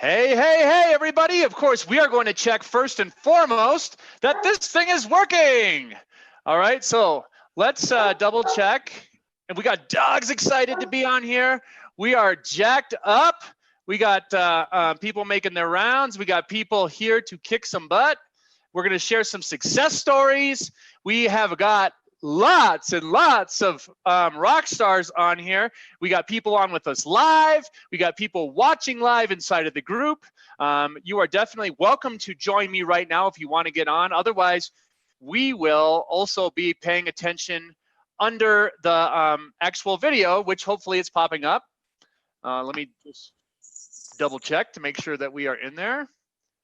Hey, hey, hey, everybody. Of course, we are going to check first and foremost that this thing is working. All right, so let's double check. And we got Dogs excited to be on here. We are jacked up. We got people making their rounds. We got people here to kick some butt. We're going to share some success stories. We have got lots and lots of rock stars on here. We got people on with us live. We got people watching live inside of the group. You are definitely welcome to join me right now if you want to get on. Otherwise, we will also be paying attention under the actual video, which hopefully it's popping up. Let me just double check to make sure that we are in there.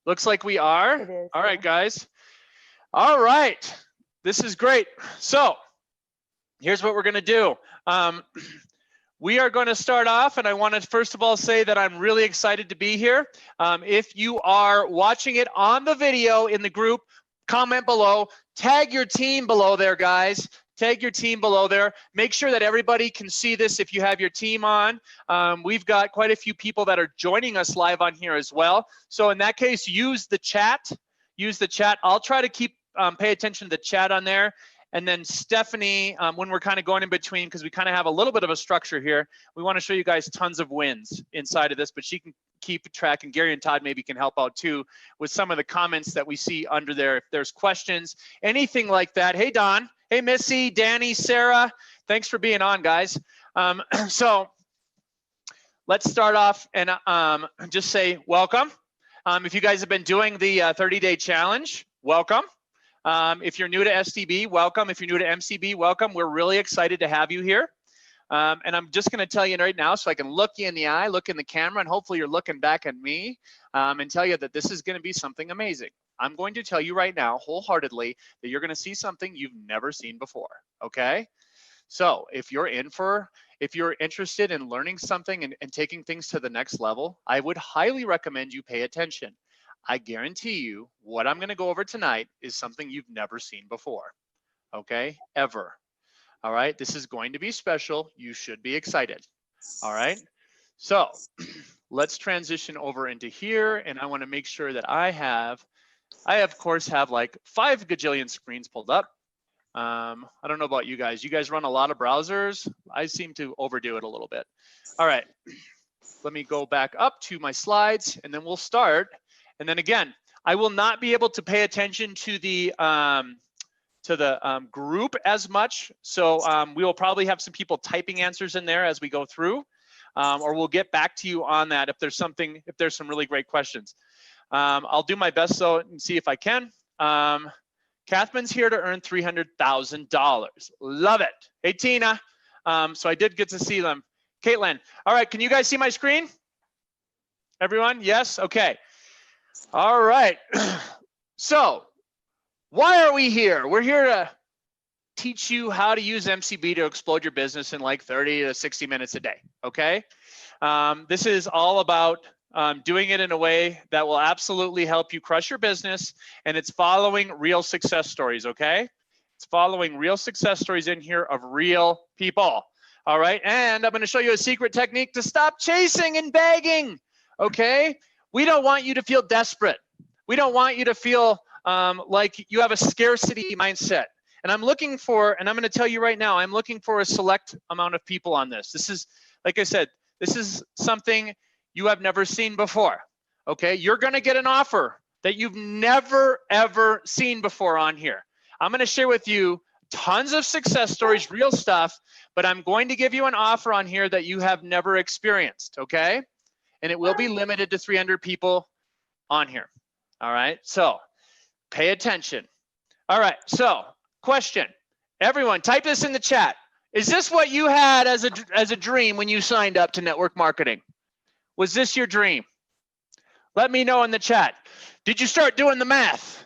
Looks like we are. It is, all right, guys. All right. This is great. So here's what we're going to do. We are going to start off, and I want to first of all say that I'm really excited to be here. If you are watching it on the video in the group, comment below, tag your team below there, guys. Tag your team below there. Make sure that everybody can see this if you have your team on. We've got quite a few people that are joining us live on here as well. So in that case, use the chat. Use the chat. I'll try to keep pay attention to the chat on there. And then Stephanie, when we're kind of going in between, because we kind of have a little bit of a structure here, we want to show you guys tons of wins inside of this, but she can keep track, and Gary and Todd maybe can help out too with some of the comments that we see under there. If there's questions, anything like that. Hey, Don. Hey, Missy, Danny, Sarah. Thanks for being on, guys. So let's start off and just say welcome. If you guys have been doing the 30-day challenge, welcome. If you're new to STB, welcome. If you're new to MCB, welcome. We're really excited to have you here. And I'm just going to tell you right now so I can look you in the eye, look in the camera, and hopefully you're looking back at me and tell you that this is going to be something amazing. I'm going to tell you right now wholeheartedly that you're going to see something you've never seen before, okay? So if you're interested in learning something and taking things to the next level, I would highly recommend you pay attention. I guarantee you what I'm going to go over tonight is something you've never seen before, okay? Ever. All right, this is going to be special. You should be excited. All right, so let's transition over into here, and I want to make sure that I of course have like 5 gajillion screens pulled up. I don't know about you guys. You guys run a lot of browsers. I seem to overdo it a little bit. All right, let me go back up to my slides, and then we'll start. And then again, I will not be able to pay attention to the group as much. So we will probably have some people typing answers in there as we go through, or we'll get back to you on that if there's some really great questions. I'll do my best though and see if I can. Catherine's here to earn $300,000. Love it. Hey, Tina. So I did get to see them. Caitlin. All right, can you guys see my screen? Everyone? Yes? Okay. All right. So why are we here? We're here to teach you how to use MCB to explode your business in like 30 to 60 minutes a day, okay? This is all about doing it in a way that will absolutely help you crush your business, and it's following real success stories, okay? It's following real success stories in here of real people, all right? And I'm gonna show you a secret technique to stop chasing and begging, okay? We don't want you to feel desperate. We don't want you to feel like you have a scarcity mindset. And I'm looking for, and I'm going to tell you right now, I'm looking for a select amount of people on this. This is, like I said, this is something you have never seen before. Okay, you're going to get an offer that you've never ever seen before on here. I'm going to share with you tons of success stories, real stuff, but I'm going to give you an offer on here that you have never experienced. Okay, and it will be limited to 300 people on here. All right, so pay attention. All right, so question. Everyone, type this in the chat. Is this what you had as a dream when you signed up to network marketing? Was this your dream? Let me know in the chat. Did you start doing the math?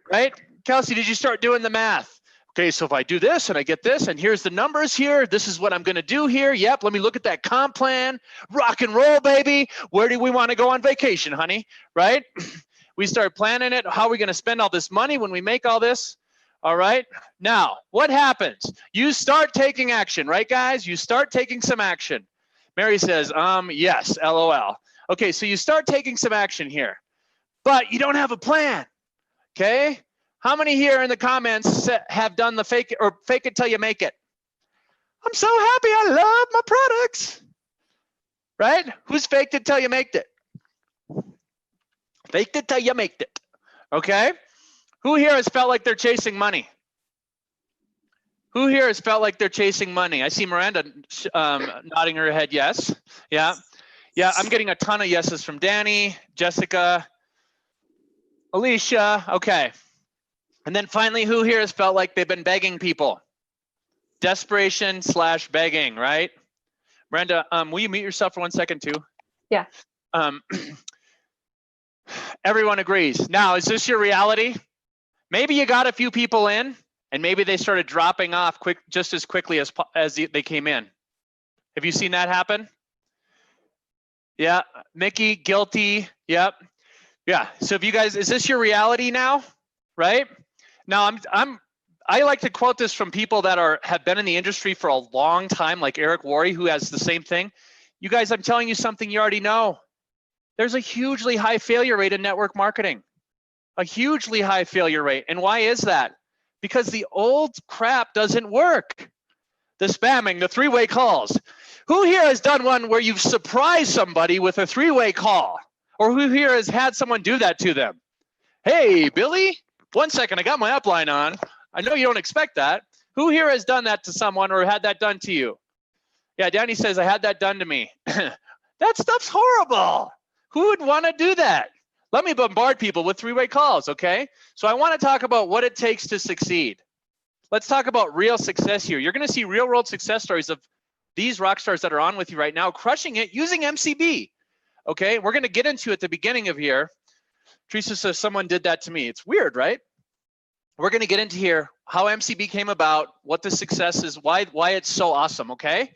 Right? Kelsey, did you start doing the math? Okay, so if I do this and I get this, and here's the numbers here, this is what I'm gonna do here. Yep, let me look at that comp plan. Rock and roll, baby. Where do we wanna go on vacation, honey? Right? We start planning it. How are we gonna spend all this money when we make all this? All right, now, what happens? You start taking action, right, guys? You start taking some action. Mary says, yes, LOL. Okay, so you start taking some action here, but you don't have a plan. Okay, how many here in the comments have done the fake it till you make it? I'm so happy, I love my products. Right? Who's faked it till you make it? Faked it till you make it. Okay, who here has felt like they're chasing money? Who here has felt like they're chasing money? I see Miranda nodding her head yes. Yeah, I'm getting a ton of yeses from Danny, Jessica, Alicia. Okay, and then finally, who here has felt like they've been begging people? Desperation / begging, right? Miranda, will you mute yourself for 1 second too? Yeah. Everyone agrees. Now, is this your reality? Maybe you got a few people in, and maybe they started dropping off just as quickly as they came in. Have you seen that happen? Yeah, Mickey, guilty. Yep. Yeah. So if you guys, is this your reality now? Right? Now I like to quote this from people that have been in the industry for a long time, like Eric Worre, who has the same thing. You guys, I'm telling you something you already know. There's a hugely high failure rate in network marketing. A hugely high failure rate. And why is that? Because the old crap doesn't work. The spamming, the three-way calls. Who here has done one where you've surprised somebody with a three-way call? Or who here has had someone do that to them? Hey, Billy, 1 second, I got my upline on. I know you don't expect that. Who here has done that to someone or had that done to you? Yeah, Danny says, I had that done to me. That stuff's horrible. Who would want to do that? Let me bombard people with three-way calls, okay? So I want to talk about what it takes to succeed. Let's talk about real success here. You're going to see real-world success stories of these rock stars that are on with you right now, crushing it using MCB, okay? We're going to get into it at the beginning of here. Teresa says, someone did that to me. It's weird, right? We're going to get into here how MCB came about, what the success is, why it's so awesome, okay?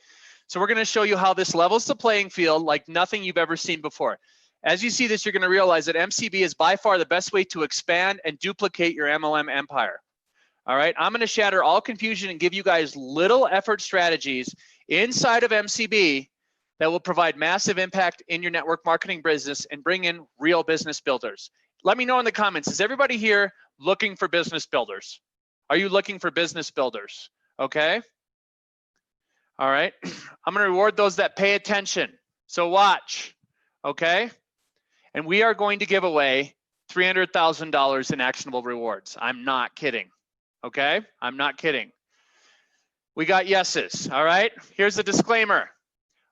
So we're going to show you how this levels the playing field like nothing you've ever seen before. As you see this, you're going to realize that MCB is by far the best way to expand and duplicate your MLM empire. All right, I'm going to shatter all confusion and give you guys little effort strategies inside of MCB that will provide massive impact in your network marketing business and bring in real business builders. Let me know in the comments, is everybody here looking for business builders? Are you looking for business builders? Okay. All right. I'm going to reward those that pay attention. So watch. Okay. And we are going to give away $300,000 in actionable rewards. I'm not kidding. Okay. I'm not kidding. We got yeses. All right. Here's the disclaimer.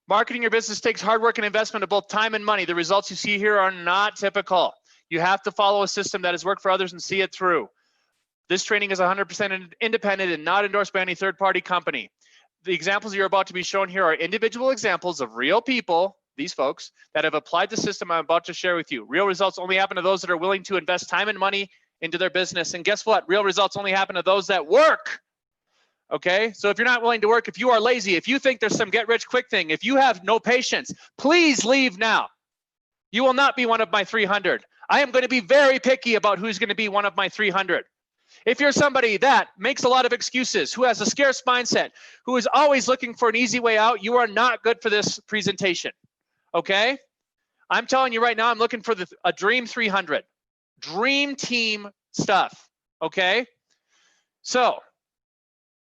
Marketing your business takes hard work and investment of both time and money. The results you see here are not typical. You have to follow a system that has worked for others and see it through. This training is 100% independent and not endorsed by any third-party company. The examples you're about to be shown here are individual examples of real people, these folks, that have applied the system I'm about to share with you. Real results only happen to those that are willing to invest time and money into their business. And guess what? Real results only happen to those that work. Okay, so if you're not willing to work, if you are lazy, if you think there's some get-rich-quick thing, if you have no patience, please leave now. You will not be one of my 300. I am going to be very picky about who's going to be one of my 300. If you're somebody that makes a lot of excuses, who has a scarce mindset, who is always looking for an easy way out, you are not good for this presentation, okay? I'm telling you right now, I'm looking for a dream 300, dream team stuff, okay? So,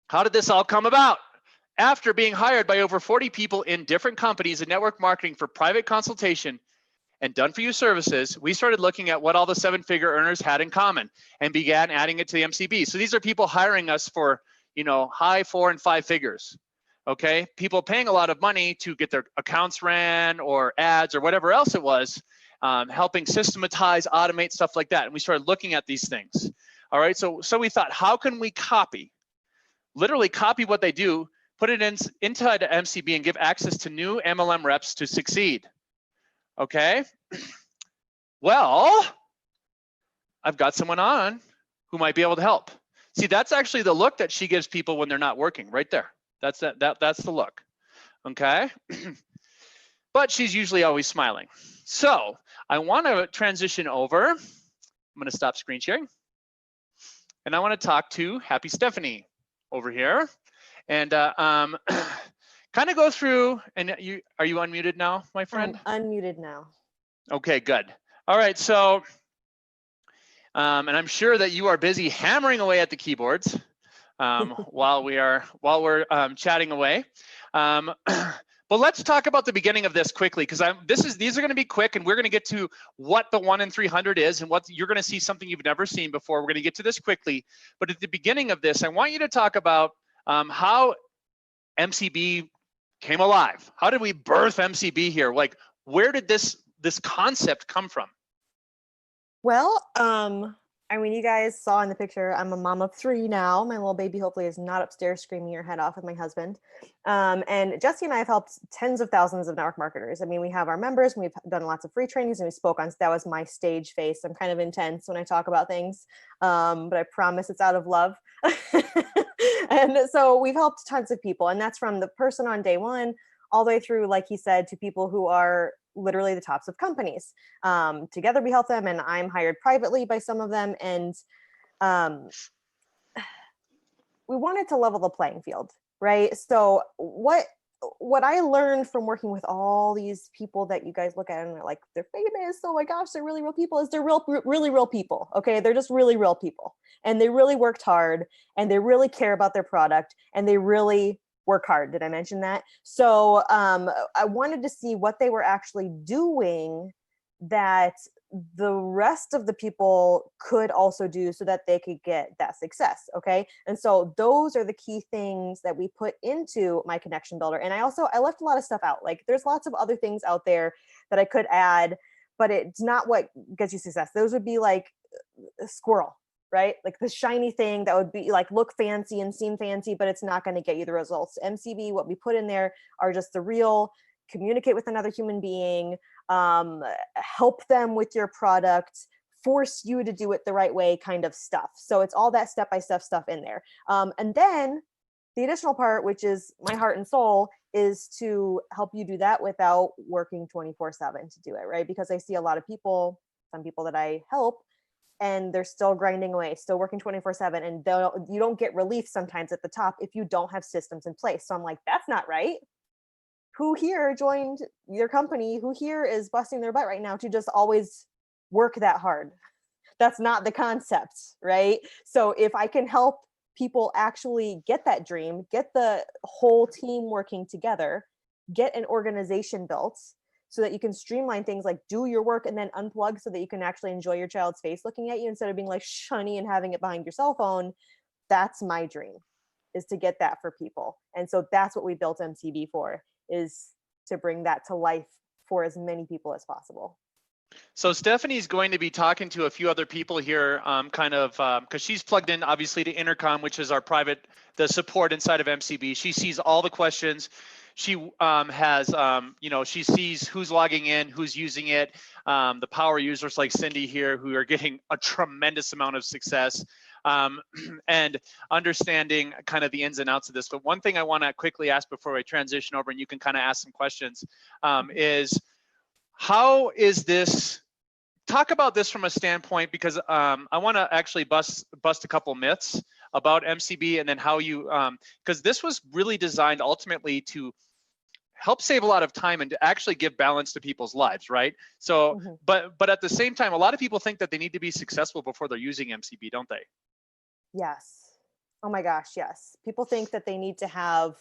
how did this all come about? After being hired by over 40 people in different companies in network marketing for private consultation and done-for-you services, we started looking at what all the seven-figure earners had in common and began adding it to the MCB. So these are people hiring us for, high 4 and 5 figures, okay? People paying a lot of money to get their accounts ran or ads or whatever else it was, helping systematize, automate, stuff like that. And we started looking at these things, all right? So we thought, how can we literally copy what they do, put it inside the MCB and give access to new MLM reps to succeed? Okay, well, I've got someone on who might be able to help. See, that's actually the look that she gives people when they're not working, right there. That's the look, okay? But she's usually always smiling. So I want to transition over. I'm going to stop screen sharing. And I want to talk to Happy Stephanie over here. And kind of go through, and are you unmuted now, my friend? I'm unmuted now. Okay, good. All right, so, and I'm sure that you are busy hammering away at the keyboards while we're chatting away. But let's talk about the beginning of this quickly, because these are going to be quick, and we're going to get to what the 1 in 300 is, and what you're going to see something you've never seen before. We're going to get to this quickly, but at the beginning of this, I want you to talk about how MCB came alive. How did we birth MCB here? Like, where did this concept come from? Well, I mean, you guys saw in the picture, I'm a mom of 3 now. My little baby hopefully is not upstairs screaming her head off with my husband. And Jesse and I have helped tens of thousands of network marketers. I mean, we have our members, and we've done lots of free trainings, and we spoke on, that was my stage face. I'm kind of intense when I talk about things, but I promise it's out of love. And so we've helped tons of people, and that's from the person on day one all the way through, like he said, to people who are literally the tops of companies. Together we help them, and I'm hired privately by some of them. And we wanted to level the playing field, right? So what I learned from working with all these people that you guys look at and they're like, they're famous, oh my gosh, they're really real people, is they're really real people. Okay, they're just really real people, and they really worked hard, and they really care about their product, and they really work hard. Did I mention that? So I wanted to see what they were actually doing that the rest of the people could also do, so that they could get that success. Okay. And so those are the key things that we put into my connection builder. And I left a lot of stuff out. Like, there's lots of other things out there that I could add, but it's not what gets you success. Those would be like a squirrel, right? Like the shiny thing that would be like, look fancy and seem fancy, but it's not going to get you the results. MCB, what we put in there are just the real, communicate with another human being, help them with your product, force you to do it the right way kind of stuff. So it's all that step-by-step stuff in there. And then the additional part, which is my heart and soul, is to help you do that without working 24/7 to do it, right? Because I see a lot of people, some people that I help, and they're still grinding away, still working 24/7, and you don't get relief sometimes at the top if you don't have systems in place. So I'm like, that's not right. Who here joined your company? Who here is busting their butt right now to just always work that hard? That's not the concept, right? So if I can help people actually get that dream, get the whole team working together, get an organization built so that you can streamline things, like do your work and then unplug so that you can actually enjoy your child's face looking at you instead of being like shunny and having it behind your cell phone. That's my dream, is to get that for people. And so that's what we built MCB for, is to bring that to life for as many people as possible. So Stephanie's going to be talking to a few other people here, because she's plugged in obviously to Intercom, which is the support inside of MCB. She sees all the questions. She has, she sees who's logging in, who's using it, the power users like Cindy here, who are getting a tremendous amount of success, and understanding kind of the ins and outs of this. But one thing I want to quickly ask before I transition over, and you can kind of ask some questions, is how is this? Talk about this from a standpoint, because I want to actually bust a couple myths about MCB, and then how you, because this was really designed ultimately to help save a lot of time and to actually give balance to people's lives, right? So, but at the same time, a lot of people think that they need to be successful before they're using MCB, don't they? Yes. Oh my gosh, yes. People think that they need to have,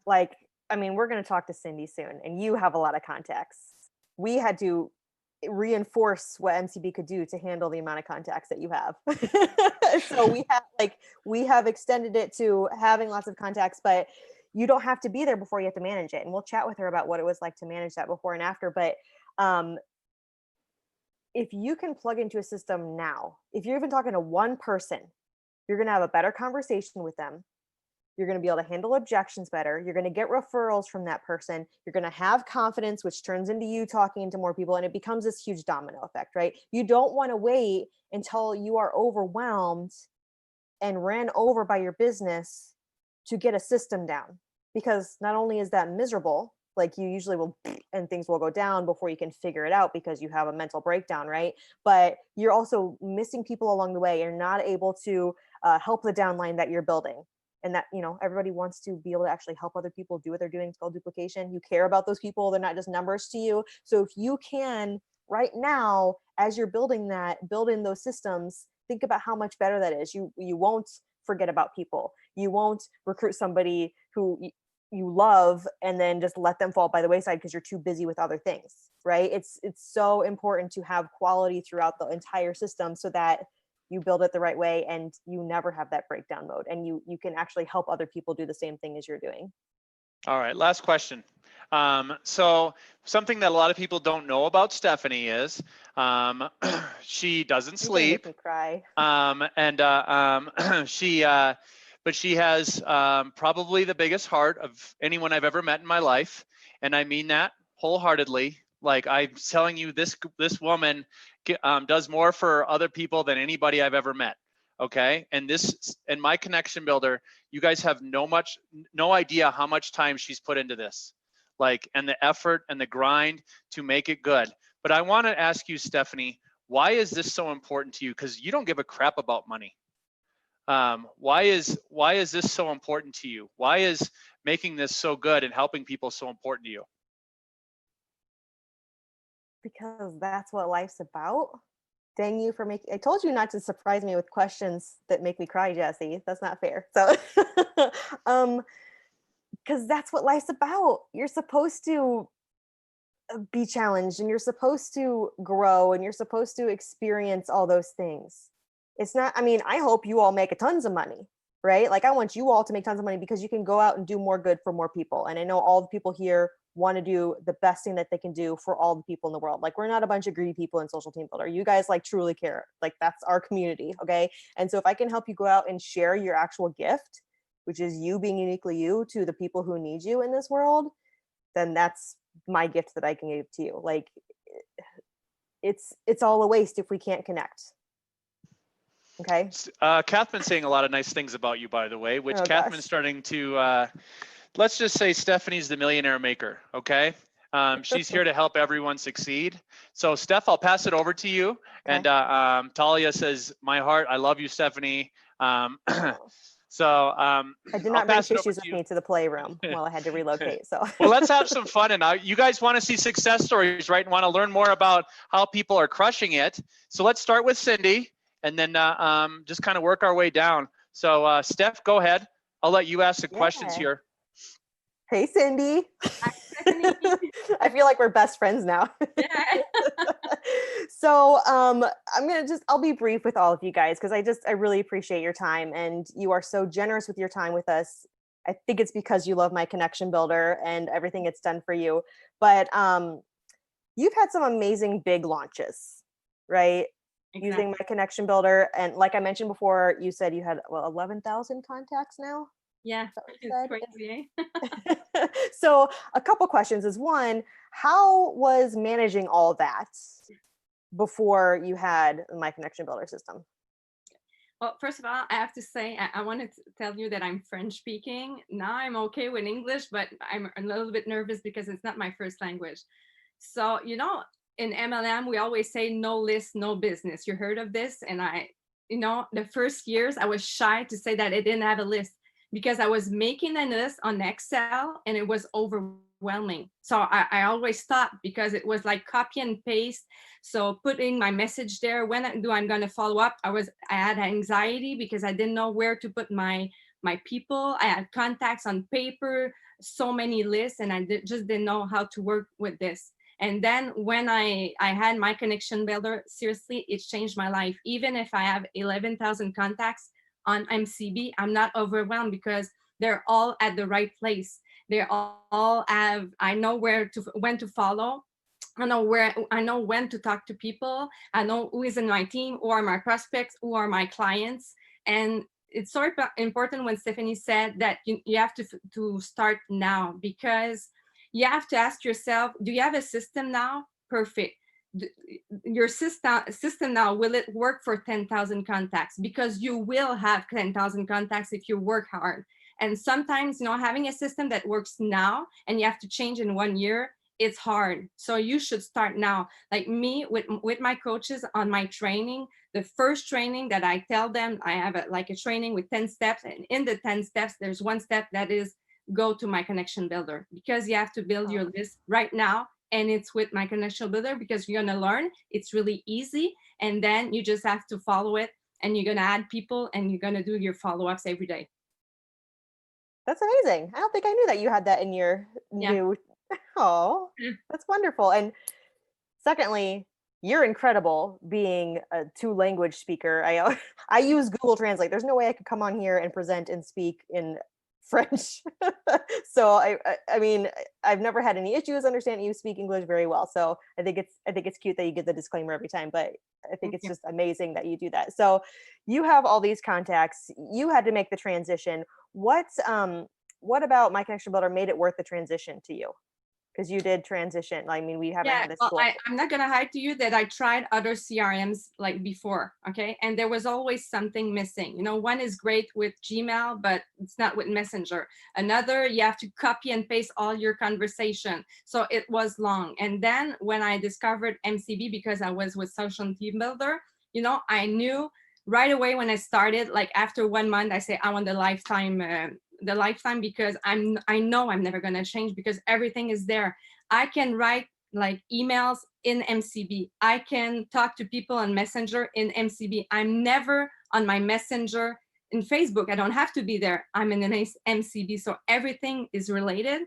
like, I mean, we're going to talk to Cindy soon, and you have a lot of contacts. We had to reinforce what MCB could do to handle the amount of contacts that you have. So we have extended it to having lots of contacts, but you don't have to be there before you have to manage it. And we'll chat with her about what it was like to manage that before and after. But if you can plug into a system now, if you're even talking to one person, you're going to have a better conversation with them. You're going to be able to handle objections better. You're going to get referrals from that person. You're going to have confidence, which turns into you talking to more people. And it becomes this huge domino effect, right? You don't want to wait until you are overwhelmed and ran over by your business to get a system down, because not only is that miserable, like you usually will, and things will go down before you can figure it out because you have a mental breakdown, right? But you're also missing people along the way. You're not able to help the downline that you're building. and that, you know, everybody wants to be able to actually help other people do what they're doing. It's called duplication. You care about those people. They're not just numbers to you. So if you can right now, as you're building that, build in those systems, think about how much better that is. You won't forget about people. You won't recruit somebody who you love and then just let them fall by the wayside because you're too busy with other things, right? It's so important to have quality throughout the entire system so that you build it the right way and you never have that breakdown mode, and you can actually help other people do the same thing as you're doing. All right, last question. So something that a lot of people don't know about Stephanie is she doesn't sleep. Make me cry. But she has probably the biggest heart of anyone I've ever met in my life, and I mean that wholeheartedly. Like, I'm telling you, this woman does more for other people than anybody I've ever met. Okay, and my connection builder, you guys have no idea how much time she's put into this, like, and the effort and the grind to make it good. But I want to ask you, Stephanie, why is this so important to you? Because you don't give a crap about money. Why is this so important to you? Why is making this so good and helping people so important to you? Because that's what life's about. Dang you for making, I told you not to surprise me with questions that make me cry, Jesse. That's not fair. So because that's what life's about. You're supposed to be challenged, and you're supposed to grow, and you're supposed to experience all those things. It's not, I mean, I hope you all make a tons of money, right? Like, I want you all to make tons of money because you can go out and do more good for more people. And I know all the people here want to do the best thing that they can do for all the people in the world. Like, we're not a bunch of greedy people in Social Team Builder. You guys like truly care. Like, that's our community. Okay. And so if I can help you go out and share your actual gift, which is you being uniquely you to the people who need you in this world, then that's my gift that I can give to you. Like, it's all a waste if we can't connect. Okay. Catherine's saying a lot of nice things about you, by the way, which Catherine's starting to, let's just say Stephanie's the millionaire maker, okay? She's here to help everyone succeed. So Steph, I'll pass it over to you. Okay. And Talia says, my heart, I love you, Stephanie. I did not bring tissues with me to the playroom while I had to relocate. So well, let's have some fun. And you guys want to see success stories, right? And want to learn more about how people are crushing it. So let's start with Cindy, and then just kind of work our way down. So Steph, go ahead. I'll let you ask the questions here. Hey, Cindy. I feel like we're best friends now. Yeah. So I'll be brief with all of you guys because I really appreciate your time, and you are so generous with your time with us. I think it's because you love my connection builder and everything it's done for you. But you've had some amazing big launches, right? Exactly. Using my connection builder. And like I mentioned before, you said you had 11,000 contacts now. Yeah, it's crazy. So a couple questions is, one, how was managing all that before you had my connection builder system? Well, first of all, I have to say, I wanted to tell you that I'm French speaking. Now I'm okay with English, but I'm a little bit nervous because it's not my first language. So, you know, in MLM, we always say no list, no business. You heard of this? And the first years I was shy to say that I didn't have a list, because I was making a list on Excel and it was overwhelming. So I always stopped because it was like copy and paste. So putting my message there, when I'm going to follow up, I had anxiety because I didn't know where to put my people. I had contacts on paper, so many lists, and I just didn't know how to work with this. And then when I had my connection builder, seriously, it changed my life. Even if I have 11,000 contacts on MCB, I'm not overwhelmed because they're all at the right place. They all have, I know when to follow. I know when to talk to people. I know who is in my team, who are my prospects, who are my clients. And it's so important when Stephanie said that you have to start now, because you have to ask yourself, do you have a system now? Perfect. Your system now, will it work for 10,000 contacts? Because you will have 10,000 contacts if you work hard. And sometimes, having a system that works now and you have to change in 1 year, it's hard. So you should start now. Like me, with my coaches on my training, the first training that I tell them, I have like a training with 10 steps. And in the 10 steps, there's one step that is go to my connection builder, because you have to build your list right now. And it's with my connection builder, because you're going to learn. It's really easy. And then you just have to follow it, and you're going to add people, and you're going to do your follow-ups every day. That's amazing. I don't think I knew that you had that in your new. Oh, that's wonderful. And secondly, you're incredible being a 2-language speaker. I use Google Translate. There's no way I could come on here and present and speak in French. So I mean, I've never had any issues understanding you speak English very well. So I think it's cute that you get the disclaimer every time, but I think it's just amazing that you do that. So you have all these contacts. You had to make the transition. What about My Connection Builder made it worth the transition to you? Because you did transition. I mean, we haven't had this. Well, I'm not gonna hide to you that I tried other CRMs like before, okay, and there was always something missing. You know, one is great with Gmail, but it's not with Messenger. Another, you have to copy and paste all your conversation, so it was long. And then when I discovered MCB, because I was with Social Team Builder, you know, I knew right away when I started. Like after 1 month, I say I want the lifetime, because I know I'm never going to change, because everything is there. I can write like emails in MCB. I can talk to people on Messenger in MCB. I'm never on my Messenger in Facebook. I don't have to be there. I'm in an MCB. So everything is related.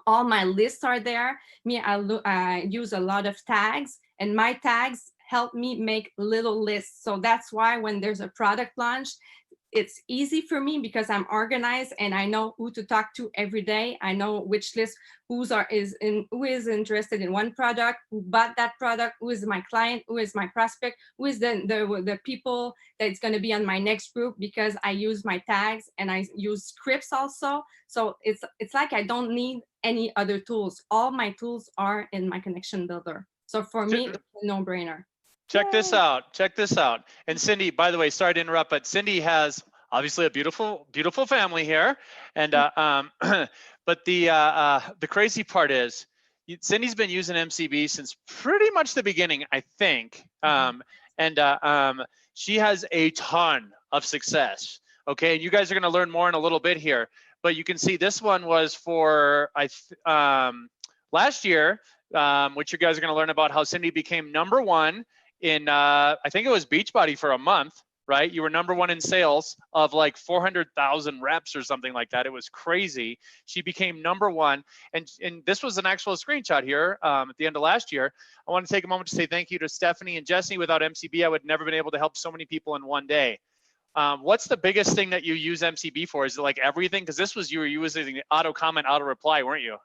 All my lists are there. I use a lot of tags, and my tags help me make little lists. So that's why when there's a product launch, it's easy for me, because I'm organized and I know who to talk to every day. I know which list, who is interested in one product, who bought that product, who is my client, who is my prospect, who is the people that's going to be on my next group, because I use my tags and I use scripts also. So it's like I don't need any other tools. All my tools are in my connection builder. So for me, it's a no-brainer. Check this out. Check this out. And Cindy, by the way, sorry to interrupt, but Cindy has obviously a beautiful, beautiful family here. And but the crazy part is, Cindy's been using MCB since pretty much the beginning, I think. She has a ton of success. Okay, and you guys are going to learn more in a little bit here. But you can see this one was for last year, which you guys are going to learn about how Cindy became #1 in I think it was Beachbody for a month, right? You were #1 in sales of like 400,000 reps or something like that. It was crazy. She became #1, and this was an actual screenshot here at the end of last year. I want to take a moment to say thank you to Stephanie and Jesse. Without MCB, I would never been able to help so many people in one day. What's the biggest thing that you use MCB for? Is it like everything? Because this was you were using auto comment, auto reply, weren't you?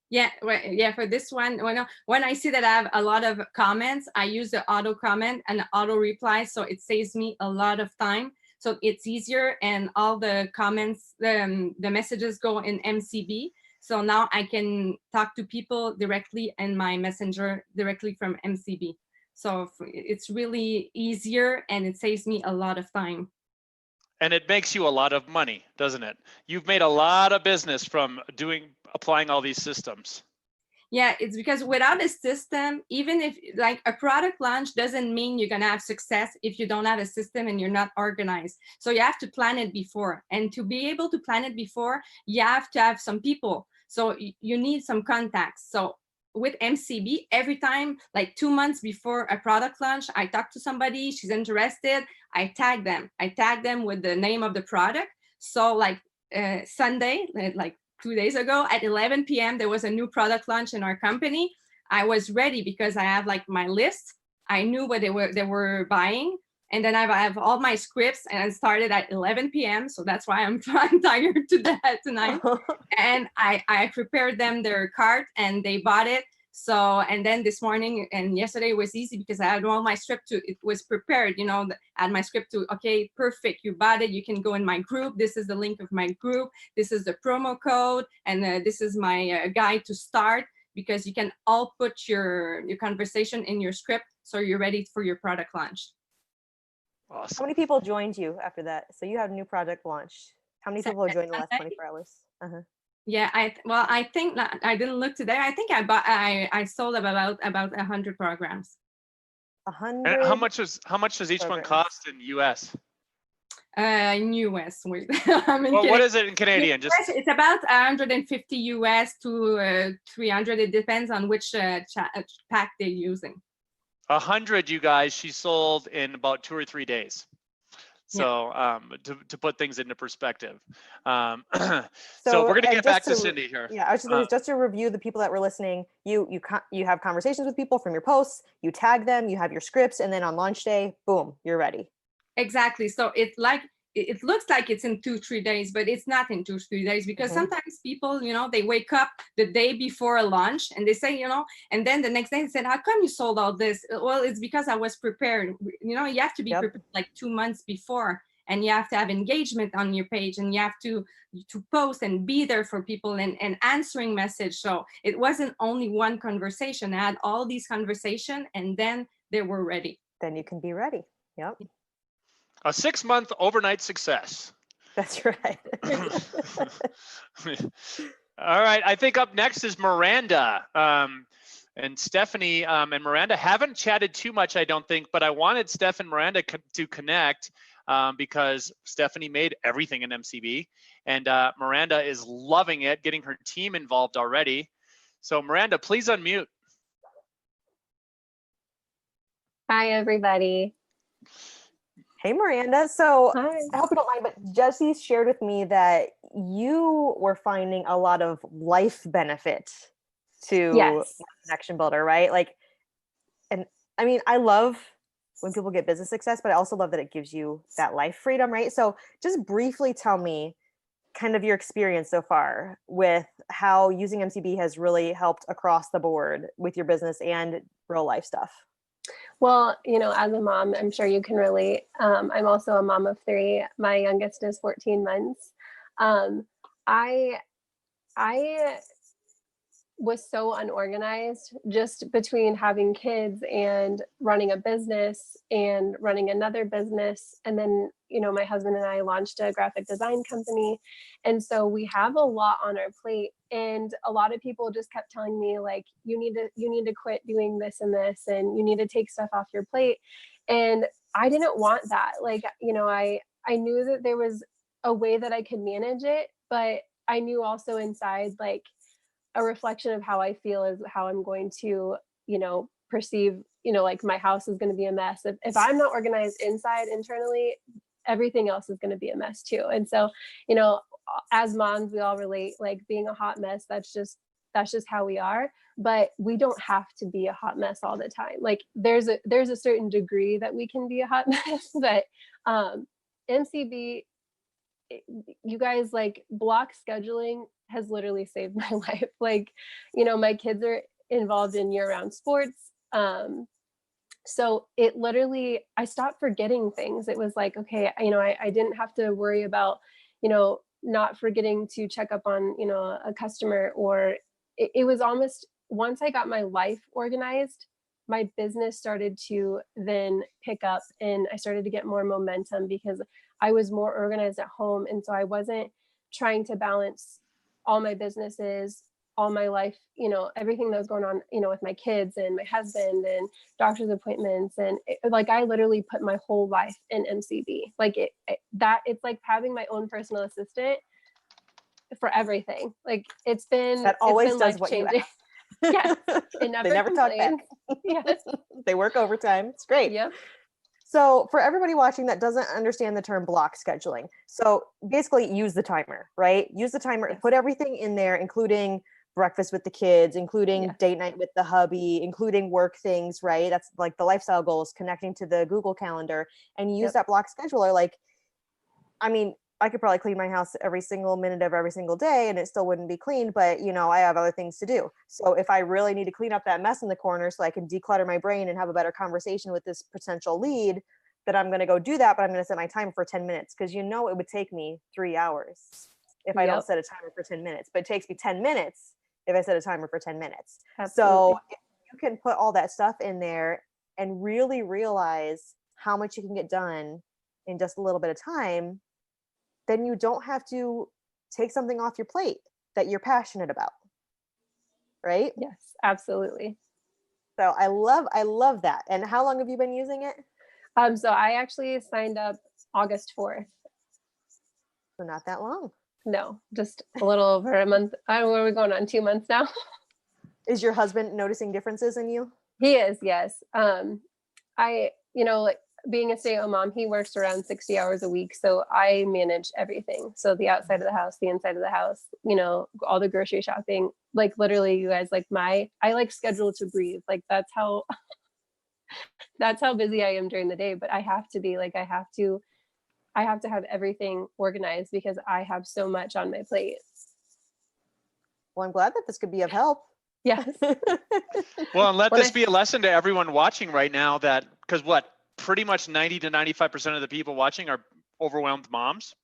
Yeah, yeah. For this one, when I see that I have a lot of comments, I use the auto comment and auto reply, so it saves me a lot of time. So it's easier, and all the comments, the messages go in MCB. So now I can talk to people directly in my messenger directly from MCB. So it's really easier, and it saves me a lot of time. And it makes you a lot of money, doesn't it? You've made a lot of business from applying all these systems. Yeah, it's because without a system, even if like a product launch doesn't mean you're gonna have success if you don't have a system and you're not organized. So you have to plan it before. And to be able to plan it before, you have to have some people. So you need some contacts. So with MCB, every time, like 2 months before a product launch, I talk to somebody, she's interested, I tag them. I tag them with the name of the product. So like Sunday, like 2 days ago at 11 p.m., there was a new product launch in our company. I was ready because I have like my list. I knew what they were buying. And then I have all my scripts, and I started at 11 p.m. So that's why I'm tired to death tonight. And I prepared them their cart, and they bought it. So, and then this morning and yesterday was easy because I had all my script it was prepared, you know, I had my script to, okay, perfect, you bought it, you can go in my group, this is the link of my group, this is the promo code, and this is my guide to start, because you can all put your conversation in your script so you're ready for your product launch. Awesome. How many people joined you after that? So you had a new project launch. How many people have joined in the last 24 hours? Yeah, I think that I didn't look today. I think I sold about 100 programs. And how 100 much does each one programs. cost in US? In US, wait, I'm in Well, what Canadian. is it in Canadian? Just It's about 150 US to 300. It depends on which pack they're using. 100, you guys, she sold in about 2 or 3 days. So to put things into perspective. So we're gonna get back to Cindy here. Yeah, I was just gonna just to review the people that were listening. You have conversations with people from your posts. You tag them. You have your scripts, and then on launch day, boom, you're ready. Exactly. So it's like it looks like it's in 2-3 days, but it's not in 2-3 days, because sometimes people, they wake up the day before a launch and they say, and then the next day they said, how come you sold all this? Well, it's because I was prepared. You have to be prepared like 2 months before, and you have to have engagement on your page, and you have to post and be there for people and answering message. So it wasn't only one conversation. I had all these conversations, and then they were ready. Then you can be ready. Yep. A 6-month overnight success. That's right. All right, I think up next is Miranda. And Stephanie and Miranda haven't chatted too much, I don't think, but I wanted Steph and Miranda to connect because Stephanie made everything in MCB, and Miranda is loving it, getting her team involved already. So Miranda, please unmute. Hi, everybody. Hey, Miranda. So Hi. I hope you don't mind, but Jesse shared with me that you were finding a lot of life benefit to Connection Builder, right? Like, and I mean, I love when people get business success, but I also love that it gives you that life freedom, right? So just briefly tell me kind of your experience so far with how using MCB has really helped across the board with your business and real life stuff. Well, as a mom, I'm sure you can relate. I'm also a mom of 3. My youngest is 14 months. I was so unorganized just between having kids and running a business and running another business. And then, my husband and I launched a graphic design company. And so we have a lot on our plate. And a lot of people just kept telling me, like, you need to quit doing this and this, and you need to take stuff off your plate. And I didn't want that. Like, I knew that there was a way that I could manage it, but I knew also inside, like, a reflection of how I feel is how I'm going to, perceive, like my house is going to be a mess. If I'm not organized inside internally, everything else is going to be a mess too. And so, as moms, we all relate, like being a hot mess, that's just how we are. But we don't have to be a hot mess all the time. Like there's a certain degree that we can be a hot mess, but MCB, you guys, like, block scheduling has literally saved my life. Like, my kids are involved in year-round sports. So it literally, I stopped forgetting things. It was like, okay, I didn't have to worry about, not forgetting to check up on, a customer, or it was almost, once I got my life organized, my business started to then pick up, and I started to get more momentum because I was more organized at home. And so I wasn't trying to balance all my businesses, all my life, everything that was going on, with my kids and my husband and doctor's appointments. And like, I literally put my whole life in MCB. Like it's like having my own personal assistant for everything. Like it's been does what you ask. Yes, they never talk back. Yes. They work overtime. It's great. Yep. So for everybody watching that doesn't understand the term block scheduling, so basically use the timer, right? Use the timer, put everything in there, including breakfast with the kids, including date night with the hubby, including work things, right? That's like the lifestyle goals, connecting to the Google Calendar, and use that block scheduler. Like, I mean, I could probably clean my house every single minute of every single day and it still wouldn't be clean, but I have other things to do. So if I really need to clean up that mess in the corner so I can declutter my brain and have a better conversation with this potential lead, then I'm going to go do that, but I'm going to set my timer for 10 minutes because it would take me 3 hours if I don't set a timer for 10 minutes, but it takes me 10 minutes if I set a timer for 10 minutes. Absolutely. So if you can put all that stuff in there and really realize how much you can get done in just a little bit of time, then you don't have to take something off your plate. that you're passionate about, right? Yes, absolutely. So I love that. And how long have you been using it? So I actually signed up August 4th. So not that long. No, just a little over a month. I don't know, what are we going on, 2 months now? Is your husband noticing differences in you? He is, yes. Like being a stay-at-home mom, he works around 60 hours a week. So I manage everything. So the outside of the house, the inside of the house, all the grocery shopping, like literally you guys, like I like schedule to breathe. Like that's how busy I am during the day, but I have to be like, I have to have everything organized because I have so much on my plate. Well, I'm glad that this could be of help. Yes. Well, and let this be a lesson to everyone watching right now that, because pretty much 90 to 95% of the people watching are overwhelmed moms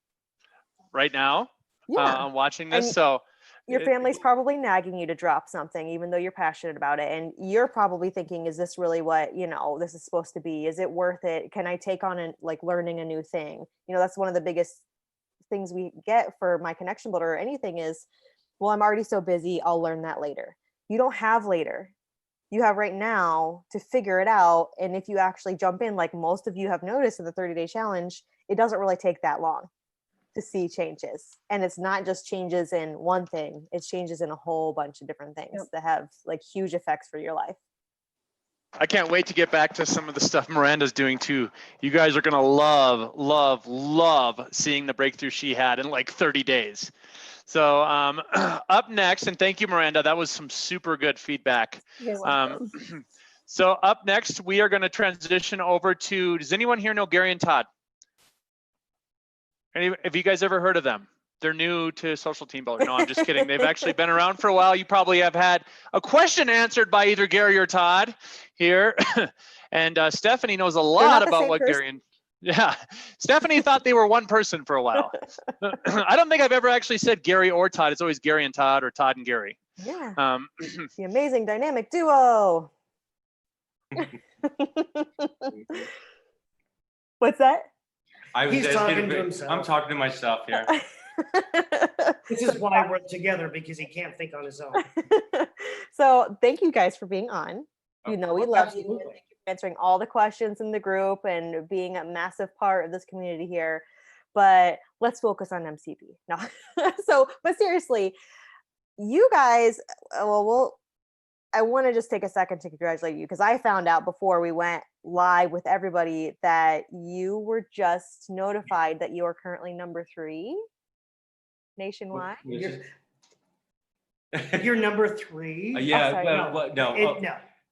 right now. Yeah. Watching this. And so your family's probably nagging you to drop something, even though you're passionate about it. And you're probably thinking, is this really what, this is supposed to be? Is it worth it? Can I take on learning a new thing? That's one of the biggest things we get for My Connection Builder or anything is, well, I'm already so busy, I'll learn that later. You don't have later. You have right now to figure it out. And if you actually jump in, like most of you have noticed in the 30-day challenge, it doesn't really take that long to see changes. And it's not just changes in one thing, it's changes in a whole bunch of different things that have huge effects for your life. I can't wait to get back to some of the stuff Miranda's doing too. You guys are going to love, love, love seeing the breakthrough she had in 30 days. So up next, and thank you, Miranda, that was some super good feedback. You're welcome. So up next, we are going to transition over to, does anyone here know Gary and Todd? Have you guys ever heard of them? They're new to Social Team Builder. No, I'm just kidding. They've actually been around for a while. You probably have had a question answered by either Gary or Todd here. And Stephanie knows a lot about what Gary and Stephanie thought they were one person for a while. I don't think I've ever actually said Gary or Todd. It's always Gary and Todd or Todd and Gary. Yeah. The amazing dynamic duo. What's that? He's talking to himself. I'm talking to myself here. This is why we're together, because he can't think on his own. So thank you guys for being on. We love you. Absolutely. Thank you for answering all the questions in the group and being a massive part of this community here. But let's focus on MCB. No. But seriously, you guys, I want to just take a second to congratulate you because I found out before we went live with everybody that you were just notified that you are currently number 3 nationwide. You're number 3. No.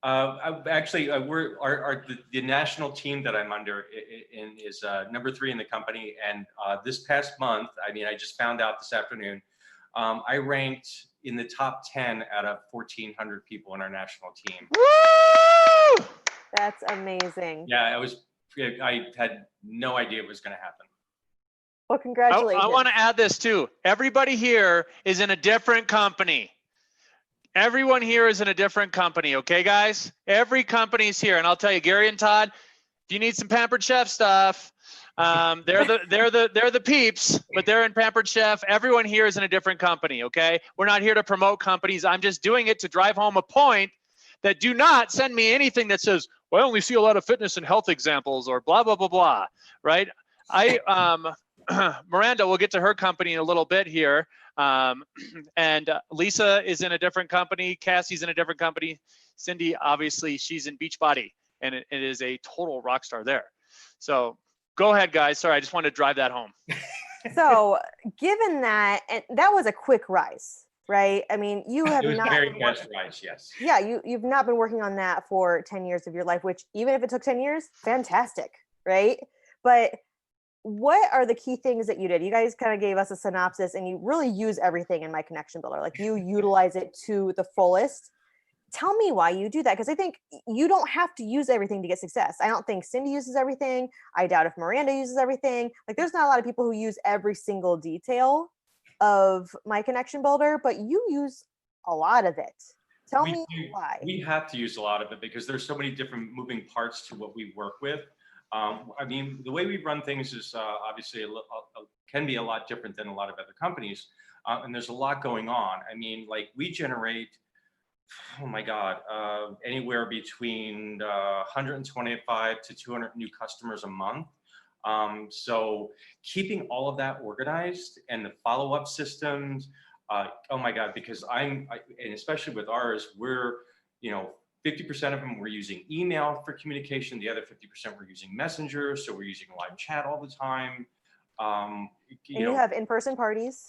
Actually, the national team that I'm under is number 3 in the company. And this past month, I just found out this afternoon, I ranked in the top 10 out of 1,400 people in our national team. Woo! That's amazing. Yeah, I had no idea it was going to happen. Well, congratulations. I want to add this too. Everybody here is in a different company. Everyone here is in a different company, okay, guys? Every company's here, and I'll tell you, Gary and Todd, if you need some Pampered Chef stuff, they're the peeps, but they're in Pampered Chef. Everyone here is in a different company, okay? We're not here to promote companies. I'm just doing it to drive home a point that do not send me anything that says, well, I only see a lot of fitness and health examples or blah, blah, blah, blah, right? Miranda, we'll get to her company in a little bit here. And Lisa is in a different company. Cassie's in a different company. Cindy, obviously, she's in Beachbody, and it is a total rock star there. So go ahead, guys. Sorry, I just wanted to drive that home. So given that, and that was a quick rise, right? You have not very fast rise, yes. Yeah, you've not been working on that for 10 years of your life, which even if it took 10 years, fantastic, right? But what are the key things that you did? You guys kind of gave us a synopsis and you really use everything in My Connection Builder. You utilize it to the fullest. Tell me why you do that. Because I think you don't have to use everything to get success. I don't think Cindy uses everything. I doubt if Miranda uses everything. There's not a lot of people who use every single detail of My Connection Builder, but you use a lot of it. Tell me why. We have to use a lot of it because there's so many different moving parts to what we work with. The way we run things is obviously can be a lot different than a lot of other companies. and there's a lot going on. I mean, like we generate, oh my God, anywhere between 125 to 200 new customers a month. So keeping all of that organized and the follow-up systems, oh my God, because and especially with ours, we're, 50% of them we're using email for communication. The other 50% we're using Messenger. So we're using live chat all the time. And you have in-person parties?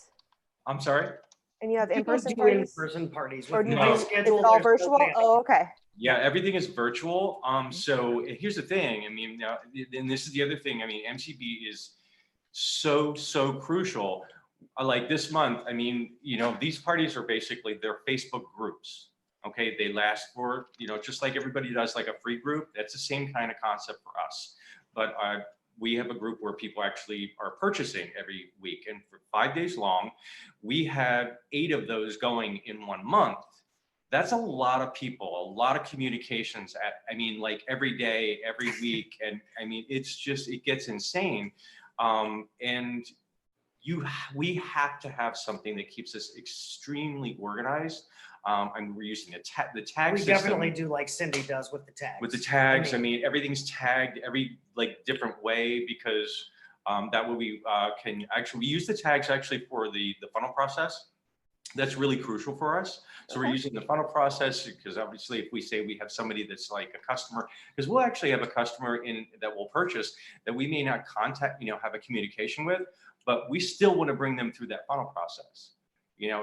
I'm sorry? And you have You don't in-person do parties? in-person parties. Or do you No. do, is it all virtual? Oh, okay. Yeah, everything is virtual. So here's the thing. I mean, and this is the other thing. I mean, MCB is so crucial. Like this month, I mean, these parties are basically, they're Facebook groups. Okay, they last for, just like everybody does like a free group. That's the same kind of concept for us. But we have a group where people actually are purchasing every week, and for 5 days long, we have 8 of those going in 1 month. That's a lot of people, a lot of communications like every day, every week. And I mean, it's just, it gets insane. And we have to have something that keeps us extremely organized. We're using the tag We system. definitely do like Cindy does with the tags. With the tags, I mean, everything's tagged every different way, because that way we can actually, we use the tags actually for the funnel process. That's really crucial for us. So we're using the funnel process because obviously if we say we have somebody that's like a customer, because we'll actually have a customer that will purchase that we may not contact, have a communication with, but we still want to bring them through that funnel process.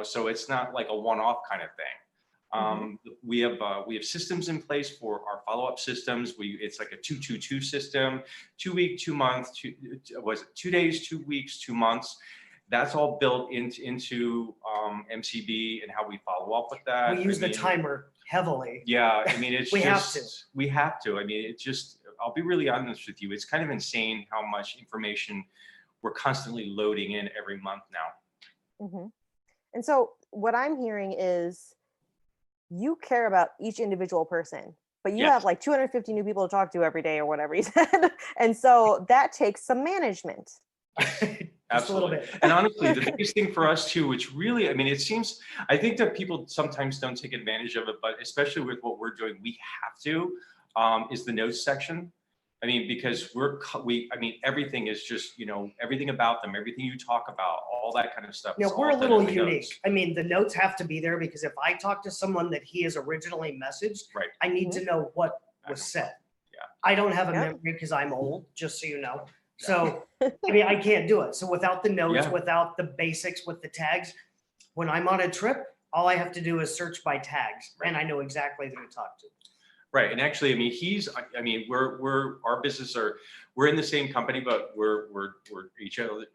So it's not like a one-off kind of thing. We have systems in place for our follow-up systems. It's like a 2-2-2 system, 2 week, 2 month, 2 days, 2 weeks, 2 months. That's all built into MCB and how we follow up with that. We use the timer heavily. Yeah, I mean, it's We have to. I mean, it just, I'll be really honest with you. It's kind of insane how much information we're constantly loading in every month now. And so what I'm hearing is you care about each individual person, but you have like 250 new people to talk to every day or whatever you said. And so that takes some management. Absolutely. A little bit. And honestly, the biggest thing for us too, which really, I mean, I think that people sometimes don't take advantage of it, but especially with what we're doing, we have to, is the notes section. I mean, because everything is just, everything about them, everything you talk about, all that kind of stuff. We're a little unique. I mean, the notes have to be there because if I talk to someone that he has originally messaged, I need to know what was said. Yeah. I don't have a memory because I'm old, just so you know. So, I mean, I can't do it. So without the notes, without the basics with the tags, when I'm on a trip, all I have to do is search by tags and I know exactly who to talk to. Right. And actually, I mean, our business we're in the same company, but we're each other,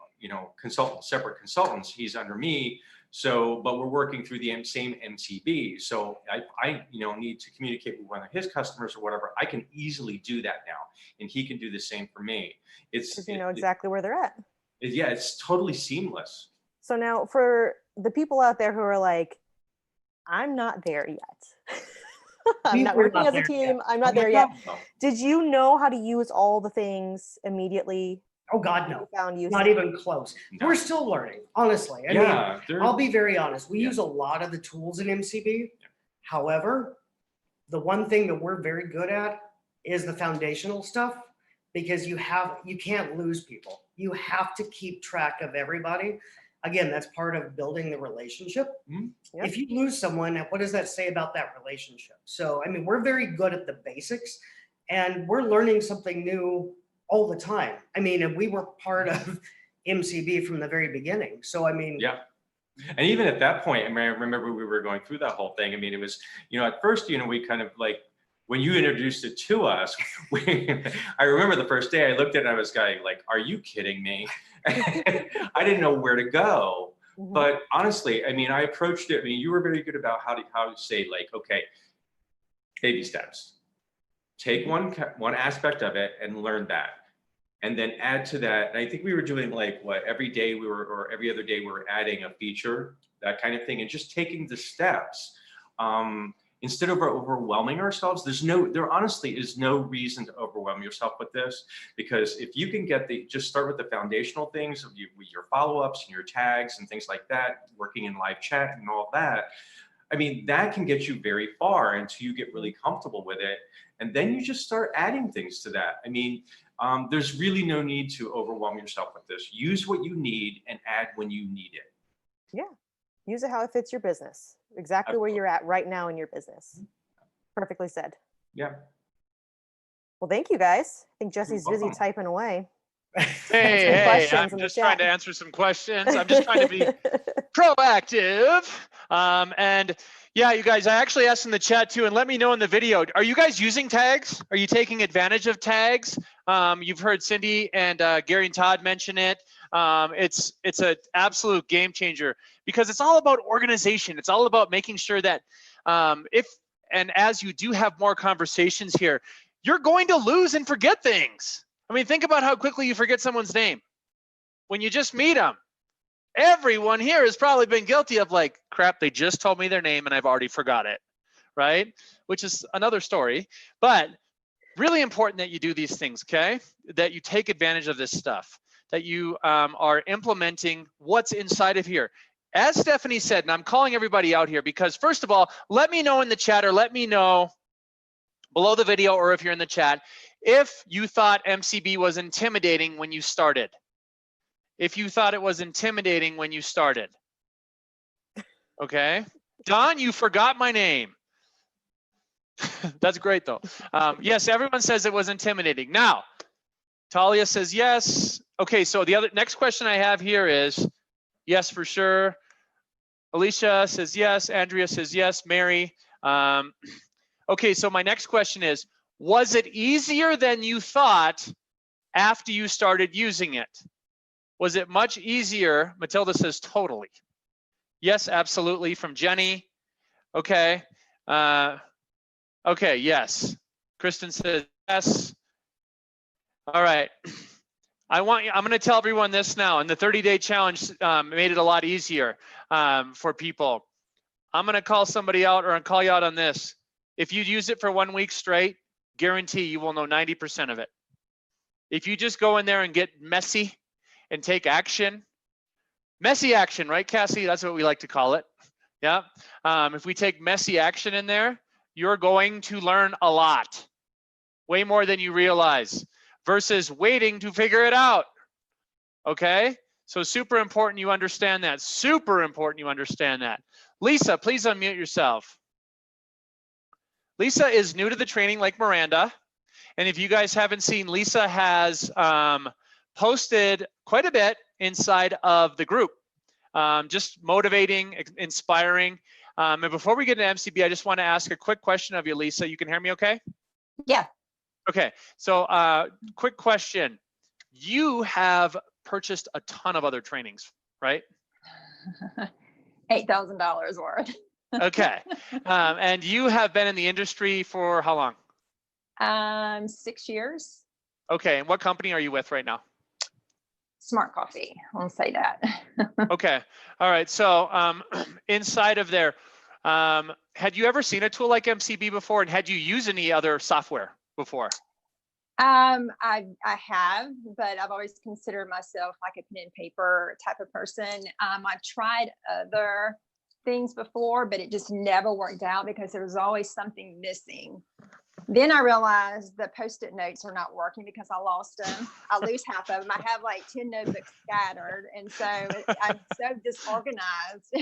separate consultants. He's under me. So, but we're working through the same MCB. So I need to communicate with one of his customers or whatever. I can easily do that now. And he can do the same for me. Because you know exactly where they're at. Yeah, it's totally seamless. So now for the people out there who are like, I'm not there yet. I'm not working as a team. I'm not there yet. Did you know how to use all the things immediately? Oh God, no. Not even close. No. We're still learning, honestly. I mean, I'll be very honest. We use a lot of the tools in MCB. However, the one thing that we're very good at is the foundational stuff, because you can't lose people. You have to keep track of everybody. Again, that's part of building the relationship. If you lose someone, what does that say about that relationship? So, I mean, we're very good at the basics and we're learning something new all the time. I mean, and we were part of MCB from the very beginning. So, I mean. Yeah. And even at that point, I mean, I remember we were going through that whole thing. I mean, it was, at first, we kind of like, when you introduced it to us, I remember the first day I looked at it, I was going like, are you kidding me? I didn't know where to go. But honestly, I mean, I approached it. I mean, you were very good about how to say like, okay, baby steps. Take one aspect of it and learn that. And then add to that. And I think we were doing like every day or every other day we were adding a feature, that kind of thing, and just taking the steps instead of overwhelming ourselves, there honestly is no reason to overwhelm yourself with this, because if you can just start with the foundational things of your follow-ups and your tags and things like that, working in live chat and all that, I mean, that can get you very far until you get really comfortable with it. And then you just start adding things to that. I mean, there's really no need to overwhelm yourself with this. Use what you need and add when you need it. Yeah. Use it how it fits your business. Exactly where you're at right now in your business. Perfectly said. Yeah. Well, thank you guys. I think Jesse's busy typing away. Hey, I'm just trying to answer some questions. I'm just trying to be proactive. And yeah, you guys, I actually asked in the chat too, and let me know in the video, are you guys using tags? Are you taking advantage of tags? You've heard Cindy and Gary and Todd mention it. It's an absolute game changer, because it's all about organization. It's all about making sure that as you do have more conversations here, you're going to lose and forget things. I mean, think about how quickly you forget someone's name when you just meet them. Everyone here has probably been guilty of like, crap, they just told me their name and I've already forgot it, right? Which is another story, but really important that you do these things, okay? That you take advantage of this stuff, that you are implementing what's inside of here. As Stephanie said, and I'm calling everybody out here because first of all, let me know in the chat, or let me know below the video, or if you're in the chat, if you thought MCB was intimidating when you started. If you thought it was intimidating when you started. Okay. Don, you forgot my name. That's great though. Yes, everyone says it was intimidating. Now, Talia says yes. Okay, so the next question I have here is yes, for sure. Alicia says yes. Andrea says yes. Mary. Okay, so my next question is, was it easier than you thought after you started using it? Was it much easier? Matilda says totally. Yes, absolutely, from Jenny. Okay. Okay, yes. Kristen says yes. All right. I'm going to tell everyone this now, and the 30-day challenge made it a lot easier for people. I'm going to call somebody out, or I'll call you out on this. If you use it for 1 week straight, guarantee you will know 90% of it. If you just go in there and get messy and take action, messy action, right, Cassie? That's what we like to call it. Yeah. If we take messy action in there, you're going to learn a lot, way more than you realize, versus waiting to figure it out. Okay. So super important you understand that. Super important you understand that. Lisa, please unmute yourself. Lisa is new to the training like Miranda. And if you guys haven't seen, Lisa has posted quite a bit inside of the group, just motivating, inspiring. And before we get into MCB, I just want to ask a quick question of you, Lisa. You can hear me okay? Yeah. Okay, so quick question. You have purchased a ton of other trainings, right? $8,000 worth. Okay, and you have been in the industry for how long? 6 years. Okay, and what company are you with right now? Smart Coffee, I'll say that. Okay, all right, so inside of there, had you ever seen a tool like MCB before, and had you used any other software before? I have, but I've always considered myself like a pen and paper type of person. I've tried other things before, but it just never worked out because there was always something missing. Then I realized the Post-it notes are not working because I lost them. I lose half of them. I have like 10 notebooks scattered. And so I'm so disorganized.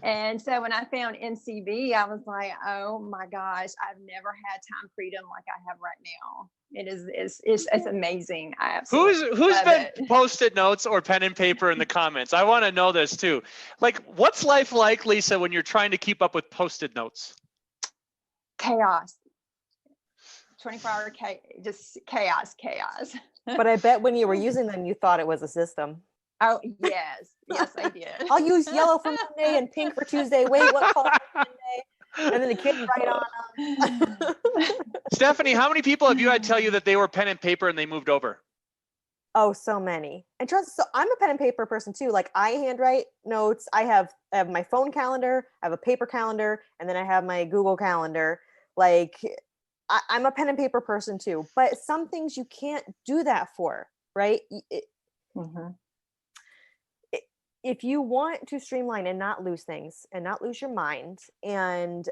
And so when I found MCB, I was like, oh my gosh, I've never had time freedom like I have right now. It's amazing. I absolutely Who's been Post-it notes or pen and paper in the comments? I want to know this too. Like, what's life like, Lisa, when you're trying to keep up with Post-it notes? Chaos. 24-hour just chaos. But I bet when you were using them, you thought it was a system. Oh, yes, I did. I'll use yellow for Monday and pink for Tuesday. Wait, what color for Monday? And then the kids write on them. Stephanie, how many people have you had tell you that they were pen and paper and they moved over? Oh, so many. And trust, so I'm a pen and paper person too. Like I handwrite notes. I have my phone calendar, I have a paper calendar, and then I have my Google calendar. Like I'm a pen and paper person too, but some things you can't do that for, right? If you want to streamline and not lose things and not lose your mind and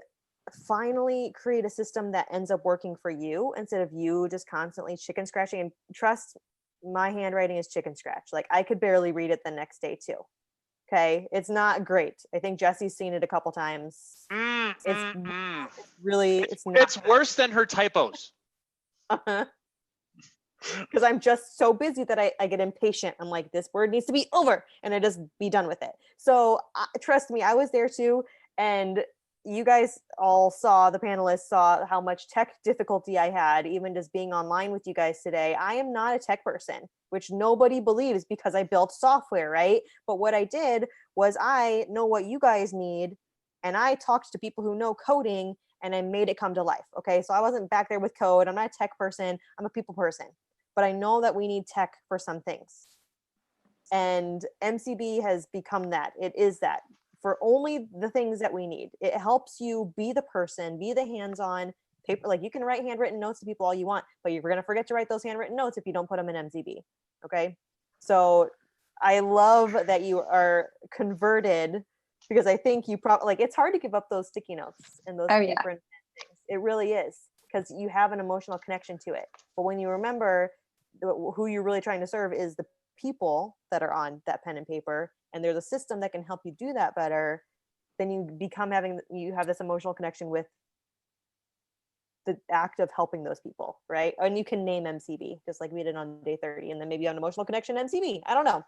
finally create a system that ends up working for you instead of you just constantly chicken scratching, and trust, my handwriting is chicken scratch. Like I could barely read it the next day too. Okay. It's not great. I think Jesse's seen it a couple times. It's really, it's not. It's worse than her typos. Because I'm just so busy that I get impatient. I'm like, this word needs to be over, and I just be done with it. So trust me, I was there too. And you guys all saw, the panelists saw how much tech difficulty I had, even just being online with you guys today. I am not a tech person, which nobody believes because I built software, right? But what I did was I know what you guys need, and I talked to people who know coding, and I made it come to life. Okay. So I wasn't back there with code. I'm not a tech person. I'm a people person. But I know that we need tech for some things. And MCB has become that. It is that for only the things that we need. It helps you be the person, be the hands-on paper. Like you can write handwritten notes to people all you want, but you're going to forget to write those handwritten notes if you don't put them in MCB. Okay. So I love that you are converted, because I think you probably, like, it's hard to give up those sticky notes and those paper and things. It really is, because you have an emotional connection to it. But when you remember who you're really trying to serve is the people that are on that pen and paper, and there's a system that can help you do that better, then you have this emotional connection with the act of helping those people, right? And you can name MCB just like we did on day 30, and then maybe an emotional connection MCB. I don't know.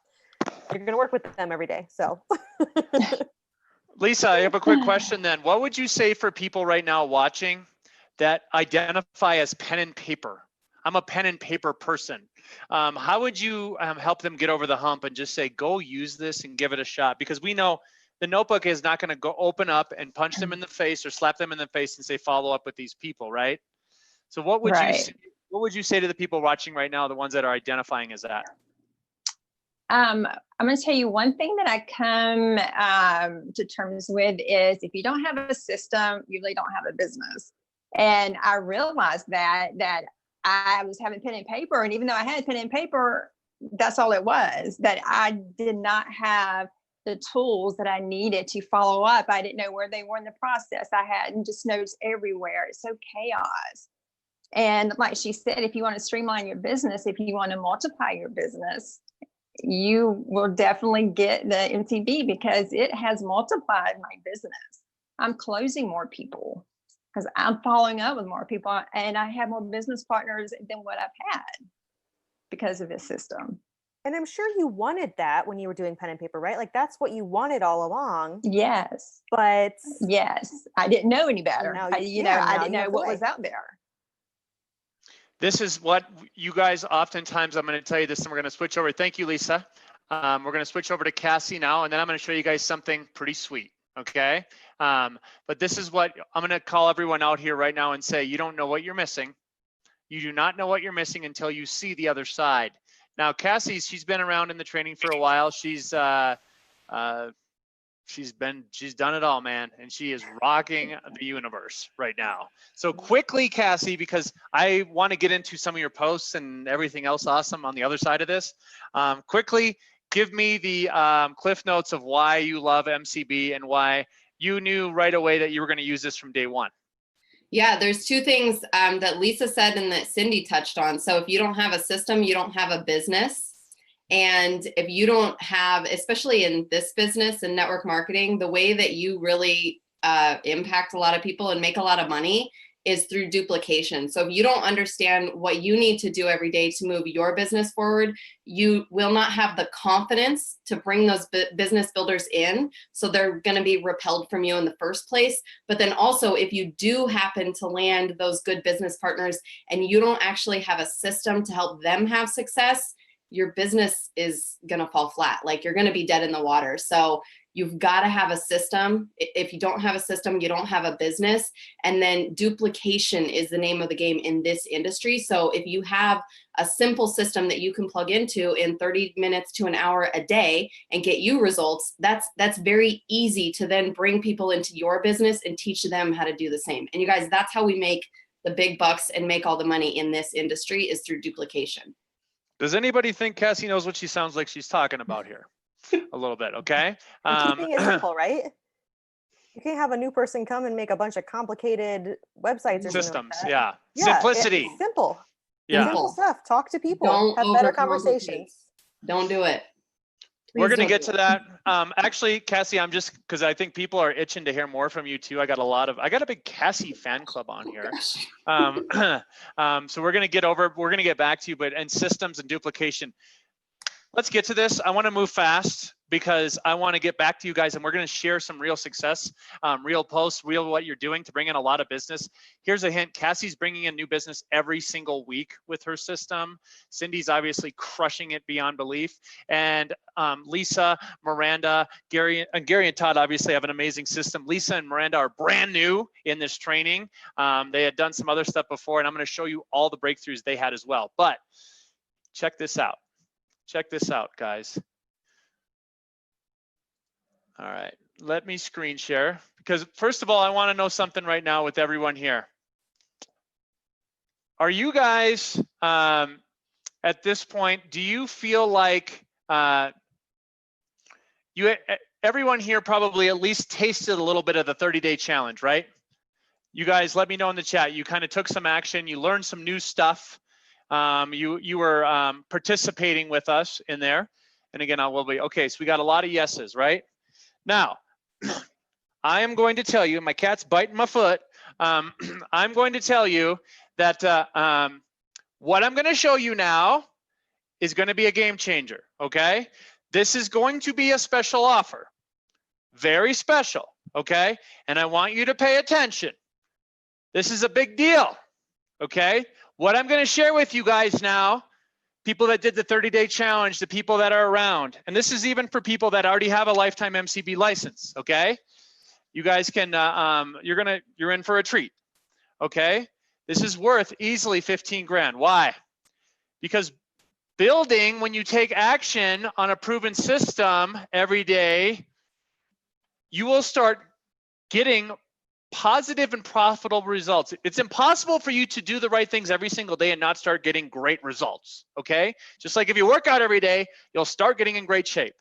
You're going to work with them every day. So Lisa, I have a quick question then. What would you say for people right now watching that identify as pen and paper? I'm a pen and paper person. How would you help them get over the hump and just say, go use this and give it a shot? Because we know the notebook is not going to go open up and punch them in the face or slap them in the face and say, follow up with these people, right? So what would you say to the people watching right now, the ones that are identifying as that? I'm going to tell you one thing that I come to terms with is if you don't have a system, you really don't have a business. And I realized that I was having pen and paper, and even though I had pen and paper, that's all it was, that I did not have the tools that I needed to follow up. I didn't know where they were in the process. I had just notes everywhere. It's so chaos. And like she said, if you want to streamline your business, if you want to multiply your business, you will definitely get the MTB, because it has multiplied my business. I'm closing more people because I'm following up with more people, and I have more business partners than what I've had because of this system. And I'm sure you wanted that when you were doing pen and paper, right? Like that's what you wanted all along. Yes. But yes, I didn't know any better. I didn't know what was out there. This is what you guys oftentimes, I'm going to tell you this, and we're going to switch over. Thank you, Lisa. We're going to switch over to Cassie now, and then I'm going to show you guys something pretty sweet. Okay. But this is what I'm going to call everyone out here right now and say, you don't know what you're missing. You do not know what you're missing until you see the other side. Now, Cassie, she's been around in the training for a while. She's done it all, man. And she is rocking the universe right now. So quickly, Cassie, because I want to get into some of your posts and everything else awesome on the other side of this. Quickly, give me the cliff notes of why you love MCB and why you knew right away that you were going to use this from day one. Yeah, there's two things that Lisa said and that Cindy touched on. So if you don't have a system, you don't have a business. And if you don't have, especially in this business and network marketing, the way that you really impact a lot of people and make a lot of money is through duplication. So if you don't understand what you need to do every day to move your business forward, you will not have the confidence to bring those business builders in. So they're going to be repelled from you in the first place. But then also, if you do happen to land those good business partners and you don't actually have a system to help them have success, your business is going to fall flat. Like you're going to be dead in the water. So you've got to have a system. If you don't have a system, you don't have a business. And then duplication is the name of the game in this industry. So if you have a simple system that you can plug into in 30 minutes to an hour a day and get you results, that's very easy to then bring people into your business and teach them how to do the same. And you guys, that's how we make the big bucks and make all the money in this industry, is through duplication. Does anybody think Cassie knows what she sounds like she's talking about here? A little bit, okay? And keeping it simple, right? You can't have a new person come and make a bunch of complicated websites or systems. Like Yeah. Yeah, Simplicity. it's simple. Yeah. Simple stuff. Talk to people. Don't have better overcomplicate. conversations. Don't do it. We're Please going to don't get do to that. Actually, Cassie, I'm just, because I think people are itching to hear more from you too. I got a big Cassie fan club on here. So we're going to get back to you, and systems and duplication. Let's get to this. I want to move fast because I want to get back to you guys, and we're going to share some real success, real posts, real what you're doing to bring in a lot of business. Here's a hint. Cassie's bringing in new business every single week with her system. Cindy's obviously crushing it beyond belief. And Lisa, Miranda, Gary and Todd obviously have an amazing system. Lisa and Miranda are brand new in this training. They had done some other stuff before, and I'm going to show you all the breakthroughs they had as well. But check this out. Check this out, guys. All right, let me screen share, because first of all, I want to know something right now with everyone here. Are you guys, at this point, do you feel like everyone here probably at least tasted a little bit of the 30-day challenge, right? You guys, let me know in the chat. You kind of took some action. You learned some new stuff. You were participating with us in there. And again, I will be, okay, so we got a lot of yeses, right? Now, I am going to tell you, my cat's biting my foot. I'm going to tell you that what I'm going to show you now is going to be a game changer, okay? This is going to be a special offer, very special, okay? And I want you to pay attention. This is a big deal, okay? What I'm going to share with you guys now, people that did the 30-day challenge, the people that are around, and this is even for people that already have a lifetime MCB license, okay? You guys can, you're in for a treat, okay? This is worth easily 15 grand. Why? Because building, when you take action on a proven system every day, you will start getting positive and profitable results. It's impossible for you to do the right things every single day and not start getting great results, okay? Just like if you work out every day, you'll start getting in great shape,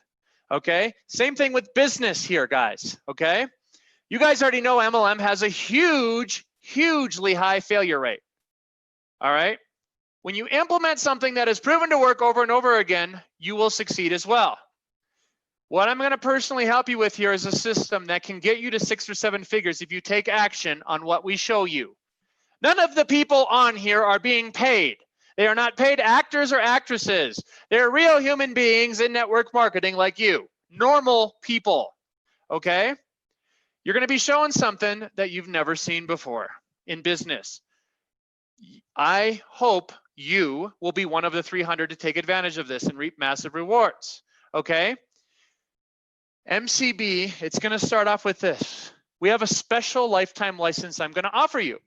okay? Same thing with business here, guys, okay? You guys already know MLM has a hugely high failure rate, all right? When you implement something that is proven to work over and over again, you will succeed as well. What I'm going to personally help you with here is a system that can get you to 6 or 7 figures if you take action on what we show you. None of the people on here are being paid. They are not paid actors or actresses. They're real human beings in network marketing like you, normal people, okay? You're going to be showing something that you've never seen before in business. I hope you will be one of the 300 to take advantage of this and reap massive rewards, okay? MCB, it's going to start off with this. We have a special lifetime license I'm going to offer you.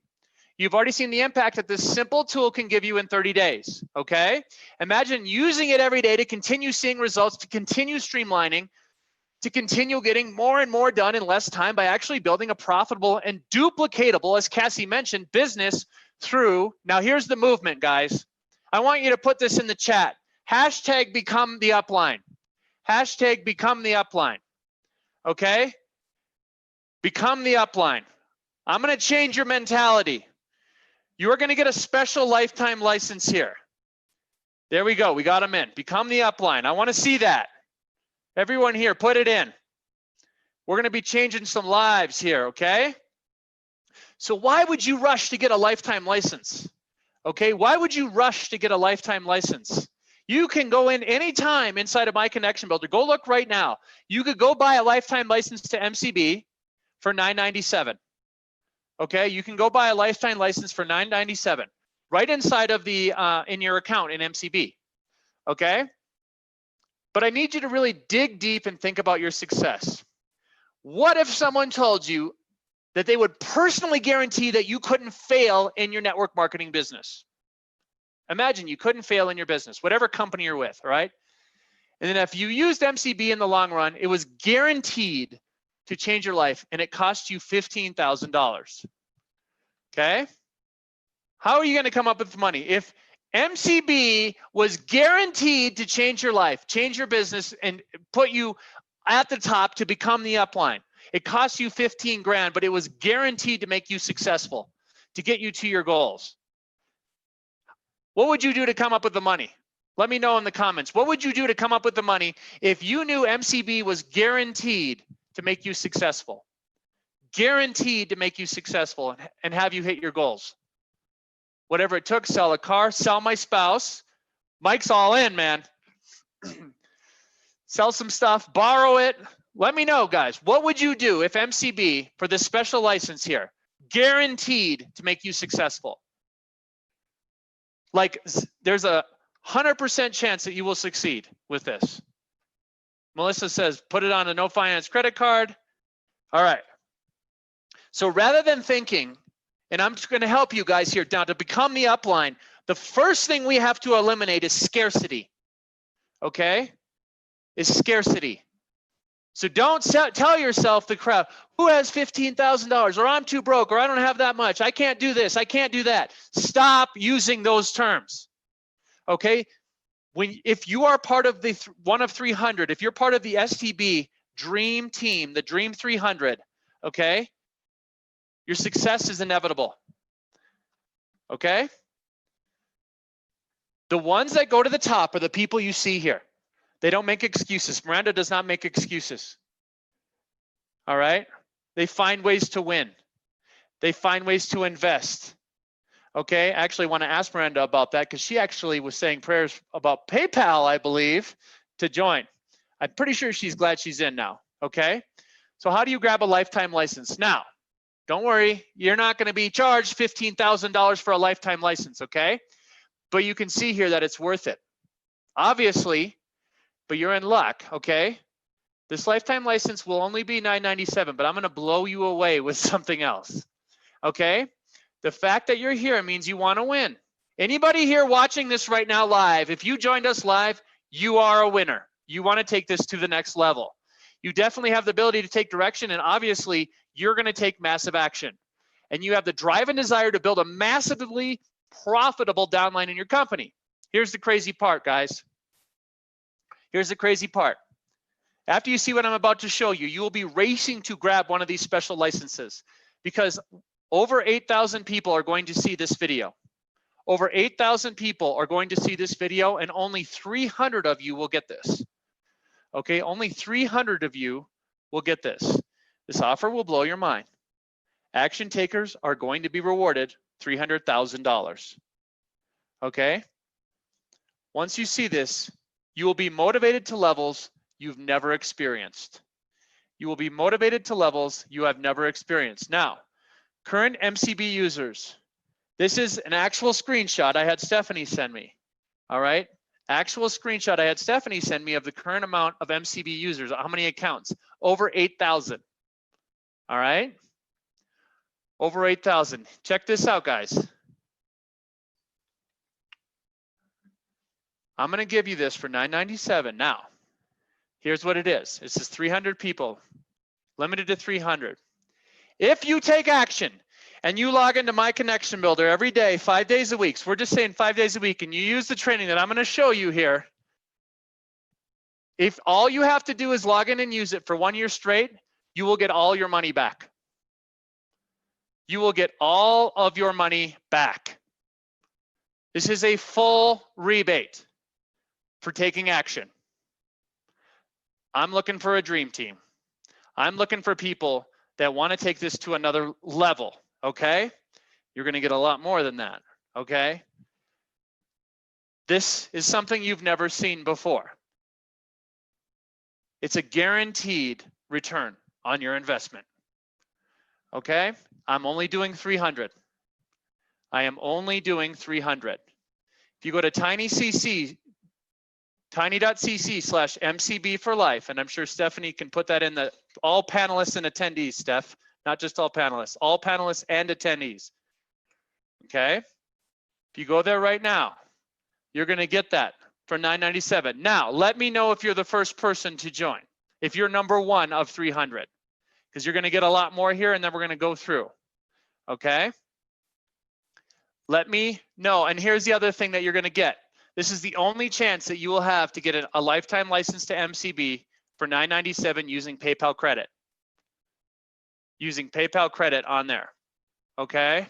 You've already seen the impact that this simple tool can give you in 30 days, okay? Imagine using it every day to continue seeing results, to continue streamlining, to continue getting more and more done in less time by actually building a profitable and duplicatable, as Cassie mentioned, business through, now here's the movement, guys. I want you to put this in the chat. Hashtag become the upline. Hashtag become the upline. Okay? Become the upline. I'm going to change your mentality. You are going to get a special lifetime license here. There we go. We got them in. Become the upline. I want to see that. Everyone here, put it in. We're going to be changing some lives here, okay? So why would you rush to get a lifetime license? Okay, why would you rush to get a lifetime license? You can go in anytime inside of My Connection Builder. Go look right now. You could go buy a lifetime license to MCB for $997. Okay, you can go buy a lifetime license for $997 right inside of the in your account in MCB. okay? But I need you to really dig deep and think about your success. What if someone told you that they would personally guarantee that you couldn't fail in your network marketing business? Imagine you couldn't fail in your business, whatever company you're with, all right? And then if you used MCB in the long run, it was guaranteed to change your life, and it cost you $15,000. Okay? How are you going to come up with money? If MCB was guaranteed to change your life, change your business, and put you at the top to become the upline, it cost you 15 grand, but it was guaranteed to make you successful, to get you to your goals. What would you do to come up with the money? Let me know in the comments. What would you do to come up with the money if you knew MCB was guaranteed to make you successful? Guaranteed to make you successful and have you hit your goals. Whatever it took, sell a car, sell my spouse. Mike's all in, man. Sell some stuff, borrow it. Let me know, guys. What would you do if MCB, for this special license here, guaranteed to make you successful? Like, there's a 100% chance that you will succeed with this. Melissa says, put it on a no finance credit card. All right. So rather than thinking, and I'm just going to help you guys here now to become the upline, the first thing we have to eliminate is scarcity. Okay? Is scarcity. So don't tell yourself, the crowd, who has $15,000, or I'm too broke, or I don't have that much, I can't do this, I can't do that. Stop using those terms. Okay? If you are part of the one of 300, if you're part of the STB Dream Team, the Dream 300, okay? Your success is inevitable. Okay? The ones that go to the top are the people you see here. They don't make excuses. Miranda does not make excuses. All right? They find ways to win. They find ways to invest. Okay? I actually want to ask Miranda about that because she actually was saying prayers about PayPal, I believe, to join. I'm pretty sure she's glad she's in now. Okay? So how do you grab a lifetime license? Now, don't worry, you're not going to be charged $15,000 for a lifetime license, okay? But you can see here that it's worth it. Obviously, but you're in luck, okay? This lifetime license will only be $997, but I'm going to blow you away with something else, okay? The fact that you're here means you want to win. Anybody here watching this right now live, if you joined us live, you are a winner. You want to take this to the next level. You definitely have the ability to take direction, and obviously, you're going to take massive action. And you have the drive and desire to build a massively profitable downline in your company. Here's the crazy part, guys. Here's the crazy part. After you see what I'm about to show you, you will be racing to grab one of these special licenses because over 8,000 people are going to see this video. Over 8,000 people are going to see this video, and only 300 of you will get this. Okay, only 300 of you will get this. This offer will blow your mind. Action takers are going to be rewarded $300,000. Okay? Once you see this, you will be motivated to levels you've never experienced. You will be motivated to levels you have never experienced. Now, current MCB users, this is an actual screenshot I had Stephanie send me. All right? Actual screenshot I had Stephanie send me of the current amount of MCB users. How many accounts? Over 8,000. All right? Over 8,000. Check this out, guys. I'm going to give you this for $997. Now, here's what it is. This is 300 people, limited to 300. If you take action and you log into My Connection Builder every day, 5 days a week, so we're just saying 5 days a week, and you use the training that I'm going to show you here, if all you have to do is log in and use it for 1 year straight, you will get all your money back. You will get all of your money back. This is a full rebate for taking action. I'm looking for a dream team. I'm looking for people that want to take this to another level, okay? You're going to get a lot more than that, okay? This is something you've never seen before. It's a guaranteed return on your investment, okay? I'm only doing 300. I am only doing 300. If you go to tinycc tiny.cc/MCB for life. And I'm sure Stephanie can put that in the all panelists and attendees, Steph, not just all panelists and attendees. Okay. If you go there right now, you're going to get that for $9.97. Now, let me know if you're the first person to join, if you're number 1 of 300, because you're going to get a lot more here and then we're going to go through. Okay. Let me know. And here's the other thing that you're going to get. This is the only chance that you will have to get a lifetime license to MCB for $9.97 using PayPal credit. Using PayPal credit on there. Okay.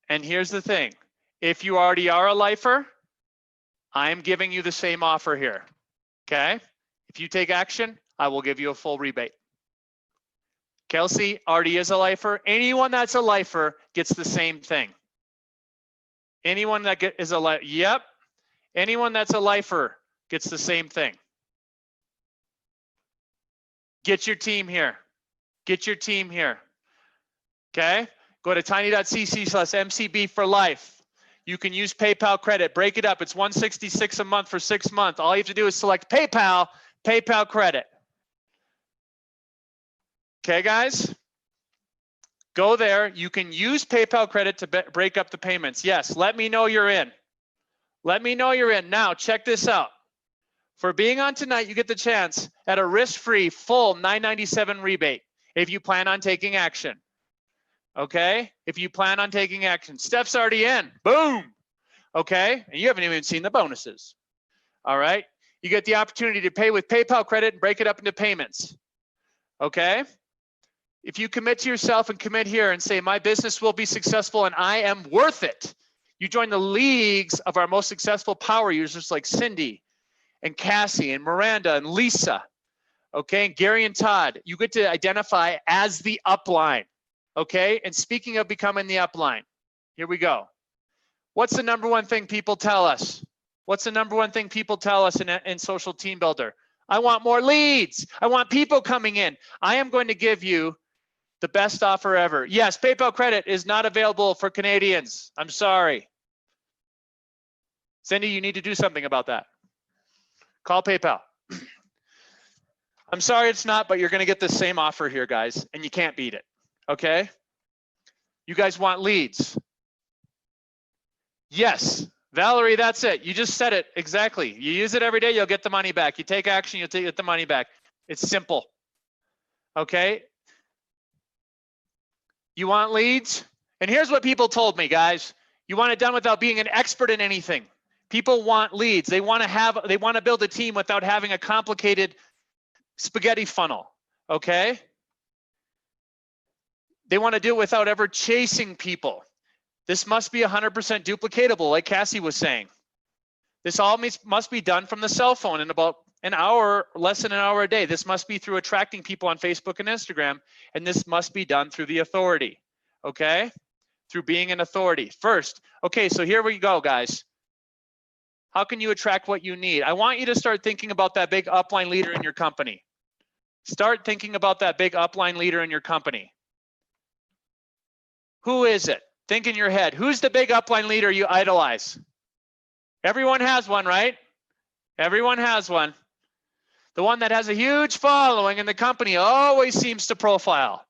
And here's the thing. If you already are a lifer, I am giving you the same offer here. Okay. If you take action, I will give you a full rebate. Kelsey already is a lifer. Anyone that's a lifer gets the same thing. Anyone that is a lifer, yep. Anyone that's a lifer gets the same thing. Get your team here. Get your team here. Okay? Go to tiny.cc/MCB for life. You can use PayPal credit. Break it up. It's $166 a month for 6 months. All you have to do is select PayPal, PayPal credit. Okay, guys? Go there. You can use PayPal credit to break up the payments. Yes, let me know you're in. Let me know you're in. Now, check this out. For being on tonight, you get the chance at a risk-free full $9.97 rebate if you plan on taking action. Okay? If you plan on taking action. Steph's already in. Boom! Okay? And you haven't even seen the bonuses. All right? You get the opportunity to pay with PayPal credit and break it up into payments. Okay? If you commit to yourself and commit here and say, my business will be successful and I am worth it, you join the leagues of our most successful power users like Cindy and Cassie and Miranda and Lisa, okay, and Gary and Todd. You get to identify as the upline, okay? And speaking of becoming the upline, here we go. What's the number one thing people tell us? What's the number one thing people tell us in Social Team Builder? I want more leads. I want people coming in. I am going to give you the best offer ever. Yes, PayPal credit is not available for Canadians. I'm sorry. Cindy, you need to do something about that. Call PayPal. I'm sorry it's not, but you're going to get the same offer here, guys, and you can't beat it, okay? You guys want leads. Yes, Valerie, that's it. You just said it exactly. You use it every day, you'll get the money back. You take action, you'll get the money back. It's simple, okay? You want leads? And here's what people told me, guys. You want it done without being an expert in anything. People want leads. They want to build a team without having a complicated spaghetti funnel, okay? They want to do it without ever chasing people. This must be 100% duplicatable, like Cassie was saying. This all must be done from the cell phone in about an hour, less than an hour a day. This must be through attracting people on Facebook and Instagram, and this must be done through the authority, okay? Through being an authority. First, okay, so here we go, guys. How can you attract what you need? I want you to start thinking about that big upline leader in your company. Start thinking about that big upline leader in your company. Who is it? Think in your head. Who's the big upline leader you idolize? Everyone has one, right? Everyone has one. The one that has a huge following in the company always seems to profile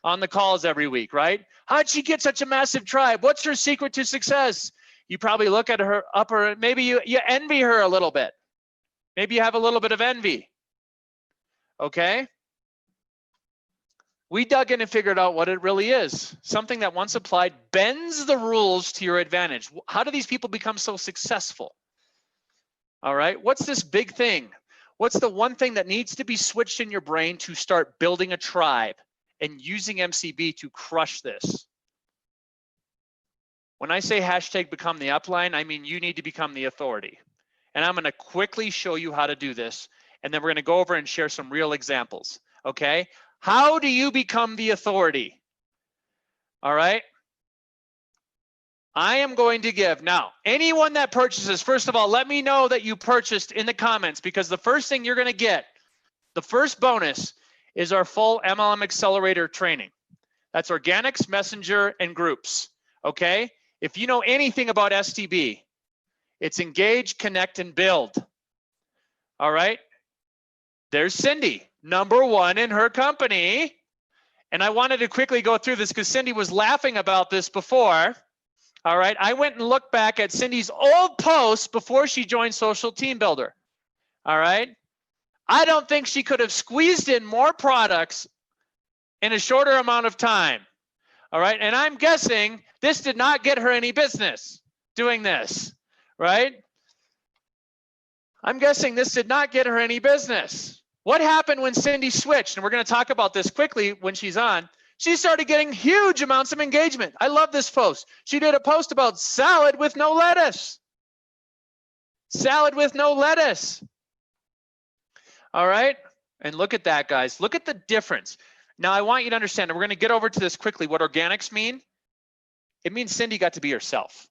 on the calls every week, right? How'd she get such a massive tribe? What's her secret to success? You probably look at her upper, maybe you envy her a little bit. Maybe you have a little bit of envy. Okay? We dug in and figured out what it really is. Something that once applied bends the rules to your advantage. How do these people become so successful? All right, what's this big thing? What's the one thing that needs to be switched in your brain to start building a tribe and using MCB to crush this? When I say hashtag become the upline, I mean you need to become the authority. And I'm going to quickly show you how to do this. And then we're going to go over and share some real examples. Okay? How do you become the authority? All right? I am going to give, now, anyone that purchases, first of all, let me know that you purchased in the comments, because the first thing you're going to get, the first bonus, is our full MLM Accelerator training. That's Organics, Messenger, and Groups. Okay? If you know anything about STB, It's engage, connect, and build. All right. There's Cindy, #1 in her company. And I wanted to quickly go through this because Cindy was laughing about this before. All right. I went and looked back at Cindy's old posts before she joined Social Team Builder. All right. I don't think she could have squeezed in more products in a shorter amount of time. All right. And I'm guessing this did not get her any business doing this, right? I'm guessing this did not get her any business. What happened when Cindy switched? And we're going to talk about this quickly when she's on. She started getting huge amounts of engagement. I love this post. She did a post about salad with no lettuce. Salad with no lettuce. All right. And look at that, guys. Look at the difference. Now, I want you to understand, and we're going to get over to this quickly, what organics mean. It means Cindy got to be herself.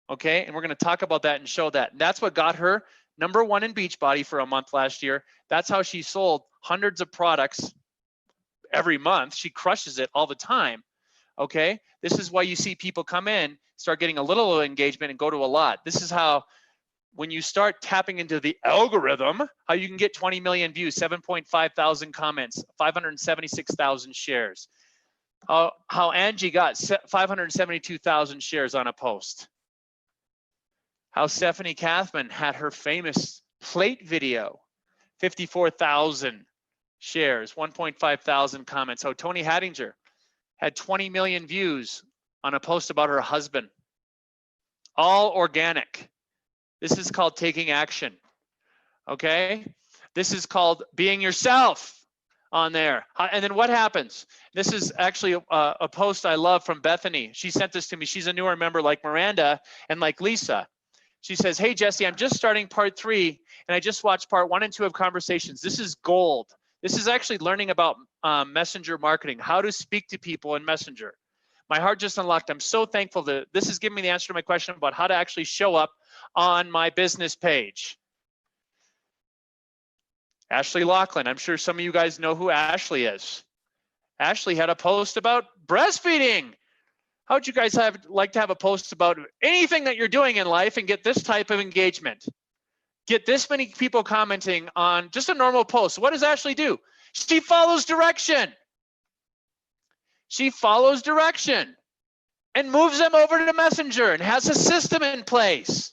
Okay. And we're going to talk about that and show that. And that's what got her #1 in Beachbody for a month last year. That's how she sold hundreds of products every month. She crushes it all the time. Okay. This is why you see people come in, start getting a little engagement and go to a lot. This is how, when you start tapping into the algorithm, how you can get 20 million views, 7.5 thousand comments, 576,000 shares. How Angie got 572,000 shares on a post. How Stephanie Kathman had her famous plate video, 54,000 shares, 1.5 thousand comments. How Tony Hattinger had 20 million views on a post about her husband. All organic. This is called taking action. Okay? This is called being yourself on there. And then what happens? This is actually a post I love from Bethany. She sent this to me. She's a newer member like Miranda and like Lisa. She says, "Hey, Jesse, I'm just starting part 3, and I just watched part 1 and 2 of Conversations. This is gold. This is actually learning about messenger marketing, how to speak to people in Messenger. My heart just unlocked. I'm so thankful that this is giving me the answer to my question about how to actually show up on my business page." Ashley Laughlin, I'm sure some of you guys know who Ashley is. Ashley had a post about breastfeeding. How would you guys like to have a post about anything that you're doing in life and get this type of engagement? Get this many people commenting on just a normal post. What does Ashley do? She follows direction. She follows direction and moves them over to Messenger and has a system in place.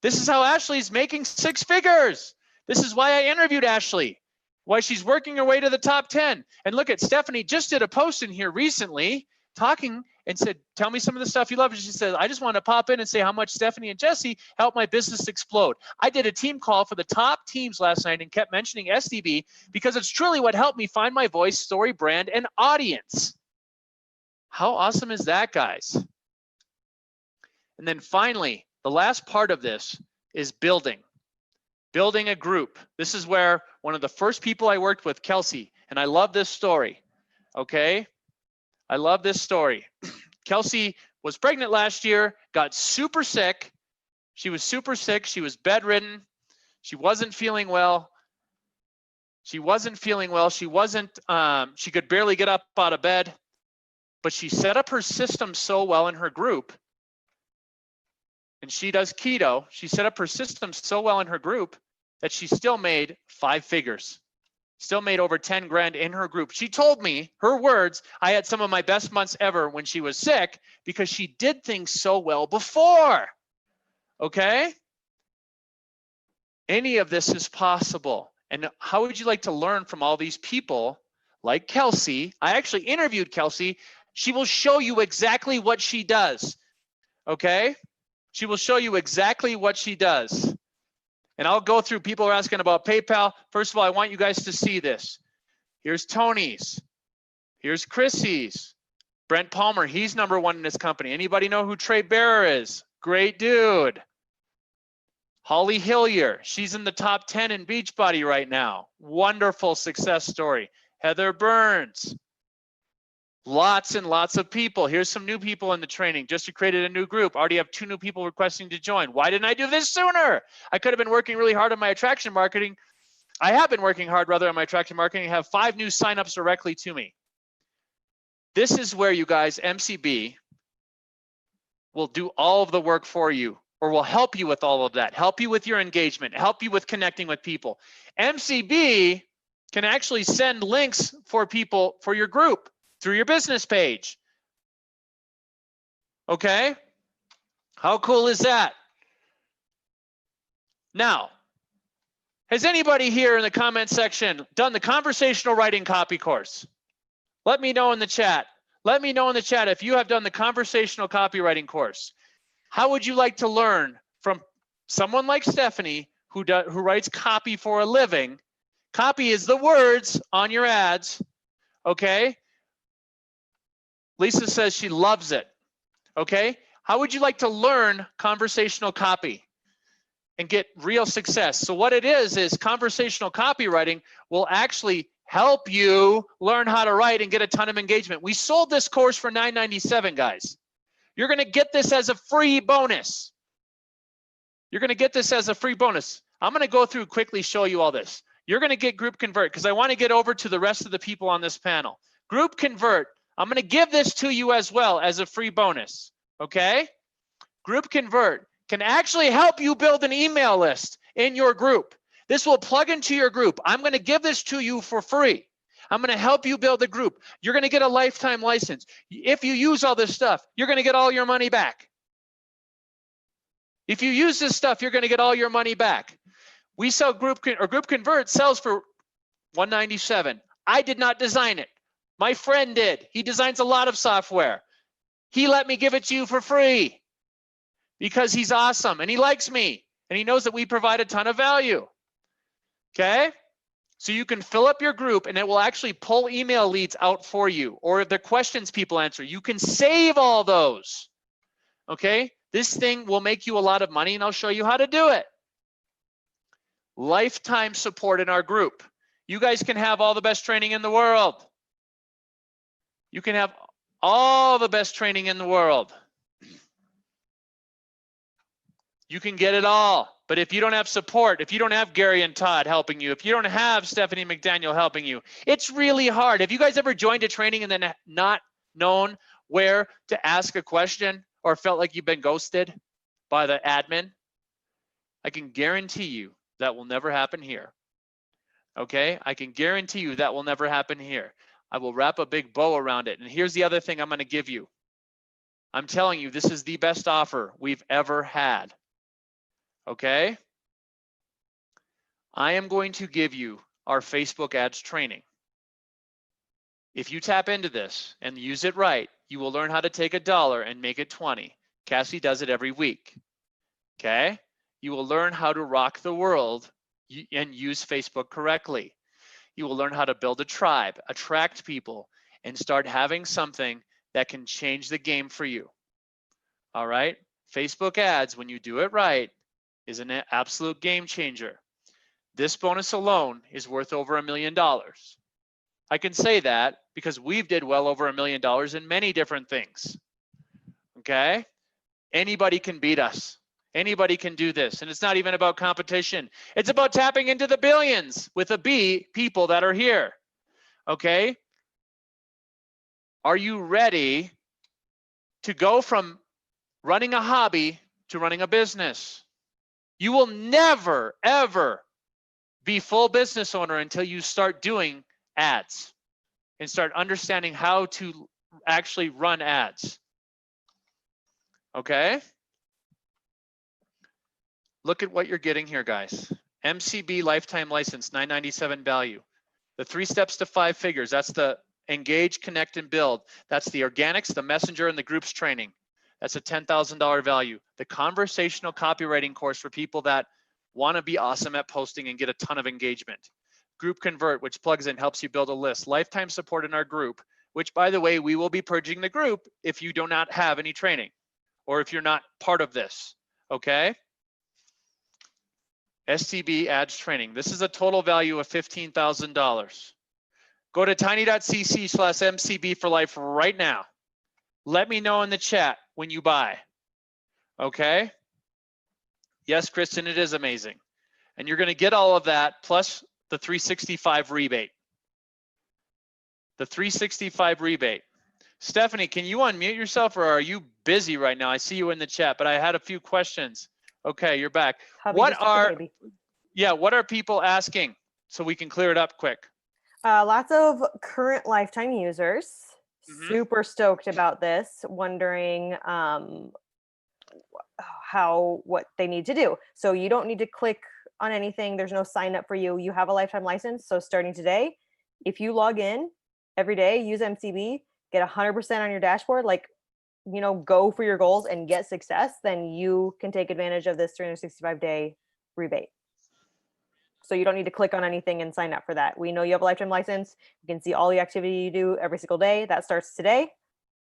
This is how Ashley's making 6 figures. This is why I interviewed Ashley, why she's working her way to the top 10. And look at Stephanie just did a post in here recently talking and said, "Tell me some of the stuff you love." And she said, "I just want to pop in and say how much Stephanie and Jesse helped my business explode. I did a team call for the top teams last night and kept mentioning SDB because it's truly what helped me find my voice, story, brand, and audience." How awesome is that, guys? And then finally, the last part of this is building a group. This is where one of the first people I worked with, Kelsey, and I love this story, okay? I love this story. Kelsey was pregnant last year, got super sick. She was super sick. She was bedridden. She wasn't feeling well. She could barely get up out of bed, but she set up her system so well in her group, and she does keto. She set up her system so well in her group that she still made 5 figures. Still made over 10 grand in her group. She told me, her words, "I had some of my best months ever when she was sick because she did things so well before." Okay? Any of this is possible. And how would you like to learn from all these people like Kelsey? I actually interviewed Kelsey. She will show you exactly what she does. Okay? She will show you exactly what she does. And I'll go through, people are asking about PayPal. First of all, I want you guys to see this. Here's Tony's. Here's Chrissy's. Brent Palmer, he's #1 in his company. Anybody know who Trey Bearer is? Great dude. Holly Hillier, she's in the top 10 in Beachbody right now. Wonderful success story. Heather Burns. Lots and lots of people. Here's some new people in the training. Just created a new group. Already have 2 new people requesting to join. Why didn't I do this sooner? I could have been working really hard on my attraction marketing. I have been working hard rather on my attraction marketing. I have 5 new signups directly to me. This is where you guys, MCB, will do all of the work for you. or will help you with all of that, help you with your engagement, help you with connecting with people. MCB can actually send links for people for your group through your business page. Okay? How cool is that? Now, has anybody here in the comment section done the conversational writing copy course? Let me know in the chat. Let me know in the chat if you have done the conversational copywriting course. How would you like to learn from someone like Stephanie who writes copy for a living? Copy is the words on your ads, okay? Lisa says she loves it, okay? How would you like to learn conversational copy and get real success? So what it is conversational copywriting will actually help you learn how to write and get a ton of engagement. We sold this course for $9.97, guys. You're gonna get this as a free bonus. You're gonna get this as a free bonus. I'm gonna go through quickly, show you all this. You're gonna get Group Convert because I wanna get over to the rest of the people on this panel. Group Convert, I'm gonna give this to you as well as a free bonus, okay? Group Convert can actually help you build an email list in your group. This will plug into your group. I'm gonna give this to you for free. I'm gonna help you build a group. You're gonna get a lifetime license. If you use all this stuff, you're gonna get all your money back. If you use this stuff, you're gonna get all your money back. We sell Group Convert sells for $197. I did not design it. My friend did. He designs a lot of software. He let me give it to you for free because he's awesome and he likes me and he knows that we provide a ton of value. Okay? So you can fill up your group and it will actually pull email leads out for you, or the questions people answer. You can save all those. Okay? This thing will make you a lot of money and I'll show you how to do it. Lifetime support in our group. You guys can have all the best training in the world. You can have all the best training in the world. You can get it all. But if you don't have support, if you don't have Gary and Todd helping you, if you don't have Stephanie McDaniel helping you, it's really hard. Have you guys ever joined a training and then not known where to ask a question or felt like you've been ghosted by the admin? I can guarantee you that will never happen here. Okay? I can guarantee you that will never happen here. I will wrap a big bow around it. And here's the other thing I'm going to give you. I'm telling you, this is the best offer we've ever had. Okay? I am going to give you our Facebook ads training. If you tap into this and use it right, you will learn how to take $1 and make it 20. Cassie does it every week. Okay? You will learn how to rock the world and use Facebook correctly. You will learn how to build a tribe, attract people, and start having something that can change the game for you. All right? Facebook ads, when you do it right, is an absolute game changer. This bonus alone is worth over $1 million. I can say that because we've did well over $1 million in many different things. Okay? Anybody can beat us. Anybody can do this. And it's not even about competition. It's about tapping into the billions with a B people that are here. Okay? Are you ready to go from running a hobby to running a business? You will never, ever be full business owner until you start doing ads and start understanding how to actually run ads. Okay? Look at what you're getting here, guys. MCB lifetime license, $997 value. The 3 steps to 5 figures, that's the engage, connect, and build. That's the organics, the messenger, and the groups training. That's a $10,000 value. The conversational copywriting course for people that want to be awesome at posting and get a ton of engagement. Group Convert, which plugs in, helps you build a list. Lifetime support in our group, which, by the way, we will be purging the group if you do not have any training or if you're not part of this, okay? STB ads training. This is a total value of $15,000. Go to tiny.cc/MCB for life right now. Let me know in the chat when you buy, okay? Yes, Kristen, it is amazing. And you're gonna get all of that plus the 365 rebate. The 365 rebate. Stephanie, can you unmute yourself or are you busy right now? I see you in the chat, but I had a few questions. Okay, you're back. Hubby What just took the are, baby. yeah, what are people asking so we can clear it up quick? Lots of current lifetime users, Mhm. super stoked about this, wondering what they need to do. So you don't need to click on anything. There's no sign up for you. You have a lifetime license. So starting today, if you log in every day, use MCB, get 100% on your dashboard, like, you know, go for your goals and get success, then you can take advantage of this 365-day rebate. So you don't need to click on anything and sign up for that. We know you have a lifetime license. You can see all the activity you do every single day. That starts today.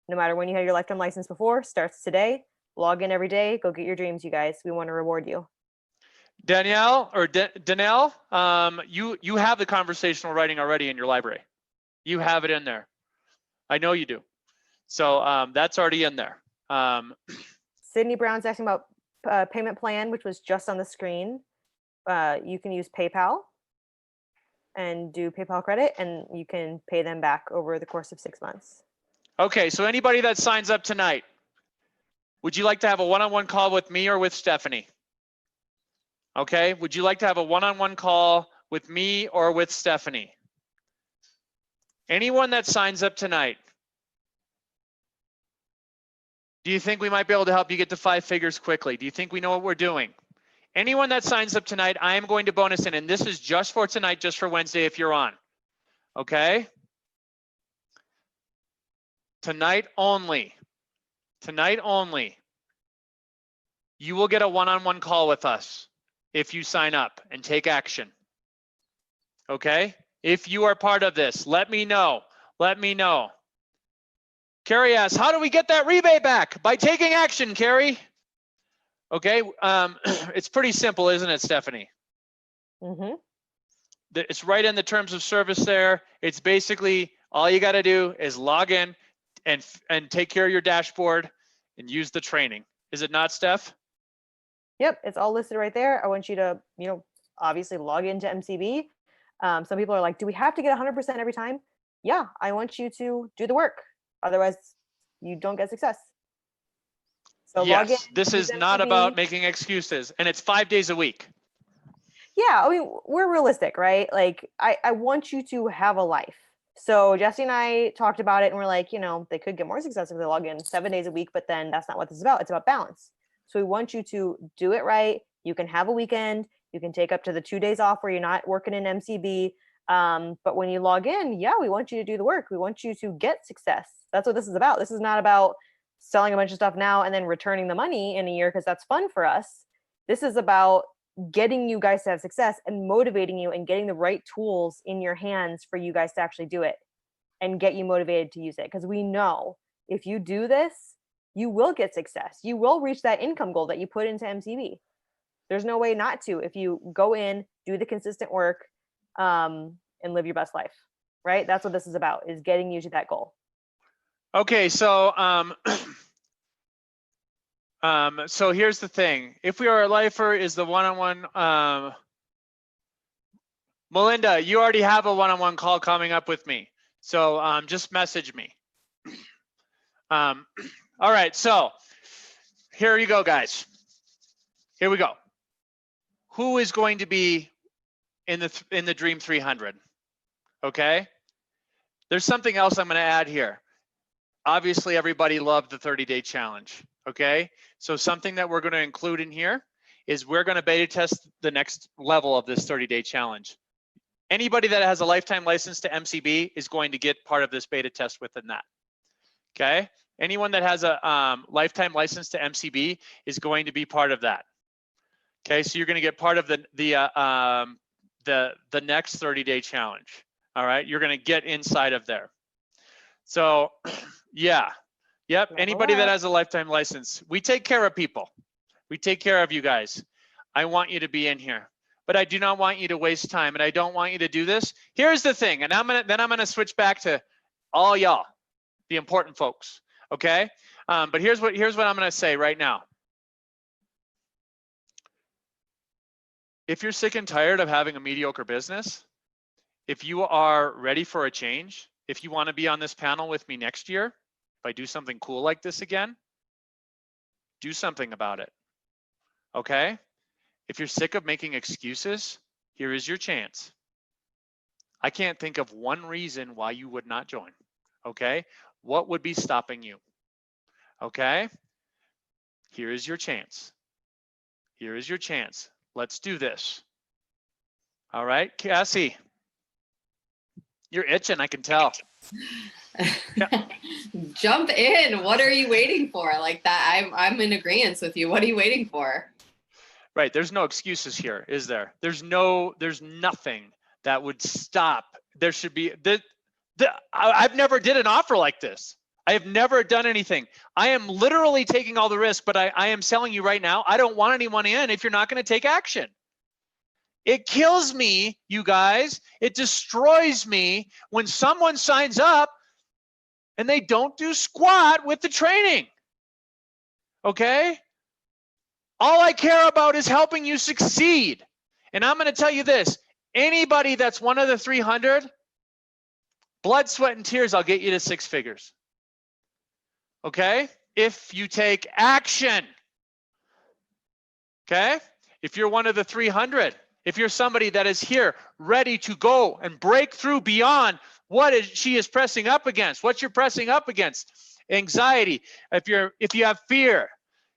No matter when you had your lifetime license before, starts today. Log in every day. Go get your dreams, you guys. We want to reward you. Danielle or Danelle, you have the conversational writing already in your library. You have it in there. I know you do. So that's already in there. Sydney Brown's asking about payment plan, which was just on the screen. You can use PayPal and do PayPal credit, and you can pay them back over the course of 6 months. Okay, so anybody that signs up tonight, would you like to have a one-on-one call with me or with Stephanie? Okay, would you like to have a one-on-one call with me or with Stephanie? Anyone that signs up tonight, do you think we might be able to help you get to 5 figures quickly? Do you think we know what we're doing? Anyone that signs up tonight, I am going to bonus in, and this is just for tonight, just for Wednesday if you're on. Okay? Tonight only. Tonight only. You will get a one-on-one call with us if you sign up and take action. Okay? If you are part of this, let me know. Let me know. Carrie asks, how do we get that rebate back? By taking action, Carrie. Okay, it's pretty simple, isn't it, Stephanie? Mm-hmm. It's right in the terms of service there. It's basically all you got to do is log in and take care of your dashboard and use the training. Is it not, Steph? Yep, it's all listed right there. I want you to, you know, obviously log into MCB. Some people are like, do we have to get 100% every time? Yeah, I want you to do the work. Otherwise, you don't get success. So log in. Yes, this is not MCB. about making excuses, and it's 5 days a week. Yeah, I mean, we're realistic, right? Like, I want you to have a life. So Jesse and I talked about it, and we're like, you know, they could get more success if they log in 7 days a week, but then that's not what this is about. It's about balance. So we want you to do it right. You can have a weekend. You can take up to the 2 days off where you're not working in MCB. But when you log in, yeah, we want you to do the work. We want you to get success. That's what this is about. This is not about selling a bunch of stuff now and then returning the money in a year because that's fun for us. This is about getting you guys to have success and motivating you and getting the right tools in your hands for you guys to actually do it and get you motivated to use it. Because we know if you do this, you will get success. You will reach that income goal that you put into MCB. There's no way not to if you go in, do the consistent work, and live your best life, right? That's what this is about, is getting you to that goal. Okay, so so here's the thing. If we are a lifer, is the one-on-one, Melinda, you already have a one-on-one call coming up with me. So just message me. All right, so here you go, guys. Here we go. Who is going to be in the Dream 300? Okay. There's something else I'm going to add here. Obviously, everybody loved the 30-day challenge. Okay. So something that we're going to include in here is we're going to beta test the next level of this 30-day challenge. Anybody that has a lifetime license to MCB is going to get part of this beta test within that. Okay. Anyone that has a lifetime license to MCB is going to be part of that. Okay, so you're going to get part of the next 30-day challenge. All right, you're going to get inside of there. So, yeah, yep. Anybody that has a lifetime license, we take care of people. We take care of you guys. I want you to be in here, but I do not want you to waste time, and I don't want you to do this. Here's the thing, and I'm gonna switch back to all y'all, the important folks. Okay, but here's what I'm gonna say right now. If you're sick and tired of having a mediocre business, if you are ready for a change, if you want to be on this panel with me next year, if I do something cool like this again, do something about it. Okay? If you're sick of making excuses, here is your chance. I can't think of one reason why you would not join. Okay? What would be stopping you? Okay? Here is your chance. Here is your chance. Let's do this. All right, Cassie. You're itching, I can tell. Jump in. What are you waiting for? Like that, I'm in agreement with you. What are you waiting for? Right, there's no excuses here, is there? There's nothing that would stop. There should be, I've never did an offer like this. I have never done anything. I am literally taking all the risk, but I am telling you right now, I don't want anyone in if you're not going to take action. It kills me, you guys. It destroys me when someone signs up and they don't do squat with the training. Okay? All I care about is helping you succeed. And I'm going to tell you this, anybody that's one of the 300, blood, sweat, and tears, I'll get you to 6 figures. Okay? If you take action. Okay? If you're one of the 300, if you're somebody that is here ready to go and break through beyond what she is pressing up against, what you're pressing up against, anxiety, if you have fear.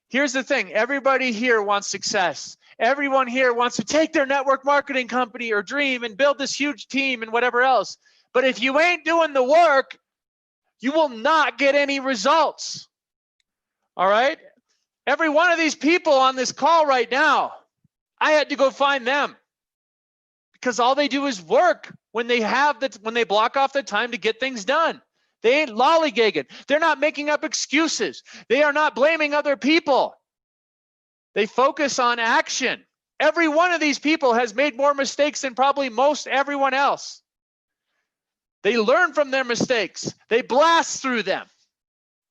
Here's the thing, everybody here wants success. Everyone here wants to take their network marketing company or dream and build this huge team and whatever else. But if you ain't doing the work, you will not get any results. All right? Every one of these people on this call right now, I had to go find them because all they do is work when they block off the time to get things done. They ain't lollygagging. They're not making up excuses. They are not blaming other people. They focus on action. Every one of these people has made more mistakes than probably most everyone else. They learn from their mistakes. They blast through them.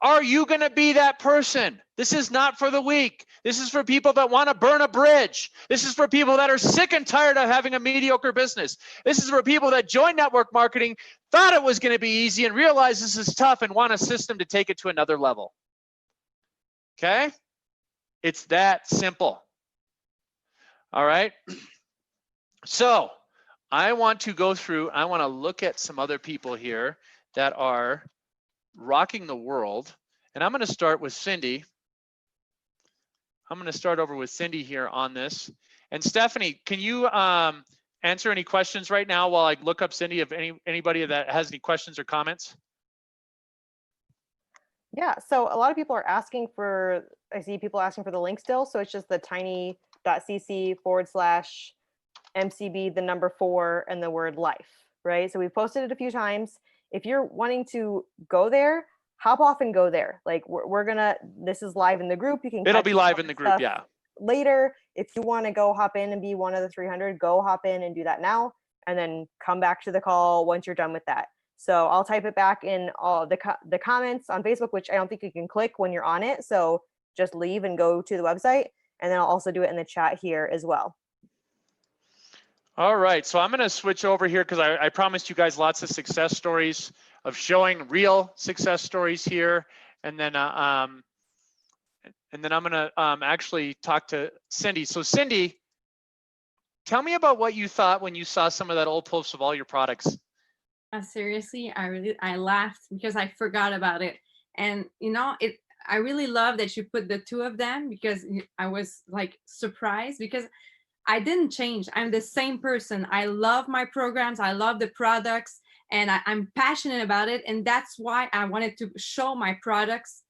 Are you going to be that person? This is not for the weak. This is for people that want to burn a bridge. This is for people that are sick and tired of having a mediocre business. This is for people that joined network marketing, thought it was going to be easy and realized this is tough and want a system to take it to another level. Okay? It's that simple. All right? So I want to go through, I want to look at some other people here that are rocking the world. And I'm going to start with Cindy. I'm going to start over with Cindy here on this. And Stephanie, can you answer any questions right now while I look up Cindy, if anybody that has any questions or comments? Yeah, so a lot of people are asking for, I see people asking for the link still. So it's just the tiny.cc/MCB, the number 4 and the word life, right? So we've posted it a few times. If you're wanting to go there, hop off and go there. Like we're gonna, this is live in the group. You can, it'll be live in the group, yeah. Later, if you want to go hop in and be one of the 300, go hop in and do that now, and then come back to the call once you're done with that. So I'll type it back in all the comments on Facebook, which I don't think you can click when you're on it. So just leave and go to the website, and then I'll also do it in the chat here as well. All right, so I'm going to switch over here because I promised you guys lots of success stories of showing real success stories here, and then I'm going to actually talk to Cindy. So Cindy, tell me about what you thought when you saw some of that old posts of all your products. Seriously, I laughed because I forgot about it, and I really love that you put the 2 of them because I was like surprised because I didn't change. I'm the same person. I love my programs. I love the products, and I'm passionate about it. And that's why I wanted to show my products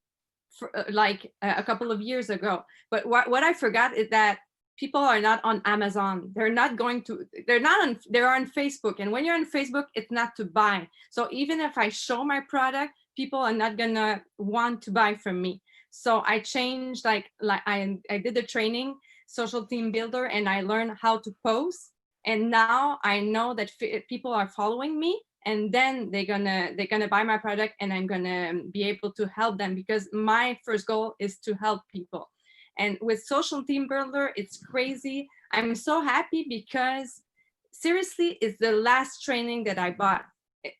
for, like a couple of years ago. But what I forgot is that people are not on Amazon. They're not on Facebook. And when you're on Facebook, it's not to buy. So even if I show my product, people are not gonna want to buy from me. So I changed, like I did the training, Social Team Builder, and I learned how to post. And now I know that people are following me, and then they're gonna buy my product, and I'm gonna be able to help them because my first goal is to help people. And with Social Team Builder, it's crazy. I'm so happy because seriously, it's the last training that I bought.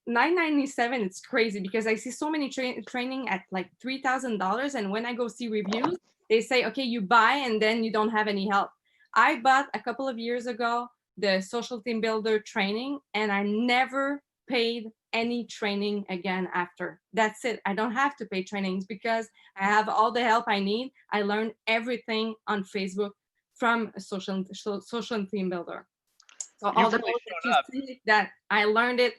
$997, it's crazy because I see so many training at like $3,000, and when I go see reviews, they say, okay, you buy and then you don't have any help. I bought a couple of years ago the social team builder training, and I never paid any training again after. That's it. I don't have to pay trainings because I have all the help I need. I learned everything on Facebook from a social team builder. So all the really posts that you see, that I learned it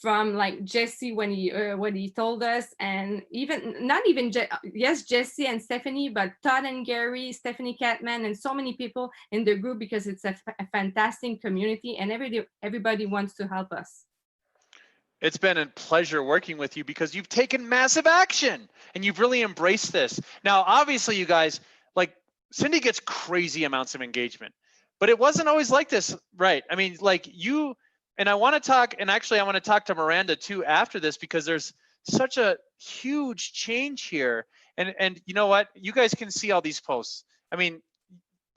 from like Jesse when he told us, and even not even yes, Jesse and Stephanie, but Todd and Gary, Stephanie Catman, and so many people in the group, because it's a fantastic community and everybody wants to help us. It's been a pleasure working with you because you've taken massive action and you've really embraced this. Now, obviously, you guys, like, Cindy gets crazy amounts of engagement, but it wasn't always like this, right? I mean, like you, and I want to talk, and actually I want to talk to Miranda too after this, because there's such a huge change here. And you know what? You guys can see all these posts. I mean,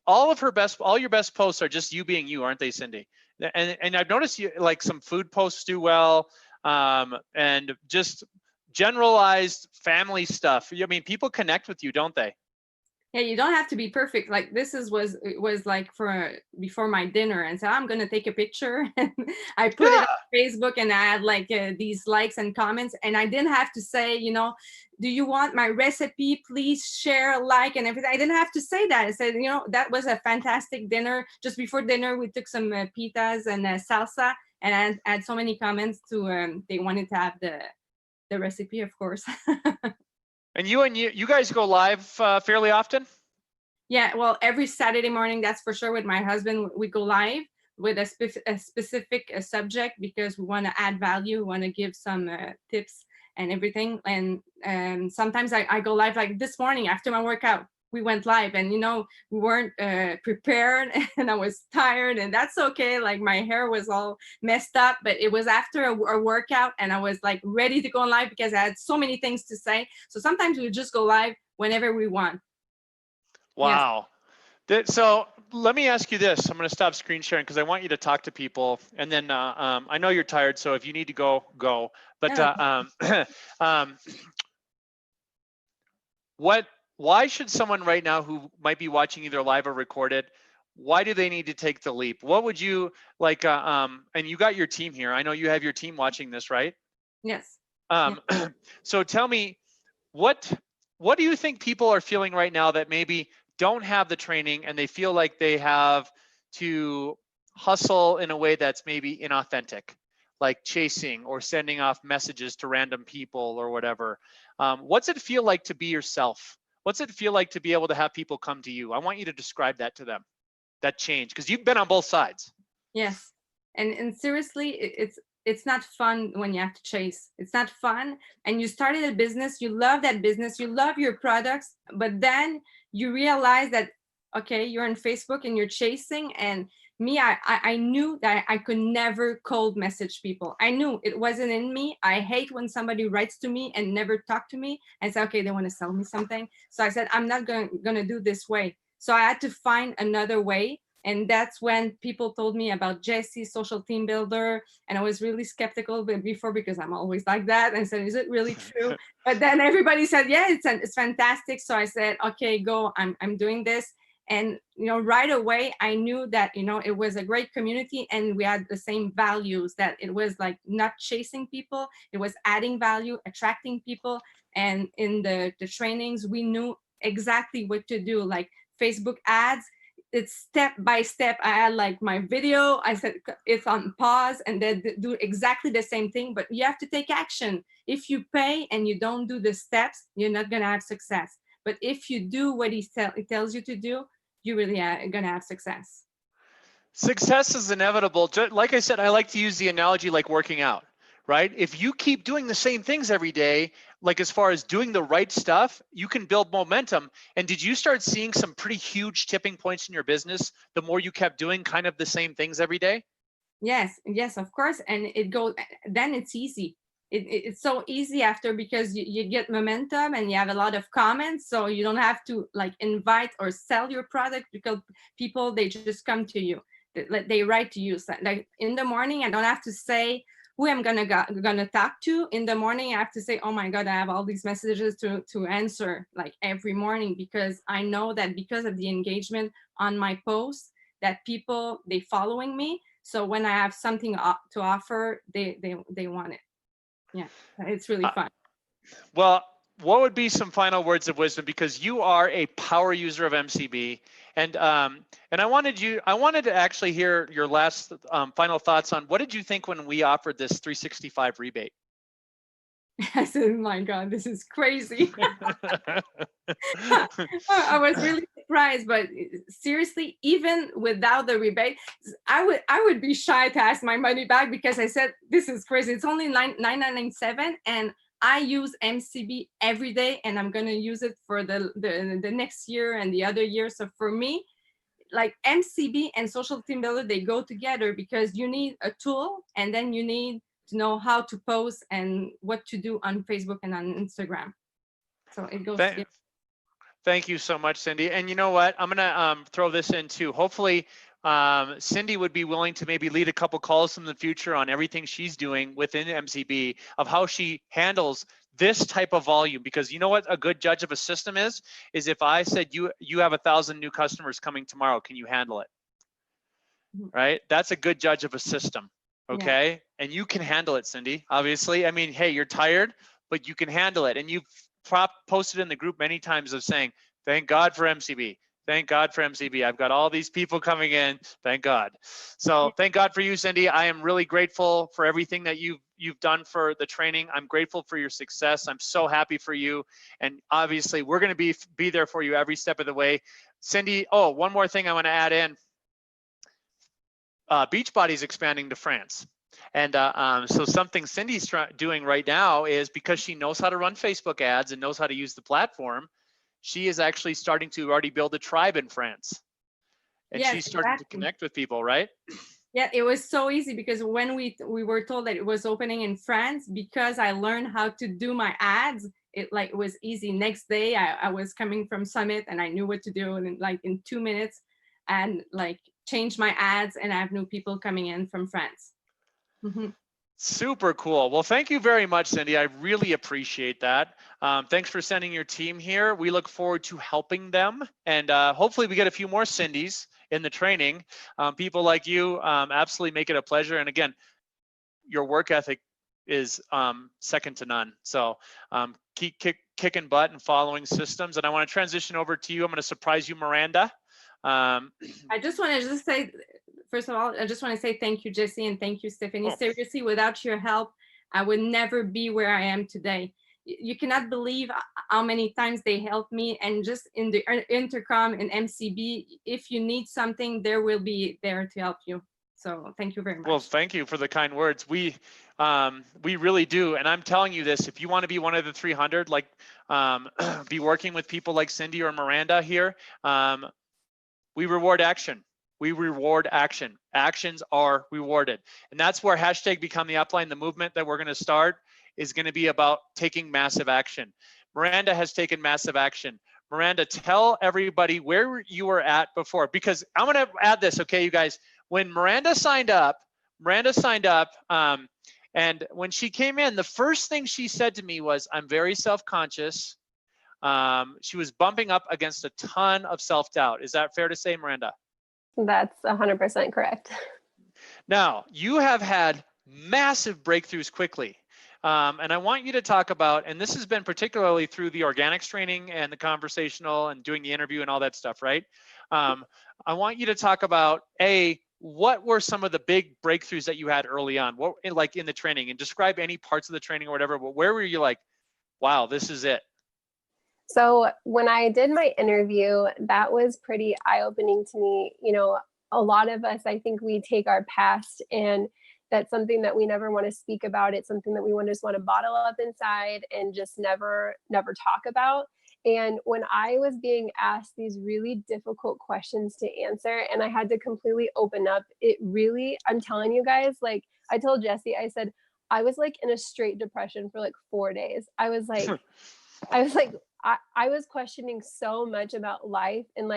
all your best posts are just you being you, aren't they, Cindy? And I've noticed you, like, some food posts do well, and just generalized family stuff. I mean, people connect with you, don't they? Yeah, you don't have to be perfect. Like this was like for before my dinner, and so I'm gonna take a picture and I put it on Facebook, and I had like these likes and comments, and I didn't have to say, you know, do you want my recipe? Please share, like, and everything. I didn't have to say that. I said, you know, that was a fantastic dinner. Just before dinner, we took some pitas and salsa, and I had so many comments to they wanted to have the recipe, of course. And you guys go live fairly often? Yeah, well, every Saturday morning, that's for sure. With my husband, we go live with a specific subject, because we want to add value. We want to give some tips and everything. And sometimes I go live, like this morning after my workout. We went live, and you know, we weren't prepared, and I was tired, and that's okay. Like my hair was all messed up, but it was after a workout, and I was like ready to go live because I had so many things to say. So sometimes we just go live whenever we want. Wow. Yes. So let me ask you this. I'm going to stop screen sharing because I want you to talk to people, and then I know you're tired, so if you need to go, go. But why should someone right now who might be watching either live or recorded, why do they need to take the leap? What would you like, and you got your team here. I know you have your team watching this, right? Yes. So tell me, what do you think people are feeling right now that maybe don't have the training and they feel like they have to hustle in a way that's maybe inauthentic, like chasing or sending off messages to random people or whatever? What's it feel like to be yourself? What's it feel like to be able to have people come to you? I want you to describe that to them, that change, because you've been on both sides. Yes. And seriously, it's not fun when you have to chase. It's not fun. And you started a business, you love that business, you love your products, but then you realize that, okay, you're on Facebook and you're chasing. And me, I knew that I could never cold message people. I knew it wasn't in me. I hate when somebody writes to me and never talk to me and say, okay, they want to sell me something. So I said, I'm not going to do this way. So I had to find another way. And that's when people told me about Jesse's social team builder. And I was really skeptical before, because I'm always like that. And said, is it really true? But then everybody said, yeah, it's fantastic. So I said, okay, go, I'm doing this. And, you know, right away, I knew that, you know, it was a great community and we had the same values, that it was like not chasing people. It was adding value, attracting people. And in the trainings, we knew exactly what to do, like Facebook ads. It's step by step. I had like my video, I said it's on pause, and then do exactly the same thing, but you have to take action. If you pay and you don't do the steps, you're not gonna have success. But if you do what he tells you to do, you really are gonna have success. Success is inevitable. Like I said, I like to use the analogy like working out, right? If you keep doing the same things every day, like as far as doing the right stuff, you can build momentum. And did you start seeing some pretty huge tipping points in your business the more you kept doing kind of the same things every day? Yes, of course. And then it's easy. It's so easy after, because you get momentum and you have a lot of comments, so you don't have to like invite or sell your product, because people, they just come to you. They write to you. So like in the morning, I don't have to say, who I'm gonna talk to in the morning. I have to say, oh my God, I have all these messages to answer like every morning, because I know that because of the engagement on my posts, that people, they following me. So when I have something to offer, they want it. Yeah, it's really fun. Well, what would be some final words of wisdom, because you are a power user of MCB, and I wanted to actually hear your last final thoughts on what did you think when we offered this 365 rebate? I said, my God, this is crazy. I was really surprised, but seriously, even without the rebate, I would be shy to ask my money back, because I said, this is crazy. It's only $9.97, and I use MCB every day, and I'm gonna use it for the next year and the other year. So for me, like MCB and social team builder, they go together, because you need a tool, and then you need to know how to post and what to do on Facebook and on Instagram. So it goes together. Thank you so much, Cindy. And you know what? I'm gonna throw this in too. Hopefully, Cindy would be willing to maybe lead a couple calls in the future on everything she's doing within MCB, of how she handles this type of volume. Because you know what a good judge of a system is if I said you have 1,000 new customers coming tomorrow, can you handle it? Right? That's a good judge of a system. Okay. Yeah. And you can handle it, Cindy, obviously. I mean, hey, you're tired, but you can handle it. And you've posted in the group many times of saying, thank God for MCB. Thank God for MCB. I've got all these people coming in. Thank God. So thank God for you, Cindy. I am really grateful for everything that you've done for the training. I'm grateful for your success. I'm so happy for you. And obviously, we're going to be there for you every step of the way. Cindy, oh, one more thing I want to add in. Beachbody's expanding to France. And so something Cindy's doing right now is, because she knows how to run Facebook ads and knows how to use the platform, she is actually starting to already build a tribe in France. And yes, she's starting to connect with people, right? Yeah, it was so easy, because when we were told that it was opening in France, because I learned how to do my ads, it was easy. Next day, I was coming from Summit, and I knew what to do, and in 2 minutes, and change my ads, and I have new people coming in from France. Mm-hmm. Super cool. Well, thank you very much, Cindy. I really appreciate that. Thanks for sending your team here. We look forward to helping them, and hopefully we get a few more Cindys in the training. People like you absolutely make it a pleasure. And again, your work ethic is second to none. So keep kicking butt and following systems. And I want to transition over to you. I'm going to surprise you, Miranda. I just want to say, first of all, I just want to say thank you, Jesse, and thank you, Stephanie. Seriously, without your help, I would never be where I am today. You cannot believe how many times they helped me, and just in the intercom and MCB, if you need something, there will be there to help you. So thank you very much. Well, thank you for the kind words. We really do. And I'm telling you this, if you want to be one of the 300, be working with people like Cindy or Miranda here, we reward action. We reward action. Actions are rewarded. And that's where hashtag Become the Upline, the movement that we're going to start, is going to be about taking massive action. Miranda has taken massive action. Miranda, tell everybody where you were at before, because I'm going to add this, okay, you guys. When Miranda signed up, and when she came in, the first thing she said to me was, I'm very self-conscious. She was bumping up against a ton of self-doubt. Is that fair to say, Miranda? That's 100% correct. Now, you have had massive breakthroughs quickly. And I want you to talk about, and this has been particularly through the organics training and the conversational and doing the interview and all that stuff, right? I want you to talk about, what were some of the big breakthroughs that you had early on, in the training, and describe any parts of the training or whatever, but where were you like, wow, this is it? So when I did my interview, that was pretty eye-opening to me. You know, a lot of us, I think we take our past, and that's something that we never want to speak about. It's something that we just want to bottle up inside and just never talk about. And when I was being asked these really difficult questions to answer, and I had to completely open up, it really, I'm telling you guys, I told Jesse, I said, I was in a straight depression for 4 days. I was questioning so much about life and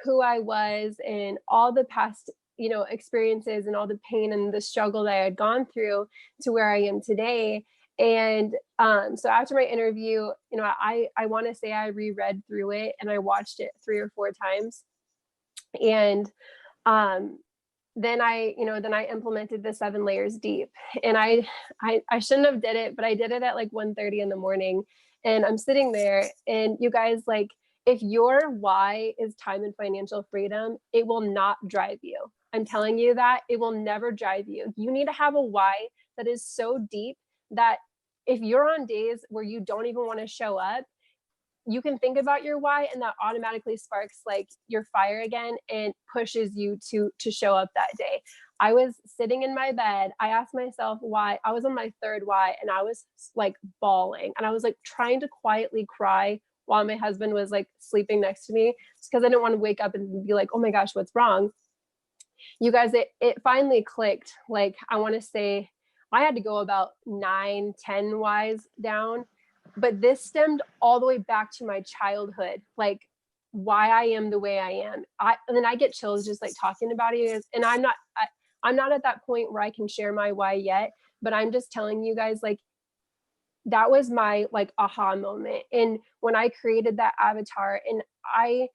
who I was and all the past, experiences and all the pain and the struggle that I had gone through to where I am today. And so after my interview, I want to say I reread through it and I watched it 3 or 4 times. And then I implemented the 7 layers deep. And I shouldn't have did it, but I did it at like 1:30 in the morning. And I'm sitting there, and you guys, like, if your why is time and financial freedom, it will not drive you. I'm telling you that it will never drive you. You need to have a why that is so deep that if you're on days where you don't even want to show up, you can think about your why, and that automatically sparks like your fire again and pushes you to show up that day. I was sitting in my bed. I asked myself why. I was on my 3rd why, and I was like bawling, and I was like trying to quietly cry while my husband was like sleeping next to me, because I didn't want to wake up and be like, oh my gosh, what's wrong? You guys, it finally clicked. Like, I want to say I had to go about 9, 10 whys down, but this stemmed all the way back to my childhood, like why I am the way I am. And then I get chills just like talking about it. And I'm not at that point where I can share my why yet, but I'm just telling you guys, like, that was my like aha moment. And when I created that avatar, and I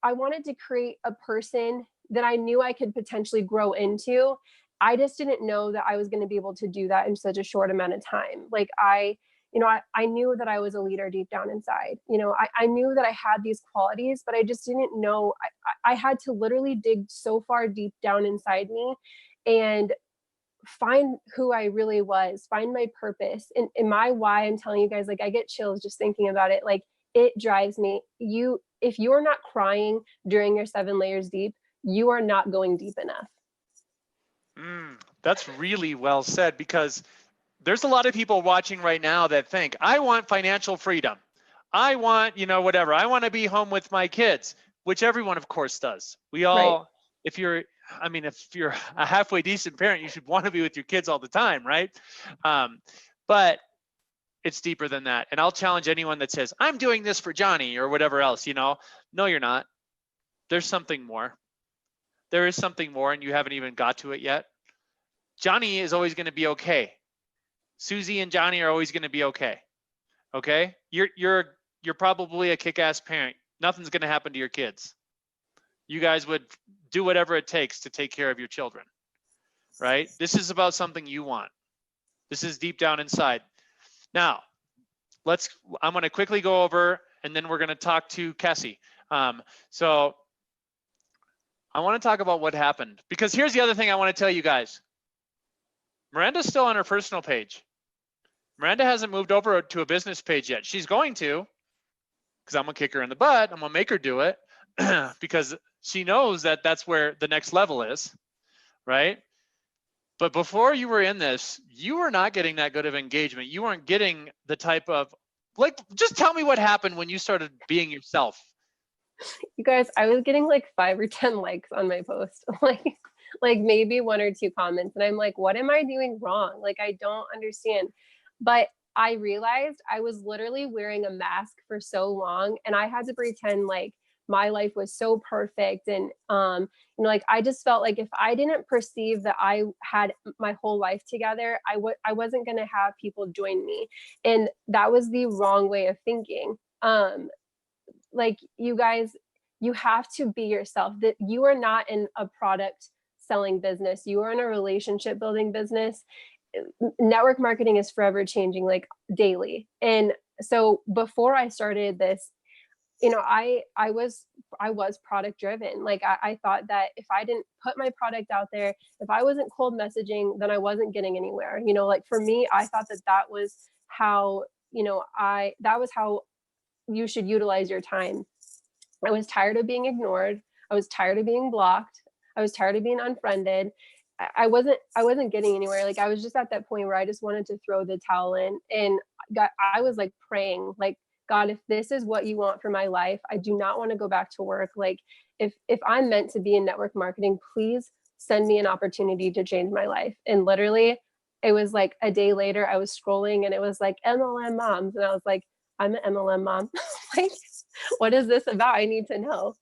wanted to create a person that I knew I could potentially grow into. I just didn't know that I was going to be able to do that in such a short amount of time. Like I knew that I was a leader deep down inside. I knew that I had these qualities, but I just didn't know. I had to literally dig so far deep down inside me and find who I really was, find my purpose. And my why, I'm telling you guys, like, I get chills just thinking about it. Like, it drives me. If you're not crying during your 7 layers deep, you are not going deep enough. That's really well said, because there's a lot of people watching right now that think, I want financial freedom. I want, whatever. I want to be home with my kids, which everyone, of course, does. We all, right. If you're a halfway decent parent, you should want to be with your kids all the time, right? But it's deeper than that. And I'll challenge anyone that says, I'm doing this for Johnny or whatever else, no, you're not. There's something more. There is something more, and you haven't even got to it yet. Johnny is always going to be okay. Susie and Johnny are always going to be okay. Okay? You're probably a kick-ass parent. Nothing's going to happen to your kids. You guys would do whatever it takes to take care of your children, right? This is about something you want. This is deep down inside. Now, I'm going to quickly go over, and then we're going to talk to Cassie. So I want to talk about what happened, because here's the other thing I want to tell you guys. Miranda's still on her personal page. Miranda hasn't moved over to a business page yet. She's going to, because I'm going to kick her in the butt. I'm going to make her do it because she knows that that's where the next level is, right? But before you were in this, you were not getting that good of engagement. You weren't getting the type of, like, just tell me what happened when you started being yourself. You guys, I was getting like 5 or 10 likes on my post, like maybe 1 or 2 comments. And I'm like, what am I doing wrong? Like, I don't understand. But I realized I was literally wearing a mask for so long, and I had to pretend like my life was so perfect. And, like, I just felt like if I didn't perceive that I had my whole life together, I wasn't going to have people join me. And that was the wrong way of thinking. Like, you guys, you have to be yourself. That you are not in a product selling business. You are in a relationship building business. Network marketing is forever changing, like, daily. And so before I started this, I was product driven. Like, I thought that if I didn't put my product out there, if I wasn't cold messaging, then I wasn't getting anywhere. Like, for me, I thought that was how, that was how you should utilize your time. I was tired of being ignored. I was tired of being blocked. I was tired of being unfriended. I wasn't getting anywhere. Like, I was just at that point where I just wanted to throw the towel in. And God, I was like praying, like, God, if this is what you want for my life, I do not want to go back to work. Like, if I'm meant to be in network marketing, please send me an opportunity to change my life. And literally, it was like a day later, I was scrolling and it was like MLM moms. And I was like, I'm an MLM mom. Like, what is this about? I need to know.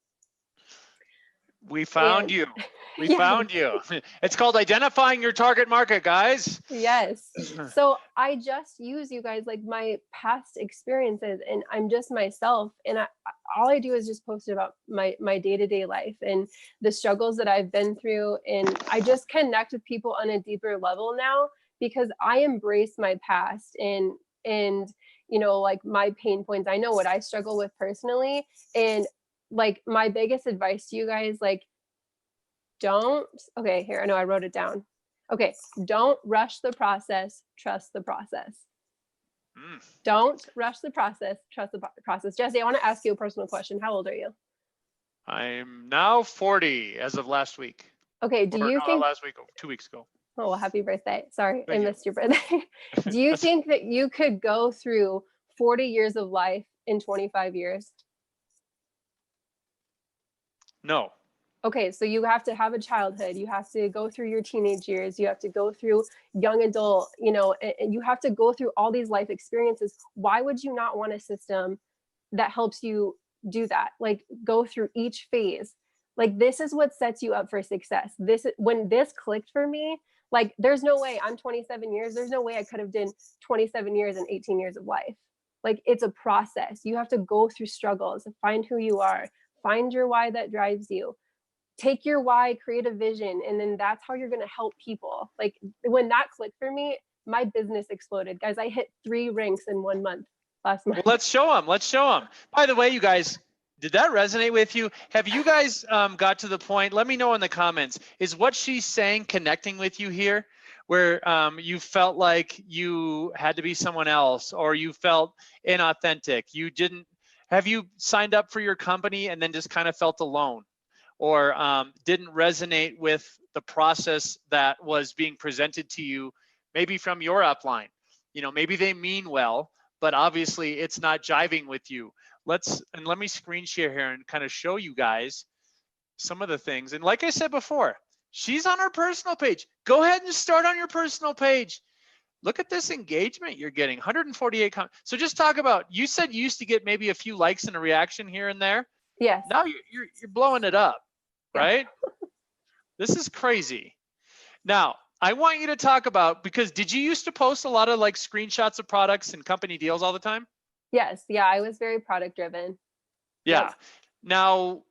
We found And- you. We Yeah. found you. It's called identifying your target market, guys. Yes. So I just use you guys, like my past experiences, and I'm just myself. And all I do is just post about my day-to-day life and the struggles that I've been through. And I just connect with people on a deeper level now because I embrace my past and like my pain points. I know what I struggle with personally. And like my biggest advice to you guys, like, okay, here, I know I wrote it down. Okay, don't rush the process, trust the process. Don't rush the process, trust the process. Jesse, I want to ask you a personal question. How old are you? I'm now 40 as of last week. Okay, do you think, last week, 2 weeks ago. oh, well, happy birthday. Sorry, Thank I missed your birthday. Do you think that you could go through 40 years of life in 25 years? No. Okay, so you have to have a childhood, you have to go through your teenage years, you have to go through young adult, and you have to go through all these life experiences. Why would you not want a system that helps you do that? Like, go through each phase. Like, this is what sets you up for success. When this clicked for me, like, there's no way, I'm 27 years, there's no way I could have done 27 years and 18 years of life. Like, it's a process. You have to go through struggles, find who you are, find your why that drives you. Take your why, create a vision, and then that's how you're going to help people. Like, when that clicked for me, my business exploded. Guys, I hit 3 ranks in 1 month last month. Well, let's show them. Let's show them. By the way, you guys, did that resonate with you? Have you guys got to the point? Let me know in the comments. Is what she's saying connecting with you here, where you felt like you had to be someone else, or you felt inauthentic? You didn't. Have you signed up for your company and then just kind of felt alone? Or didn't resonate with the process that was being presented to you, maybe from your upline? Maybe they mean well, but obviously it's not jiving with you. Let me screen share here and kind of show you guys some of the things. And like I said before, she's on her personal page. Go ahead and start on your personal page. Look at this engagement you're getting, 148 comments. So just talk about, you said you used to get maybe a few likes and a reaction here and there. Yes. Now you're blowing it up. Right? This is crazy. Now, I want you to talk about, because did you used to post a lot of like screenshots of products and company deals all the time? Yes. Yeah, I was very product driven. Yeah. Yes. Now,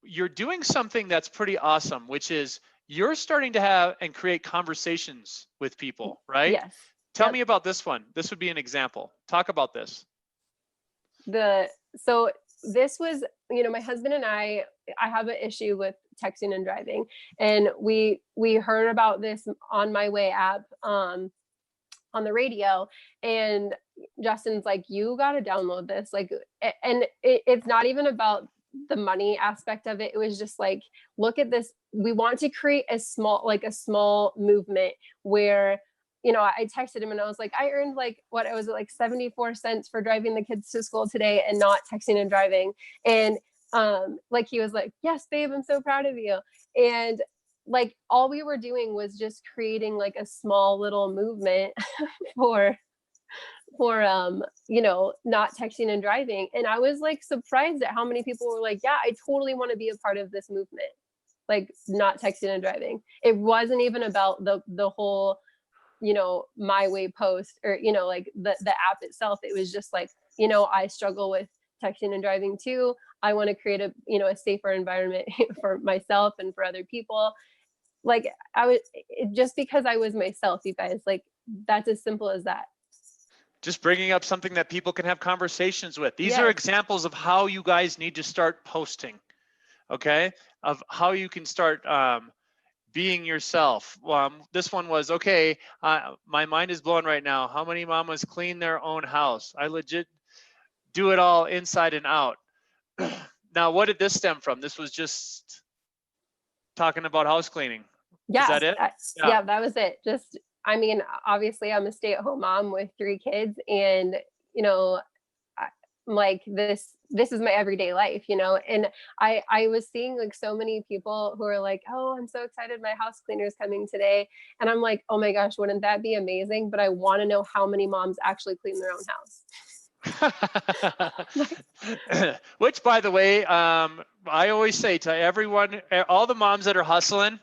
you're doing something that's pretty awesome, which is you're starting to have and create conversations with people, right? Yes. Tell me about this one. This would be an example. Talk about this. So this was, my husband and I have an issue with texting and driving, and we heard about this on My Way app on the radio, and Justin's like, you got to download this. Like, and it's not even about the money aspect of it. It was just like, look at this. We want to create a small movement where, I texted him and I was like, I earned like, what, it was like 74 cents for driving the kids to school today and not texting and driving. And like, he was like, yes, babe, I'm so proud of you. And like, all we were doing was just creating like a small little movement for not texting and driving. And I was like surprised at how many people were like, yeah, I totally want to be a part of this movement. Like, not texting and driving. It wasn't even about the whole, My Way post or, like the app itself. It was just like, I struggle with texting and driving too. I want to create a safer environment for myself and for other people. Like, just because I was myself, you guys, like, that's as simple as that. Just bringing up something that people can have conversations with. These are examples of how you guys need to start posting, okay? Of how you can start being yourself. This one was, okay, my mind is blown right now. How many mamas clean their own house? I legit do it all inside and out. Now, what did this stem from? This was just talking about house cleaning. Yeah, is that it? Yeah, that was it. Just, I mean, obviously I'm a stay-at-home mom with 3 kids, and like this is my everyday life, and I was seeing like so many people who are like, oh, I'm so excited, my house cleaner is coming today. And I'm like, oh my gosh, wouldn't that be amazing? But I want to know how many moms actually clean their own house. Which, by the way, I always say to everyone, all the moms that are hustling,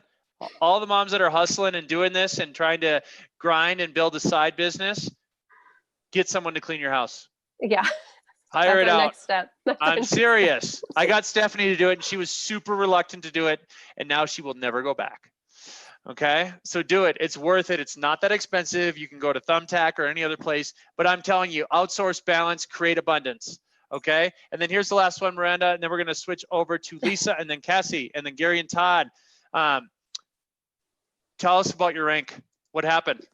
and doing this and trying to grind and build a side business, get someone to clean your house. Yeah. Hire it out. Next step. I'm serious. I got Stephanie to do it, and she was super reluctant to do it, and now she will never go back. Okay, so do it. It's worth it. It's not that expensive. You can go to Thumbtack or any other place, but I'm telling you, outsource, balance, create abundance. Okay, and then here's the last one, Miranda, and then we're going to switch over to Lisa, and then Cassie, and then Gary and Todd. Tell us about your rank. What happened?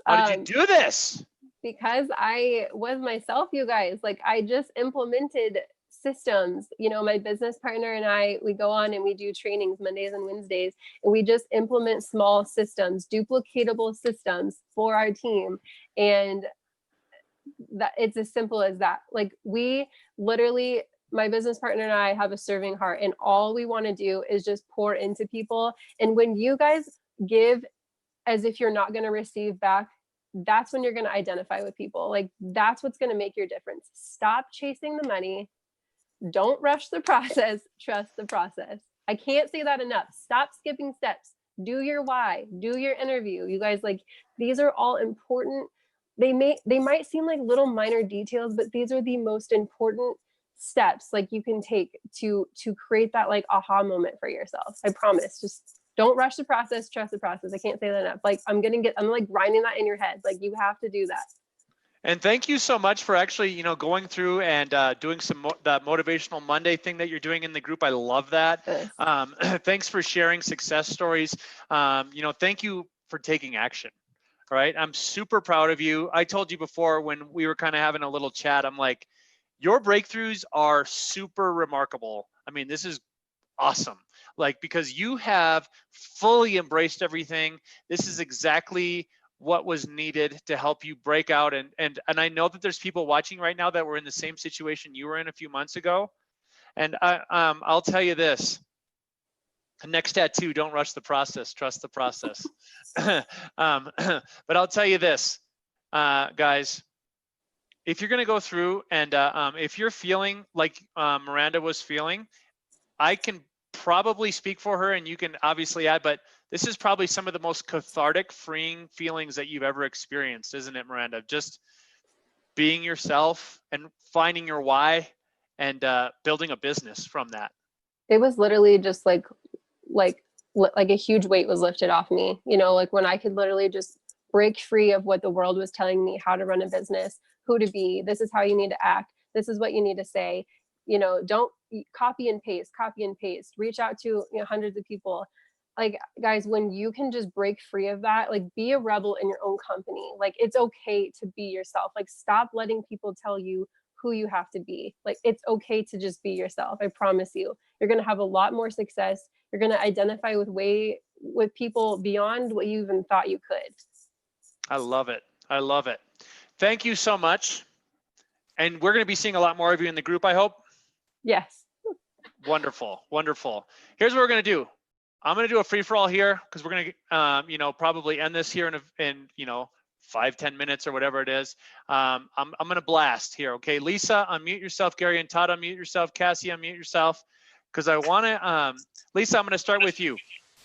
How did you do this? Because I was myself, you guys. Like, I just implemented systems. You know, my business partner and I, we go on and we do trainings Mondays and Wednesdays, and we just implement small systems, duplicatable systems for our team. And that it's as simple as that. Like, we literally, my business partner and I have a serving heart, and all we want to do is just pour into people. And when you guys give as if you're not going to receive back, that's when you're going to identify with people. Like, that's what's going to make your difference. Stop chasing the money. Don't rush the process. Trust the process. I can't say that enough. Stop skipping steps. Do your why. Do your interview. You guys, like, these are all important. They might seem like little minor details, but these are the most important steps like you can take to create that like aha moment for yourself. I promise. Just don't rush the process. Trust the process. I can't say that enough. Like, I'm like grinding that in your head. Like, you have to do that. And thank you so much for actually, you know, going through and doing that motivational Monday thing that you're doing in the group. I love that. Yes. Thanks for sharing success stories. You know, thank you for taking action. All right. I'm super proud of you. I told you before when we were kind of having a little chat, I'm like, your breakthroughs are super remarkable. I mean, this is awesome. Like, because you have fully embraced everything. This is exactly what was needed to help you break out. And I know that there's people watching right now that were in the same situation you were in a few months ago. And I'll tell you this, next tattoo, don't rush the process, trust the process. But I'll tell you this, guys, if you're gonna go through and if you're feeling like Miranda was feeling, I can probably speak for her, and you can obviously add, but this is probably some of the most cathartic, freeing feelings that you've ever experienced, isn't it, Miranda? Just being yourself and finding your why and building a business from that. It was literally just like a huge weight was lifted off me, you know, like when I could literally just break free of what the world was telling me, how to run a business, who to be, this is how you need to act, this is what you need to say, you know, don't copy and paste, reach out to, you know, hundreds of people. Like, guys, when you can just break free of that, like, be a rebel in your own company. Like, it's okay to be yourself. Like, stop letting people tell you who you have to be. Like, it's okay to just be yourself. I promise you, you're going to have a lot more success. You're going to identify with people beyond what you even thought you could. I love it. I love it. Thank you so much. And we're going to be seeing a lot more of you in the group, I hope. Yes. Wonderful. Wonderful. Here's what we're going to do. I'm going to do a free for all here because we're going to, you know, probably end this here in you know, 5-10 minutes or whatever it is. I'm going to blast here. Okay. Lisa, unmute yourself. Gary and Todd, unmute yourself. Cassie, unmute yourself. Because I want to, Lisa, I'm going to start with you.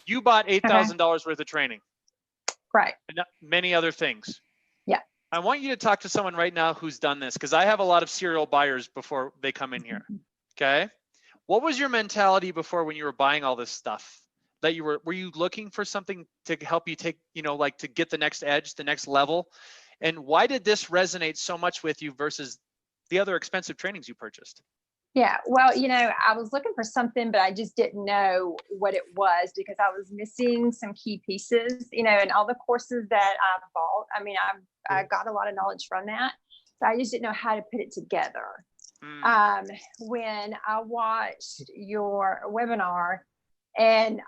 You bought $8,000 worth of training. Right. And many other things. Yeah. I want you to talk to someone right now who's done this, because I have a lot of serial buyers before they come in here. Okay. What was your mentality before when you were buying all this stuff? That you were you looking for something to help you take, you know, like to get the next edge, the next level? And why did this resonate so much with you versus the other expensive trainings you purchased? Yeah, well, you know, I was looking for something, but I just didn't know what it was because I was missing some key pieces, you know, and all the courses that I bought. I mean, I got a lot of knowledge from that, but I just didn't know how to put it together. When I watched your webinar and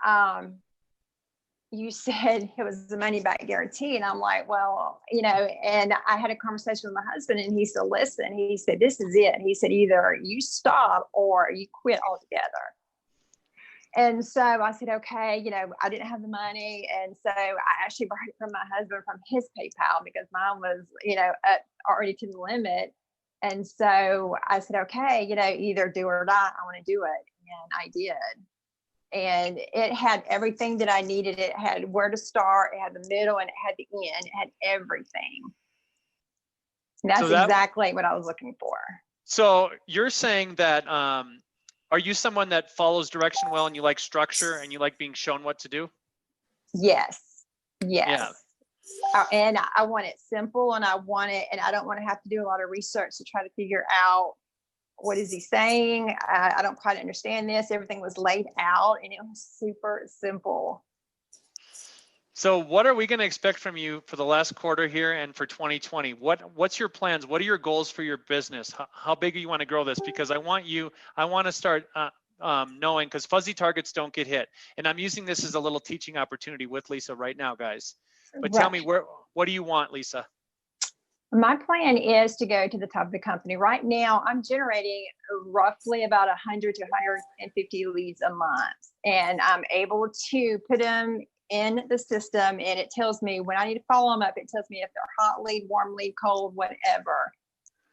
you said it was the money back guarantee. And I'm like, well, you know, and I had a conversation with my husband and he said, listen, he said, this is it. He said, either you stop or you quit altogether. And so I said, okay, you know, I didn't have the money. And so I actually borrowed it from my husband from his PayPal because mine was, you know, already to the limit. And so I said, okay, either do or die. I want to do it. And I did. And it had everything that I needed. It had where to start, it had the middle, and it had the end. It had everything. And that's exactly what I was looking for. So you're saying that, are you someone that follows direction well and you like structure and you like being shown what to do? Yes. Yeah. And I want it simple, and I don't want to have to do a lot of research to try to figure out what is he saying. I don't quite understand this. Everything was laid out and it was super simple. So what are we going to expect from you for the last quarter here and for 2020? What's your plans? What are your goals for your business? How big do you want to grow this? Because I want to start knowing, because fuzzy targets don't get hit. And I'm using this as a little teaching opportunity with Lisa right now, guys. But tell me, what do you want, Lisa? My plan is to go to the top of the company. Right now, I'm generating roughly about 100 to 150 leads a month. And I'm able to put them in the system, and it tells me when I need to follow them up. It tells me if they're hot lead, warm lead, cold, whatever.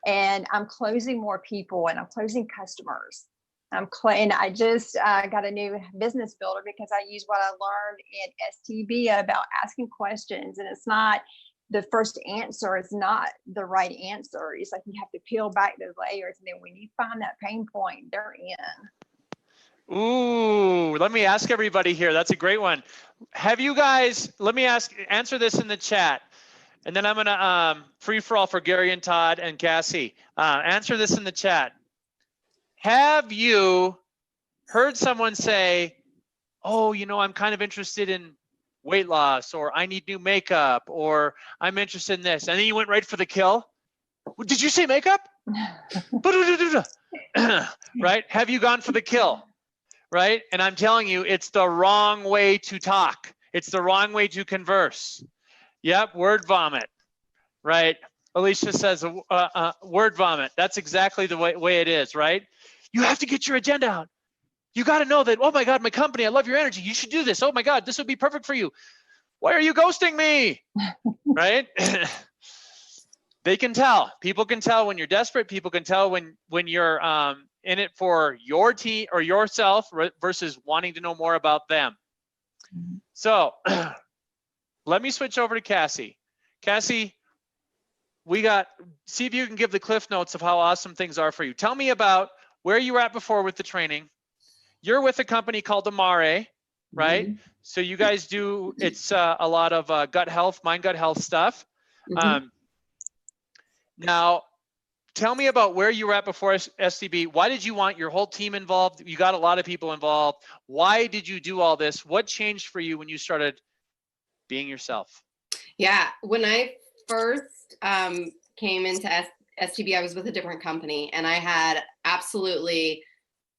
And I'm closing more people, and I'm closing customers. And I just got a new business builder because I use what I learned in STB about asking questions. And it's not the first answer is not the right answer. It's like you have to peel back those layers. And then when you find that pain point, they're in. Ooh, let me ask everybody here. That's a great one. Have you guys, answer this in the chat. And then I'm going to free for all for Gary and Todd and Cassie. Answer this in the chat. Have you heard someone say, oh, I'm kind of interested in weight loss, or I need new makeup, or I'm interested in this, and then you went right for the kill? Did you say makeup? Right? Have you gone for the kill? Right? And I'm telling you, it's the wrong way to talk. It's the wrong way to converse. Yep, word vomit. Right? Alicia says word vomit. That's exactly the way it is, right? You have to get your agenda out. You got to know that, oh my God, my company, I love your energy. You should do this. Oh my God, this would be perfect for you. Why are you ghosting me? Right? They can tell. People can tell when you're desperate. People can tell when you're in it for your team or yourself versus wanting to know more about them. So let me switch over to Cassie. Cassie, see if you can give the cliff notes of how awesome things are for you. Tell me about where you were at before with the training. You're with a company called Amare, right? Mm-hmm. So you guys do, it's a lot of mind gut health stuff. Mm-hmm. Now, tell me about where you were at before STB. Why did you want your whole team involved? You got a lot of people involved. Why did you do all this? What changed for you when you started being yourself? Yeah, when I first came into STB, I was with a different company, and I had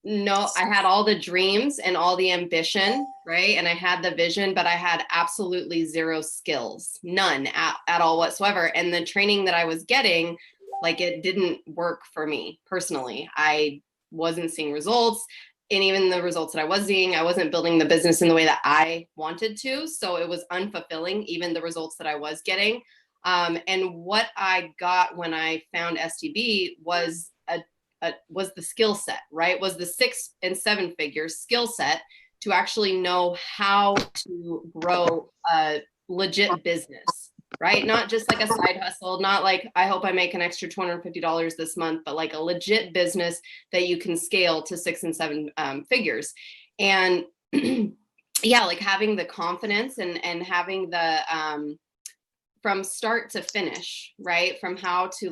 I had all the dreams and all the ambition, right? And I had the vision, but I had absolutely zero skills, none at all whatsoever. And the training that I was getting, it didn't work for me personally. I wasn't seeing results. And even the results that I was seeing, I wasn't building the business in the way that I wanted to. So it was unfulfilling, even the results that I was getting. And what I got when I found STB was the skill set, right? Was the 6 and 7 figure skill set to actually know how to grow a legit business, right? Not just like a side hustle, not like, I hope I make an extra $250 this month, but like a legit business that you can scale to 6 and 7 figures. And yeah, like having the confidence and having the, from start to finish, right? From how to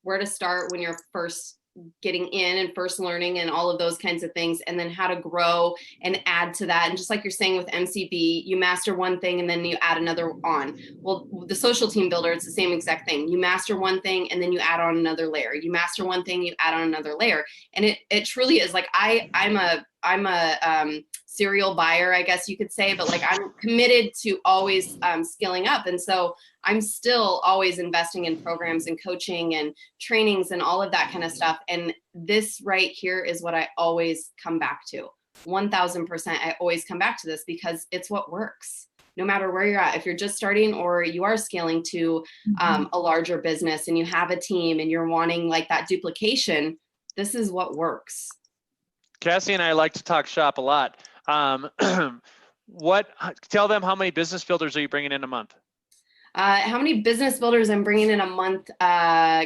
where to start when you're first getting in and first learning and all of those kinds of things, and then how to grow and add to that. And just like you're saying with MCB, you master one thing and then you add another on. Well, the social team builder, it's the same exact thing. You master one thing and then you add on another layer. You master one thing, you add on another layer. And it truly is like, I'm a serial buyer, I guess you could say, but I'm committed to always skilling up. And so I'm still always investing in programs and coaching and trainings and all of that kind of stuff. And this right here is what I always come back to. 1000%. I always come back to this because it's what works. no matter where you're at, if you're just starting or you are scaling to a larger business and you have a team and you're wanting like that duplication, this is what works. Cassie and I like to talk shop a lot. Tell them how many business builders are you bringing in a month? How many business builders I'm bringing in a month?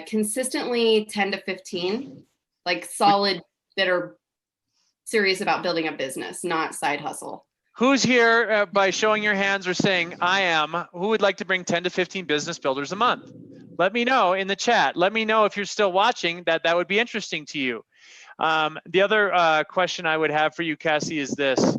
Consistently 10 to 15, like solid that are serious about building a business, not side hustle. Who's here by showing your hands or saying, I am, who would like to bring 10 to 15 business builders a month? Let me know in the chat. Let me know if you're still watching, that would be interesting to you. The other question I would have for you, Cassie, is this.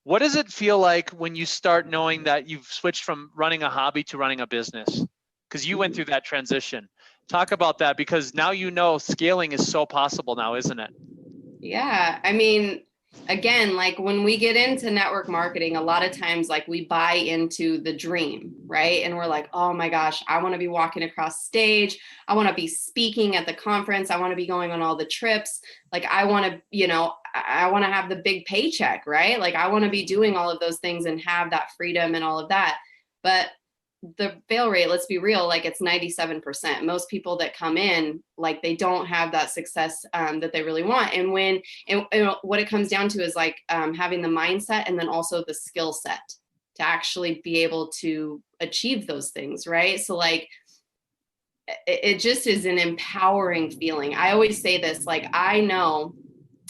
What does it feel like when you start knowing that you've switched from running a hobby to running a business? Because you went through that transition. Talk about that, because now you know scaling is so possible now, isn't it? Yeah, I mean, again, like when we get into network marketing, a lot of times like we buy into the dream, right? And we're like, oh my gosh, I want to be walking across stage. I want to be speaking at the conference. I want to be going on all the trips. Like I want to, you know, I want to have the big paycheck, right? Like I want to be doing all of those things and have that freedom and all of that. But the fail rate, let's be real, like it's 97%. Most people that come in, like they don't have that success that they really want. And what it comes down to is like having the mindset and then also the skill set to actually be able to achieve those things, right? So like, it just is an empowering feeling. I always say this, like I know,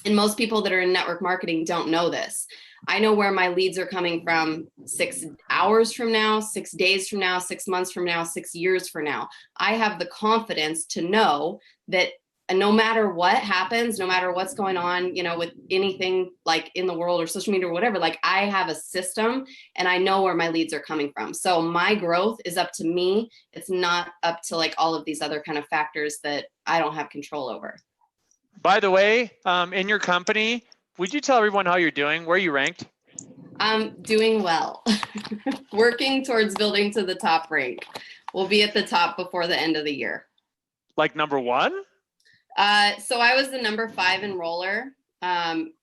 and most people that are in network marketing don't know this, I know where my leads are coming from 6 hours from now, 6 days from now, 6 months from now, 6 years from now. I have the confidence to know that no matter what happens, no matter what's going on, you know, with anything like in the world or social media or whatever, like I have a system and I know where my leads are coming from. So my growth is up to me. It's not up to like all of these other kind of factors that I don't have control over. By the way, in your company, would you tell everyone how you're doing? Where are you ranked? I'm doing well. Working towards building to the top rank. We'll be at the top before the end of the year. Like number 1? So I was the number 5 enroller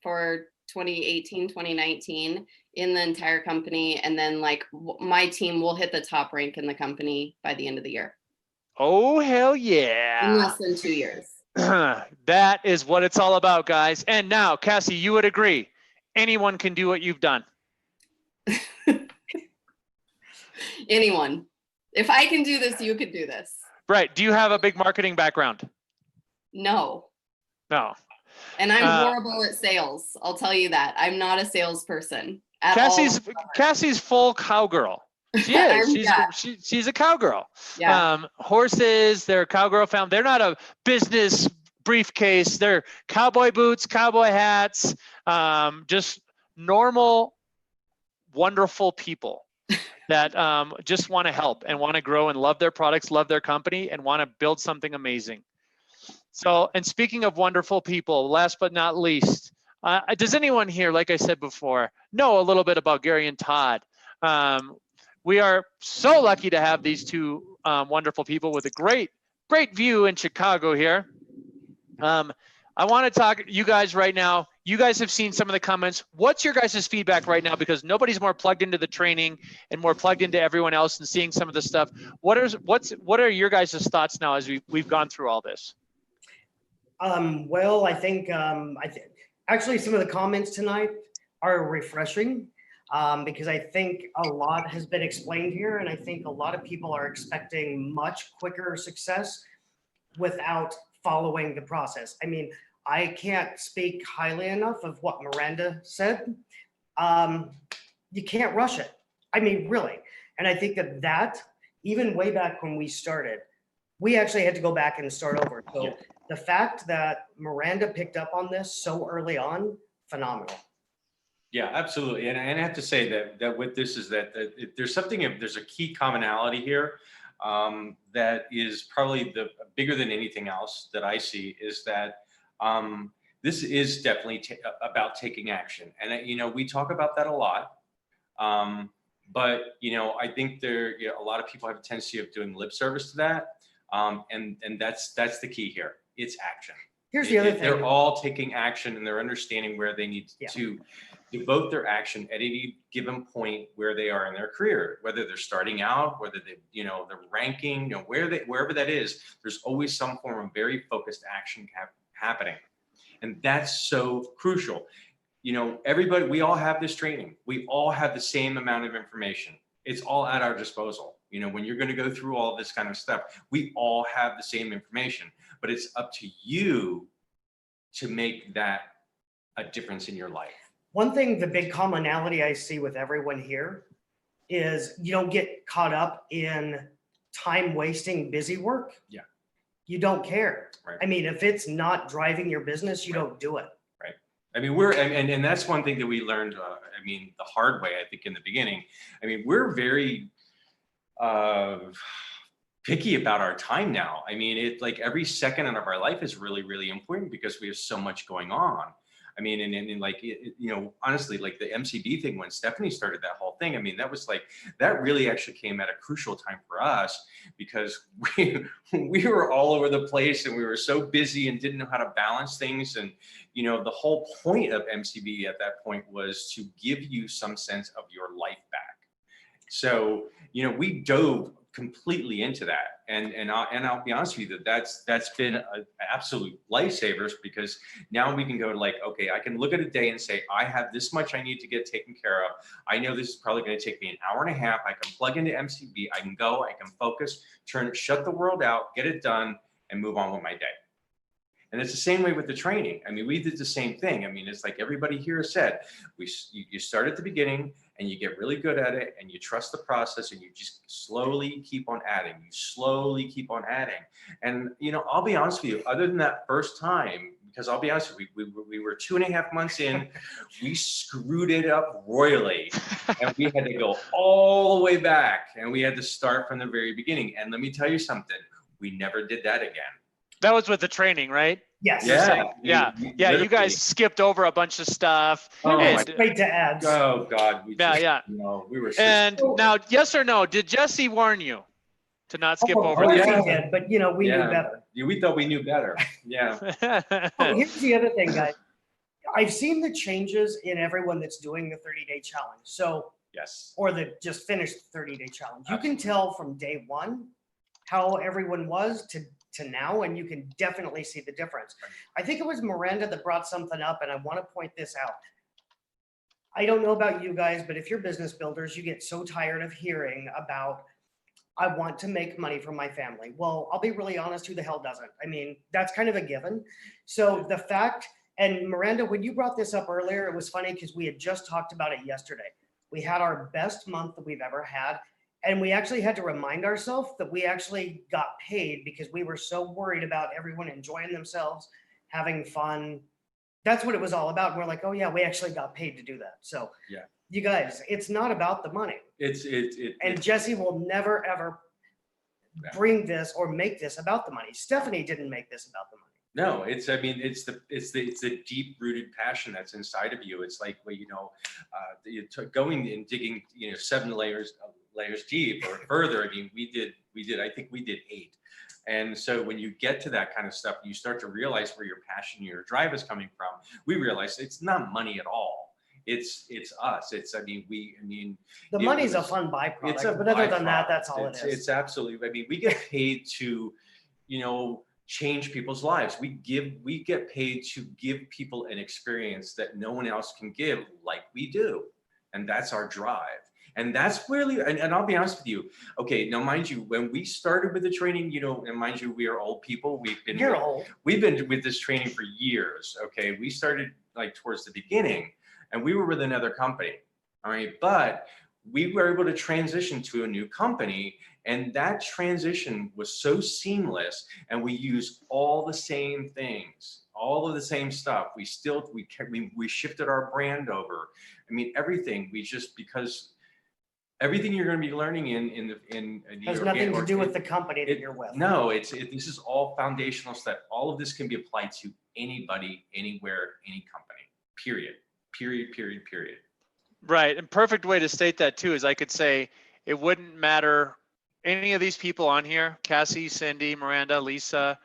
for 2018, 2019 in the entire company. And then like my team will hit the top rank in the company by the end of the year. Oh, hell yeah. In less than 2 years. That is what it's all about, guys. And now, Cassie, you would agree, anyone can do what you've done. Anyone. If I can do this, you could do this. Right. Do you have a big marketing background? No. No. And I'm horrible at sales. I'll tell you that. I'm not a salesperson at Cassie's all. Cassie's full cowgirl. She is. She's a cowgirl. Yeah. Horses, they're a cowgirl family. They're not a business briefcase. They're cowboy boots, cowboy hats, just normal, wonderful people that just want to help and want to grow and love their products, love their company, and want to build something amazing. So, and speaking of wonderful people, last but not least, does anyone here, like I said before, know a little bit about Gary and Todd? We are so lucky to have these two wonderful people with a great view in Chicago here. I want to talk you guys right now. You guys have seen some of the comments. What's your guys' feedback right now? Because nobody's more plugged into the training and more plugged into everyone else and seeing some of the stuff. What are your guys' thoughts now as we've gone through all this? Well, I think actually some of the comments tonight are refreshing. Because I think a lot has been explained here, and I think a lot of people are expecting much quicker success without following the process. I mean, I can't speak highly enough of what Miranda said. You can't rush it. I mean, really. And I think that even way back when we started, we actually had to go back and start over. So the fact that Miranda picked up on this so early on, phenomenal. Yeah, absolutely. And I have to say that with this is that there's a key commonality here that is probably bigger than anything else that I see, is that this is definitely about taking action. And you know, we talk about that a lot, but you know, I think a lot of people have a tendency of doing lip service to that, and that's the key here. It's action. Here's the other thing. They're all taking action and they're understanding where they need to devote their action at any given point where they are in their career, whether they're starting out, whether they, they're ranking, wherever that is, there's always some form of very focused action happening. And that's so crucial. Everybody, we all have this training. We all have the same amount of information. It's all at our disposal. When you're going to go through all this kind of stuff, we all have the same information, but it's up to you to make that a difference in your life. One thing, the big commonality I see with everyone here is you don't get caught up in time wasting busy work. Yeah. You don't care. Right. I mean, if it's not driving your business, you don't do it. Right. I mean, and that's one thing that we learned, the hard way, I think, in the beginning. I mean, we're very picky about our time now. I mean, it's like every second of our life is really, really important because we have so much going on. I mean, and like, honestly, like the MCB thing, when Stephanie started that whole thing, I mean, that really actually came at a crucial time for us because we were all over the place and we were so busy and didn't know how to balance things. And, the whole point of MCB at that point was to give you some sense of your life back. So, we dove completely into that. And I'll be honest with you that's been an absolute lifesavers because now we can go to like, okay, I can look at a day and say, I have this much I need to get taken care of. I know this is probably going to take me an hour and a half. I can plug into MCB. I can go, I can focus, shut the world out, get it done and move on with my day. And it's the same way with the training. I mean, we did the same thing. I mean, it's like everybody here said, you start at the beginning and you get really good at it and you trust the process and you just slowly keep on adding. You slowly keep on adding. And, I'll be honest with you, other than that first time, because I'll be honest with you, we were 2.5 months in, we screwed it up royally and we had to go all the way back and we had to start from the very beginning. And let me tell you something, we never did that again. That was with the training, right? Yes. Yeah. You guys skipped over a bunch of stuff. Straight to ads. Oh God. We were. And now, yes or no? Did Jesse warn you to not skip over? He did, but we knew better. We thought we knew better. Yeah. Here's the other thing, guys. I've seen the changes in everyone that's doing the 30-day challenge. So yes, or that just finished the 30-day challenge. You can tell from day one how everyone was to now, and you can definitely see the difference. I think it was Miranda that brought something up, and I want to point this out. I don't know about you guys, but if you're business builders, you get so tired of hearing about, I want to make money for my family. Well, I'll be really honest, who the hell doesn't? I mean, that's kind of a given. So the fact, and Miranda, when you brought this up earlier, it was funny because we had just talked about it yesterday. We had our best month that we've ever had. And we actually had to remind ourselves that we actually got paid because we were so worried about everyone enjoying themselves, having fun. That's what it was all about. And we're like, oh yeah, we actually got paid to do that. So yeah, you guys, it's not about the money. And Jesse will never, ever bring this or make this about the money. Stephanie didn't make this about the money. No, it's the deep rooted passion that's inside of you. It's like, going and digging, 7 layers deep or further. I mean, I think we did 8. And so when you get to that kind of stuff, you start to realize where your passion, your drive is coming from. We realize it's not money at all. It's us. The money's a fun byproduct, but other than that, that's all it is. It's absolutely, we get paid to, change people's lives. We get paid to give people an experience that no one else can give like we do. And that's our drive. And that's really, and I'll be honest with you. Okay, now mind you, when we started with the training, and mind you, we are old people. We've been with this training for years. Okay, we started like towards the beginning, and we were with another company. All right, but we were able to transition to a new company, and that transition was so seamless, and we used all the same things, all of the same stuff. We shifted our brand over. I mean, everything. Because everything you're going to be learning in has nothing to do with the company that you're with. No, this is all foundational stuff. All of this can be applied to anybody, anywhere, any company. Period. Right. And perfect way to state that too is I could say it wouldn't matter any of these people on here, Cassie, Cindy, Miranda, Lisa,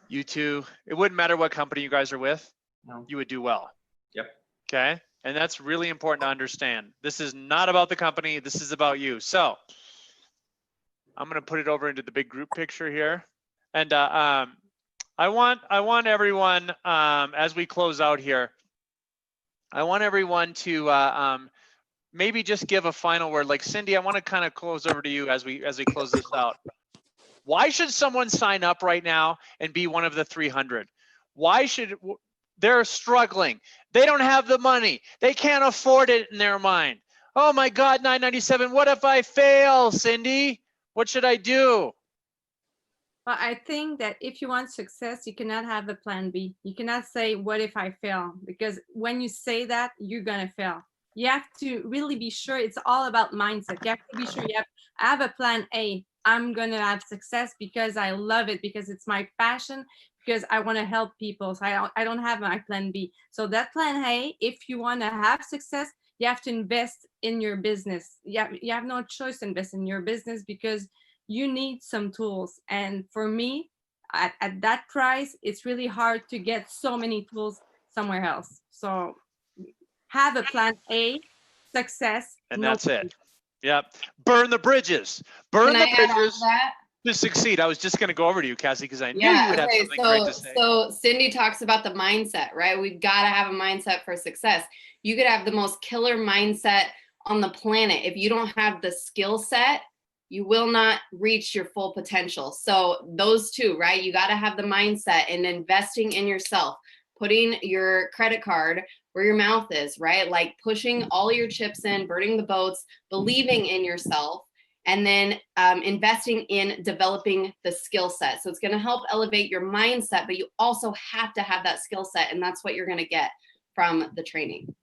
you two, it wouldn't matter what company you guys are with. No. You would do well. Yep. Okay. And that's really important to understand. This is not about the company. This is about you. So I'm going to put it over into the big group picture here. And I want everyone, as we close out here, I want everyone to maybe just give a final word. Like Cindy, I want to kind of close over to you as we close this out. Why should someone sign up right now and be one of the 300? Why should they're struggling? They don't have the money. They can't afford it in their mind. Oh my God, 997. What if I fail, Cindy? What should I do? Well, I think that if you want success, you cannot have a plan B. You cannot say, what if I fail? Because when you say that, you're going to fail. You have to really be sure. It's all about mindset. You have to be sure you have a plan A. I'm going to have success because I love it, because it's my passion, because I want to help people. So I don't have my plan B. So that plan A, if you want to have success, you have to invest in your business. You have no choice to invest in your business, because you need some tools. And for me, at that price, it's really hard to get so many tools somewhere else. So have a plan A, success. And that's it. Yep. Burn the bridges. Burn the bridges to succeed. I was just going to go over to you, Cassie, because I knew you would have something great to say. So Cindy talks about the mindset, right? We've got to have a mindset for success. You could have the most killer mindset on the planet. If you don't have the skill set, you will not reach your full potential. So those two, right? You got to have the mindset and investing in yourself, putting your credit card where your mouth is, right? Like pushing all your chips in, burning the boats, believing in yourself, and then investing in developing the skill set. So it's going to help elevate your mindset, but you also have to have that skill set. And that's what you're going to get from the training.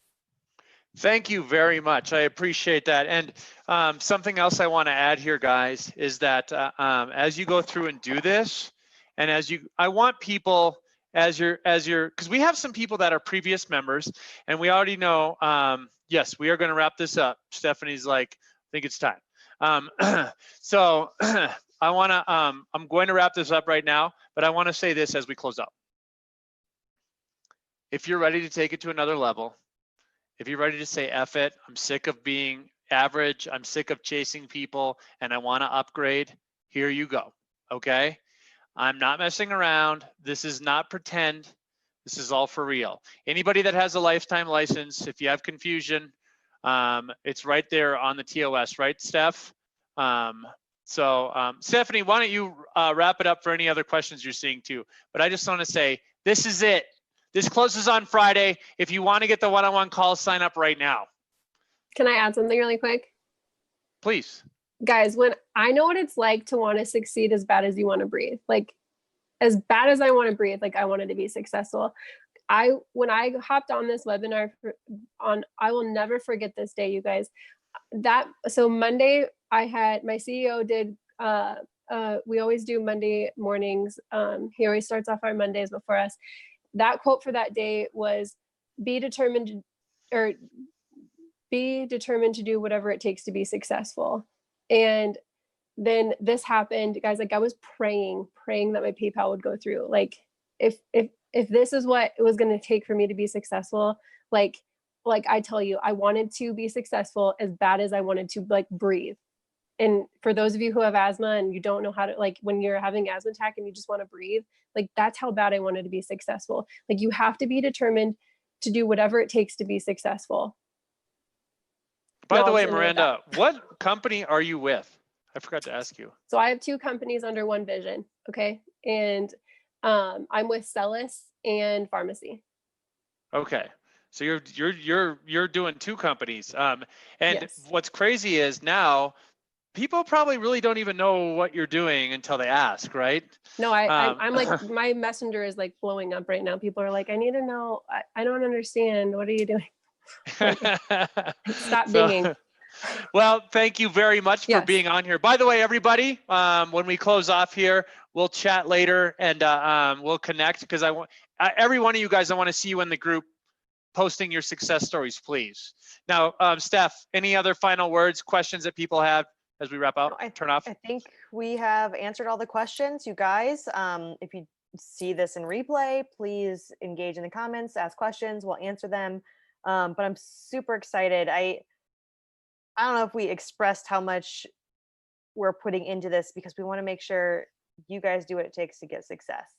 Thank you very much. I appreciate that. And something else I want to add here, guys, is that as you go through and do this, and I want people because we have some people that are previous members, and we already know, yes, we are going to wrap this up. Stephanie's like, I think it's time. So I'm going to wrap this up right now, but I want to say this as we close out. If you're ready to take it to another level, if you're ready to say, F it, I'm sick of being average, I'm sick of chasing people, and I want to upgrade, here you go, okay? I'm not messing around. This is not pretend. This is all for real. Anybody that has a lifetime license, if you have confusion, it's right there on the TOS, right, Steph? Stephanie, why don't you wrap it up for any other questions you're seeing too? But I just want to say, this is it. This closes on Friday. If you want to get the one-on-one call, sign up right now. Can I add something really quick? Please. Guys, when I know what it's like to want to succeed as bad as you want to breathe, like as bad as I want to breathe, like I wanted to be successful. When I hopped on this webinar I will never forget this day, you guys. So Monday I had my CEO did, we always do Monday mornings. He always starts off our Mondays before us. That quote for that day was, be determined to do whatever it takes to be successful. And then this happened, guys. Like I was praying that my PayPal would go through. Like if this is what it was going to take for me to be successful, like I tell you, I wanted to be successful as bad as I wanted to like breathe. And for those of you who have asthma and you don't know how to, like when you're having asthma attack and you just want to breathe, like that's how bad I wanted to be successful. Like you have to be determined to do whatever it takes to be successful. By the way, Miranda, what company are you with? I forgot to ask you. So I have two companies under one vision. Okay. And I'm with Celis and Pharmacy. Okay. So you're doing two companies. And yes. What's crazy is now people probably really don't even know what you're doing until they ask, right? No, I'm like, my messenger is like blowing up right now. People are like, I need to know. I don't understand. What are you doing? Stop dinging. Well, thank you very much for being on here. By the way, everybody, when we close off here, we'll chat later and we'll connect because I want every one of you guys, I want to see you in the group posting your success stories, please. Now, Steph, any other final words, questions that people have as we wrap up? Turn off. I think we have answered all the questions, you guys. If you see this in replay, please engage in the comments, ask questions, we'll answer them. But I'm super excited. I don't know if we expressed how much we're putting into this because we want to make sure you guys do what it takes to get success,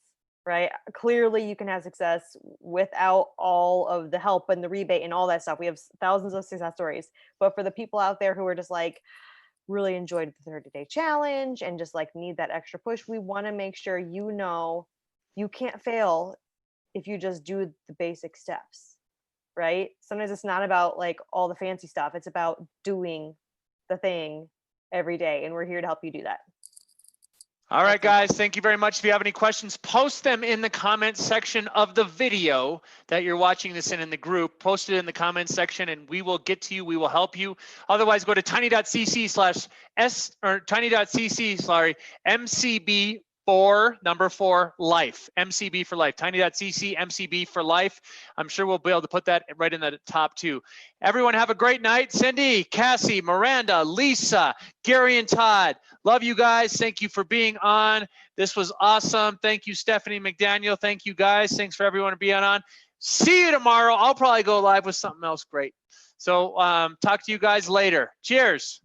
right? Clearly you can have success without all of the help and the rebate and all that stuff. We have thousands of success stories, but for the people out there who are just like really enjoyed the 30-day challenge and just like need that extra push, we want to make sure you know you can't fail if you just do the basic steps, right? Sometimes it's not about like all the fancy stuff. It's about doing the thing every day. And we're here to help you do that. All right, guys, thank you very much. If you have any questions, post them in the comments section of the video that you're watching this in the group. Post it in the comments section and we will get to you. We will help you. Otherwise, go to tiny.cc/MCB4 life. MCB for life. Tiny.cc MCB for life. I'm sure we'll be able to put that right in the top too. Everyone have a great night. Cindy, Cassie, Miranda, Lisa, Gary, and Todd. Love you guys. Thank you for being on. This was awesome. Thank you, Stephanie McDaniel. Thank you, guys. Thanks for everyone being on. See you tomorrow. I'll probably go live with something else great. So talk to you guys later. Cheers.